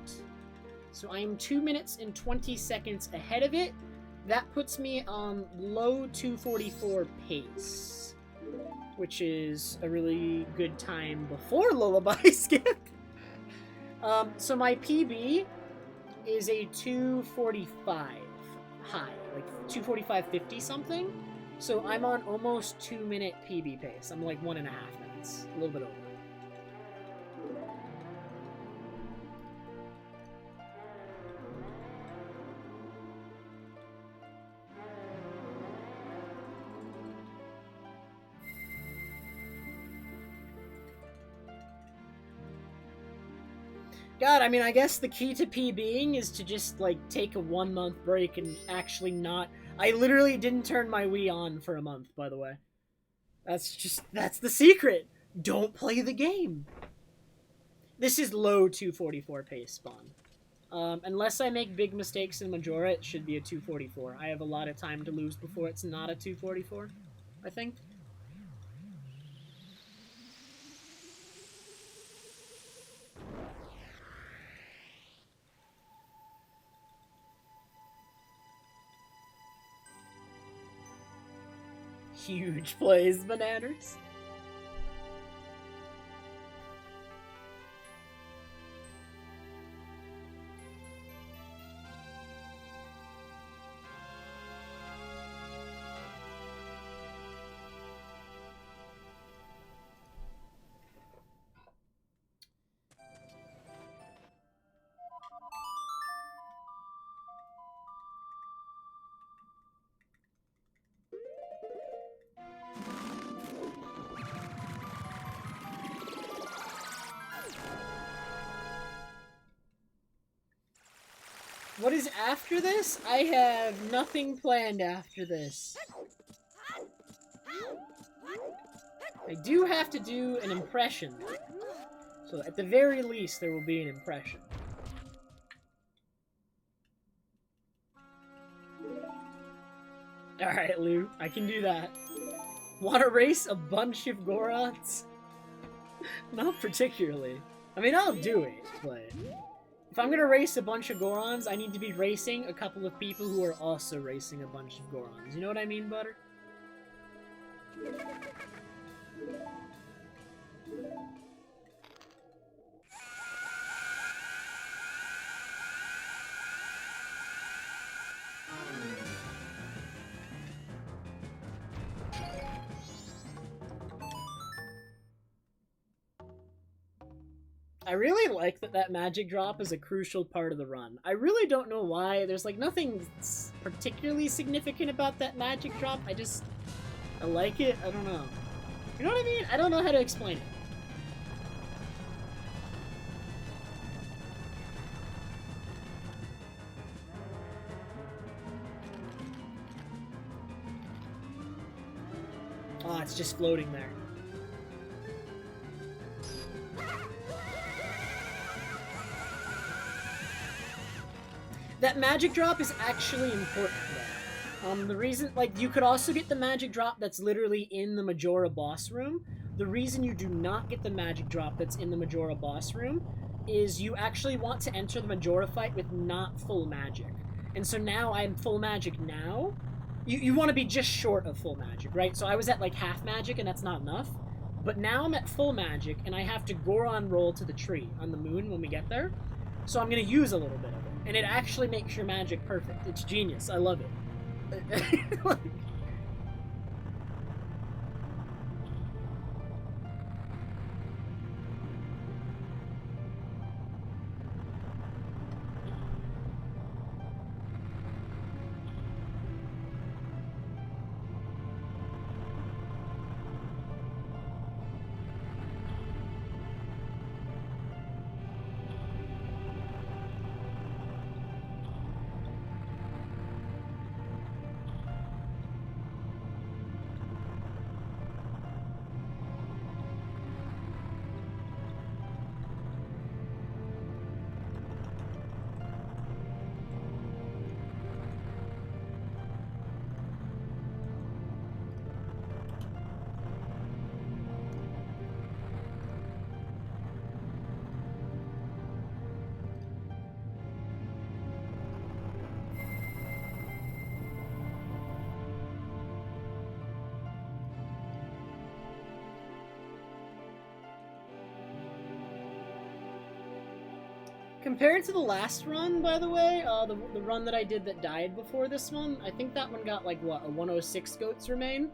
So I am 2 minutes and 20 seconds ahead of it. That puts me on low 2:44 pace, which is a really good time before Lullaby Skip. So my PB is a 2:45 high, like 2:45:50 something. So I'm on almost 2-minute PB pace. I'm like 1.5 minutes, a little bit over. God, I mean, I guess the key to PBing is to just, like, take a 1-month break and actually not... I literally didn't turn my Wii on for a month, by the way. That's the secret! Don't play the game! This is low 2:44 pace spawn. Unless I make big mistakes in Majora, it should be a 2:44. I have a lot of time to lose before it's not a 2:44, I think. Huge plays, bananas. What is after this? I have nothing planned after this. I do have to do an impression. So at the very least, there will be an impression. Alright, Lou. I can do that. Want to race a bunch of Gorons? Not particularly. I mean, I'll do it, but... if I'm gonna race a bunch of Gorons, I need to be racing a couple of people who are also racing a bunch of Gorons. You know what I mean, Butter? I really like that magic drop is a crucial part of the run. I really don't know why. There's like nothing particularly significant about that magic drop. I like it. I don't know. You know what I mean? I don't know how to explain it. Oh, it's just floating there. That magic drop is actually important, though. The reason, like, you could also get the magic drop that's literally in the Majora boss room. The reason you do not get the magic drop that's in the Majora boss room is you actually want to enter the Majora fight with not full magic. And so now I'm full magic now. You want to be just short of full magic, right? So I was at, like, half magic, and that's not enough. But now I'm at full magic, and I have to Goron roll to the tree on the moon when we get there. So I'm going to use a little bit of it. And it actually makes your magic perfect. It's genius. I love it. Compared to the last run, by the way, the run that I did that died before this one, I think that one got, like, what, a 106 goats remain?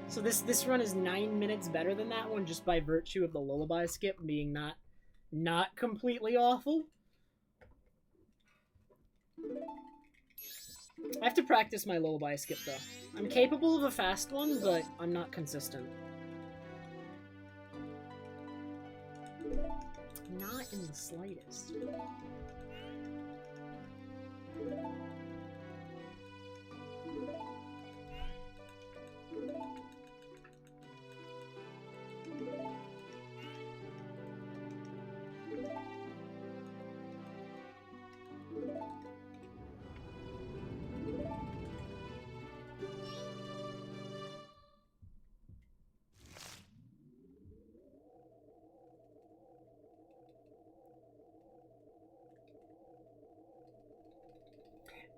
So this run is 9 minutes better than that one, just by virtue of the lullaby skip being not completely awful. I have to practice my lullaby skip, though. I'm capable of a fast one, but I'm not consistent. Not in the slightest.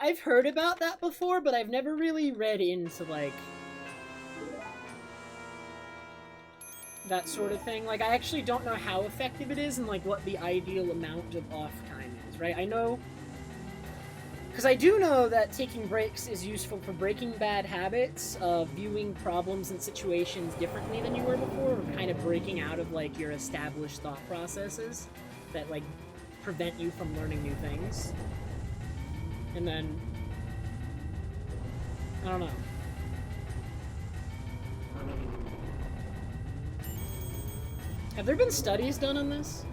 I've heard about that before, but I've never really read into, like, that sort of thing. Like, I actually don't know how effective it is and, like, what the ideal amount of off time is, right? I know... Because I do know that taking breaks is useful for breaking bad habits, viewing problems and situations differently than you were before, or kind of breaking out of, like, your established thought processes that, like, prevent you from learning new things. And then, I don't know. Have there been studies done on this?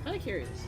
Kinda curious.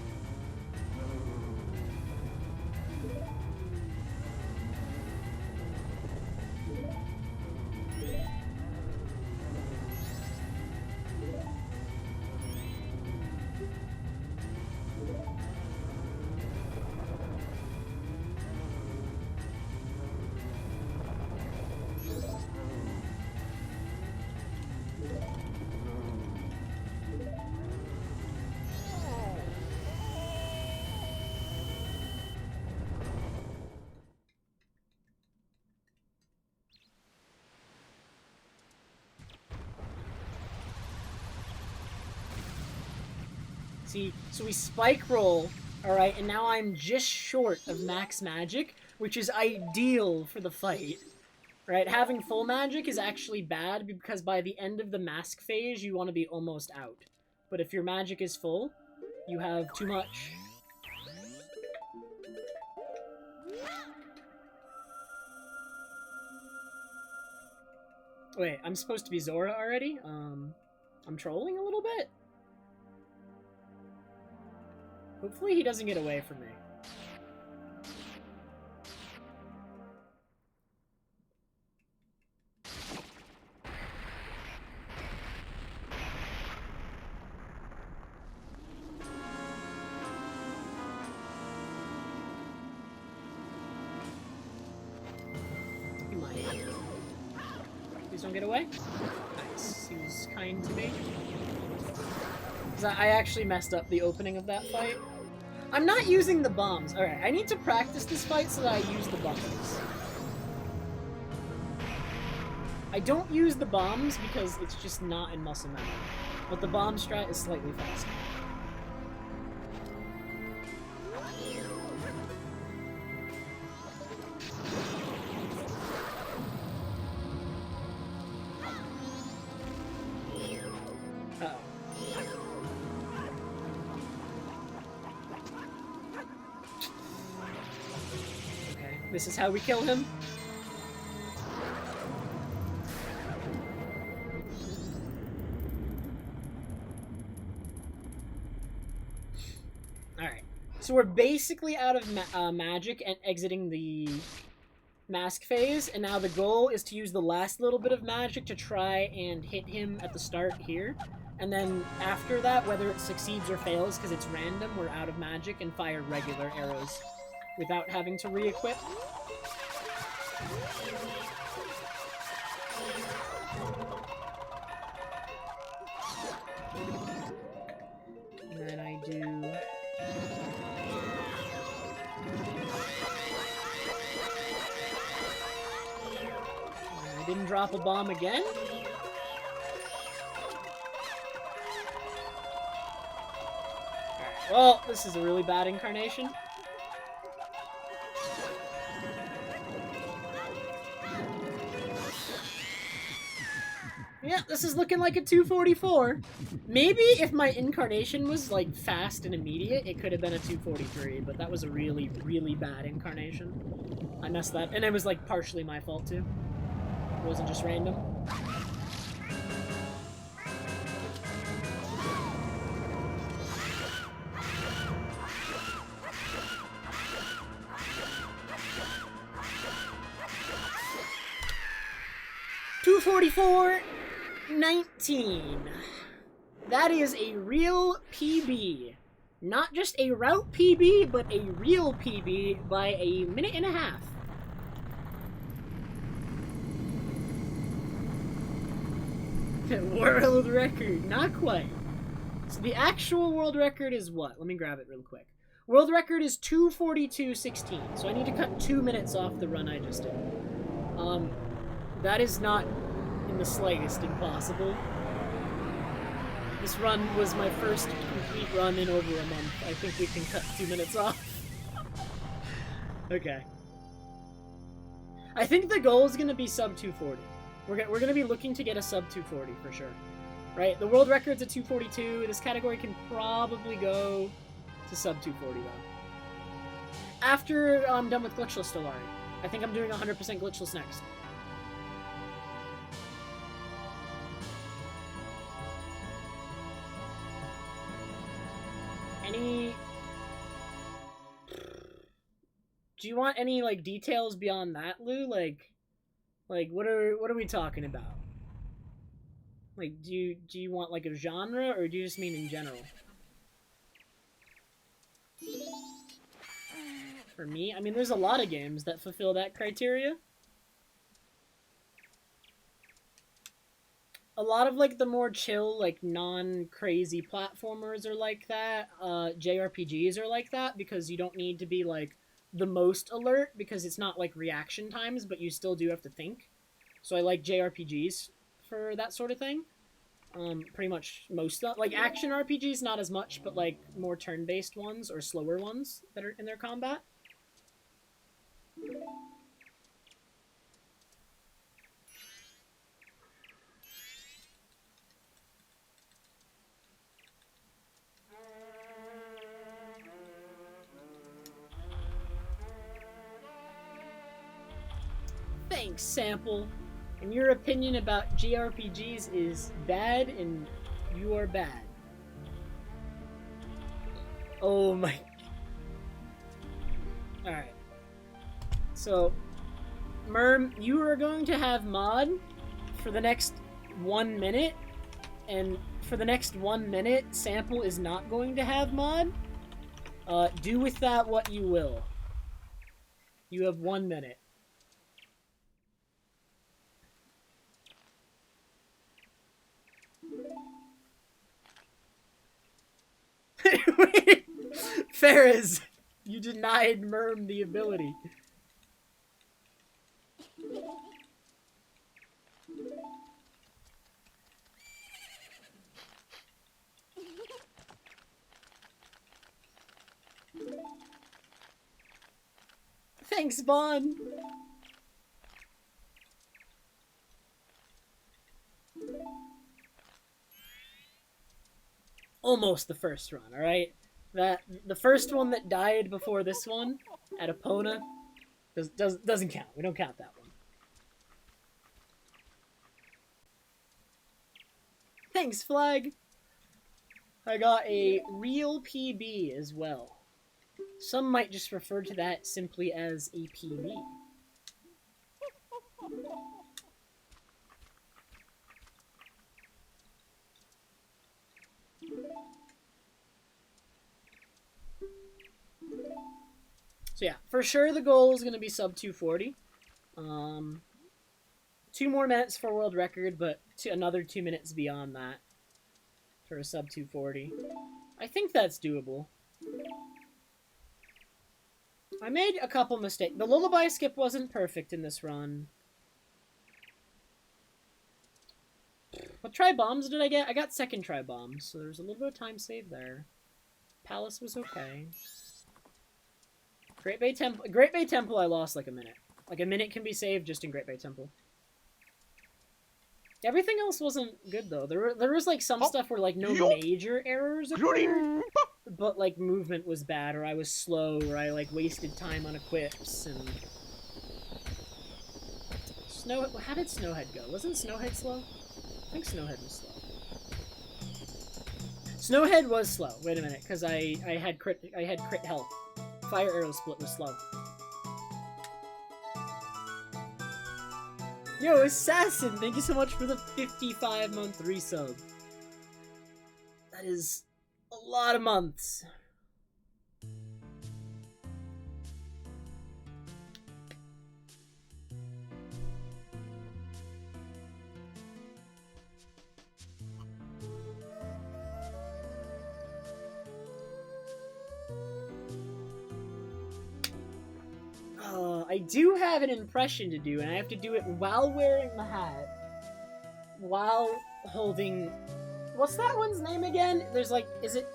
See, so we spike roll, alright, and now I'm just short of max magic, which is ideal for the fight. Right? Having full magic is actually bad, because by the end of the mask phase, you want to be almost out. But if your magic is full, you have too much. Wait, I'm supposed to be Zora already? I'm trolling a little bit? Hopefully he doesn't get away from me. He might. Please don't get away. Nice. He was kind to me. Because I actually messed up the opening of that fight. I'm not using the bombs. Alright, I need to practice this fight so that I use the bombs. I don't use the bombs because it's just not in muscle memory. But the bomb strat is slightly faster. This is how we kill him. Alright. So we're basically out of magic and exiting the mask phase, and now the goal is to use the last little bit of magic to try and hit him at the start here. And then after that, whether it succeeds or fails, because it's random, we're out of magic and fire regular arrows without having to re-equip. And then I do... I didn't drop a bomb again? Alright. Well, this is a really bad incarnation. Yeah, this is looking like a 244. Maybe if my incarnation was, like, fast and immediate, it could have been a 243, but that was a really, really bad incarnation. I messed that, and it was, like, partially my fault, too. It wasn't just random. $244.19. That is a real PB. Not just a route PB, but a real PB by a minute and a half. World record, not quite. So the actual world record is what? Let me grab it real quick. World record is 2:42.16, so I need to cut 2 minutes off the run I just did. That is not in the slightest impossible. This run was my first complete run in over a month. I think we can cut 2 minutes off. Okay. I think the goal is going to be sub 240. We're going to be looking to get a sub 240 for sure. Right? The world record's at 242. This category can probably go to sub 240 though. After I'm done with Glitchless Stellari. I think I'm doing 100% Glitchless next. Do you want any, like, details beyond that, Lou? Like what are we talking about? Like, do you want, like, a genre, or do you just mean in general? For me, I mean, there's a lot of games that fulfill that criteria. A lot of, like, the more chill, like, non-crazy platformers are like that. JRPGs are like that, because you don't need to be, like, the most alert, because it's not, like, reaction times, but you still do have to think. So I like JRPGs for that sort of thing. Pretty much most of, like, action RPGs, not as much, but, like, more turn-based ones, or slower ones that are in their combat. Thanks, Sample. And your opinion about JRPGs is bad, and you are bad. Oh my... Alright. So, Merm, you are going to have mod for the next 1 minute, and for the next 1 minute, Sample is not going to have mod. Do with that what you will. You have 1 minute. Wait, Ferris, you denied Merm the ability. Thanks, Bond. Almost the first run, alright? The first one that died before this one at Epona doesn't count. We don't count that one. Thanks, Flag. I got a real PB as well. Some might just refer to that simply as a PB. So yeah, for sure the goal is going to be sub 240. 2 more minutes for world record, but another 2 minutes beyond that for a sub 240. I think that's doable. I made a couple mistakes. The lullaby skip wasn't perfect in this run. What try bombs did I get? I got second try bombs, so there's a little bit of time saved there. Palace was okay. Great Bay Temple. Great Bay Temple, I lost like a minute. Like a minute can be saved just in Great Bay Temple. Everything else wasn't good though. There was like some stuff where like no major errors occurred, but like movement was bad, or I was slow, or I like wasted time on equips and. How did Snowhead go? Wasn't Snowhead slow? I think Snowhead was slow. Snowhead was slow. Wait a minute, because I had crit health. Fire arrow split was slow. Yo, Assassin! Thank you so much for the 55-month resub. That is a lot of months. I do have an impression to do, and I have to do it while wearing the hat. While holding... What's that one's name again? There's like... Is it...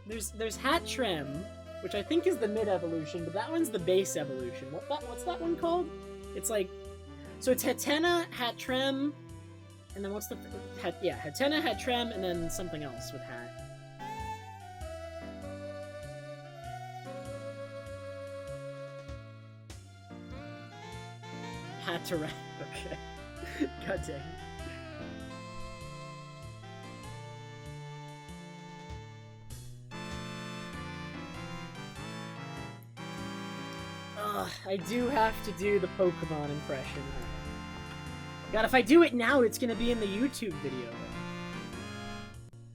There's Hat Trem, which I think is the mid-evolution, but that one's the base evolution. What's that one called? It's like... So it's Hatena, Hat Trem, and then what's the... Hatena, Hat Trem, and then something else with hat. Hatterem. Okay. God dang. I do have to do the Pokemon impression. God, if I do it now, it's gonna be in the YouTube video.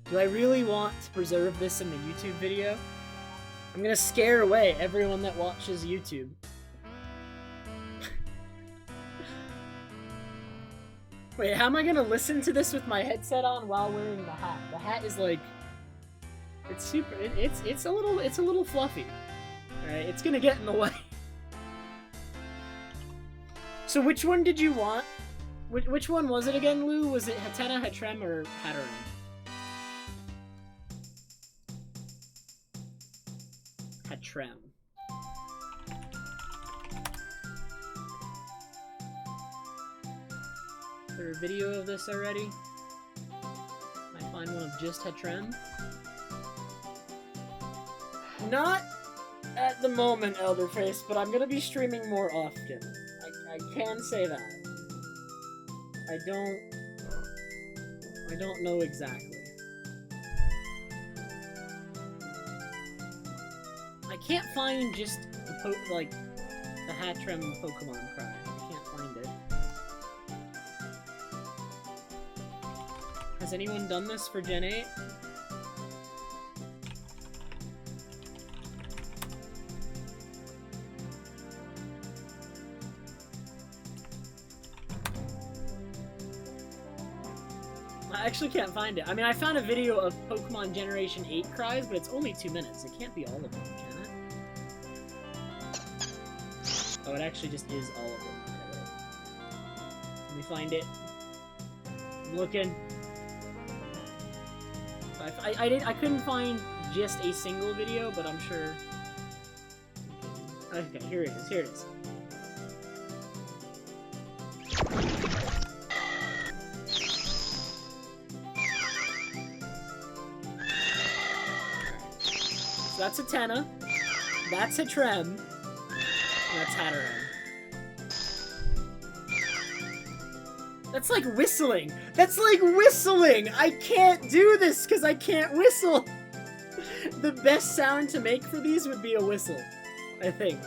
Do I really want to preserve this in the YouTube video? I'm gonna scare away everyone that watches YouTube. Wait, how am I gonna listen to this with my headset on while wearing the hat? The hat is like, it's super. It's a little fluffy. All right, it's gonna get in the way. So which one did you want? Which one was it again, Lou? Was it Hatena, Hatrem, or Hatterem? Hatrem. Is there a video of this already? Can I find one of just Hatrem? Not at the moment, Elderface, but I'm gonna be streaming more often. I can say that. I don't know exactly. I can't find just the Hatrem Pokemon cry. I can't find it. Has anyone done this for Gen 8? I actually can't find it. I mean, I found a video of Pokemon Generation 8 cries, but it's only 2 minutes. It can't be all of them, can it? Oh, it actually just is all of them. Let me find it. I'm looking. I couldn't find just a single video, but I'm sure. Okay, here it is. Here it is. So that's Hatena, that's Hatrem, and that's Hatterem. That's like whistling! That's like whistling! I can't do this because I can't whistle! The best sound to make for these would be a whistle, I think.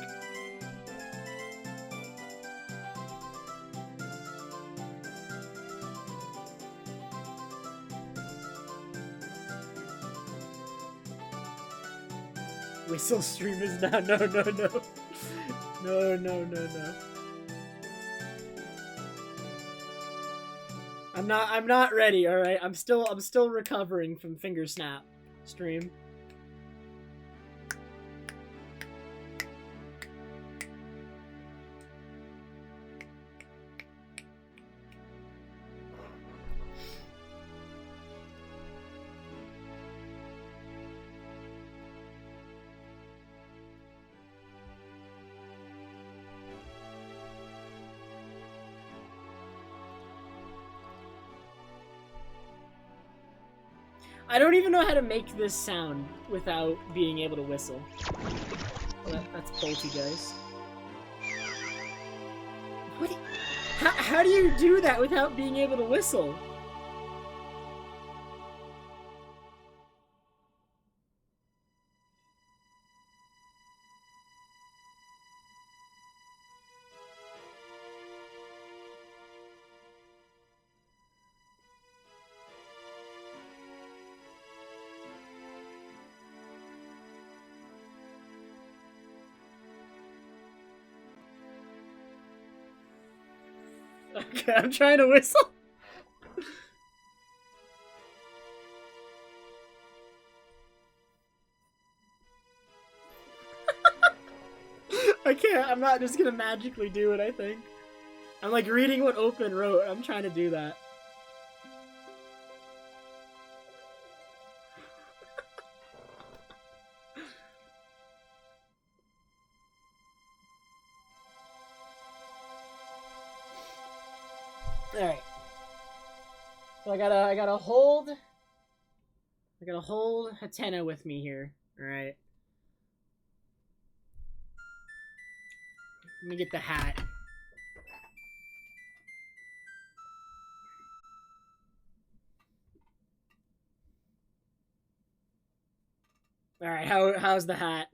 Whistle streamers now. No. No. I'm not ready, alright? I'm still recovering from finger snap stream. I don't even know how to make this sound without being able to whistle. That's bolty, guys. What? How do you do that without being able to whistle? Okay, I'm trying to whistle. I can't. I'm not just gonna magically do it, I think. I'm like reading what Open wrote. I'm trying to do that. Alright. So I gotta hold Hatena with me here. Alright. Let me get the hat. Alright, how's the hat?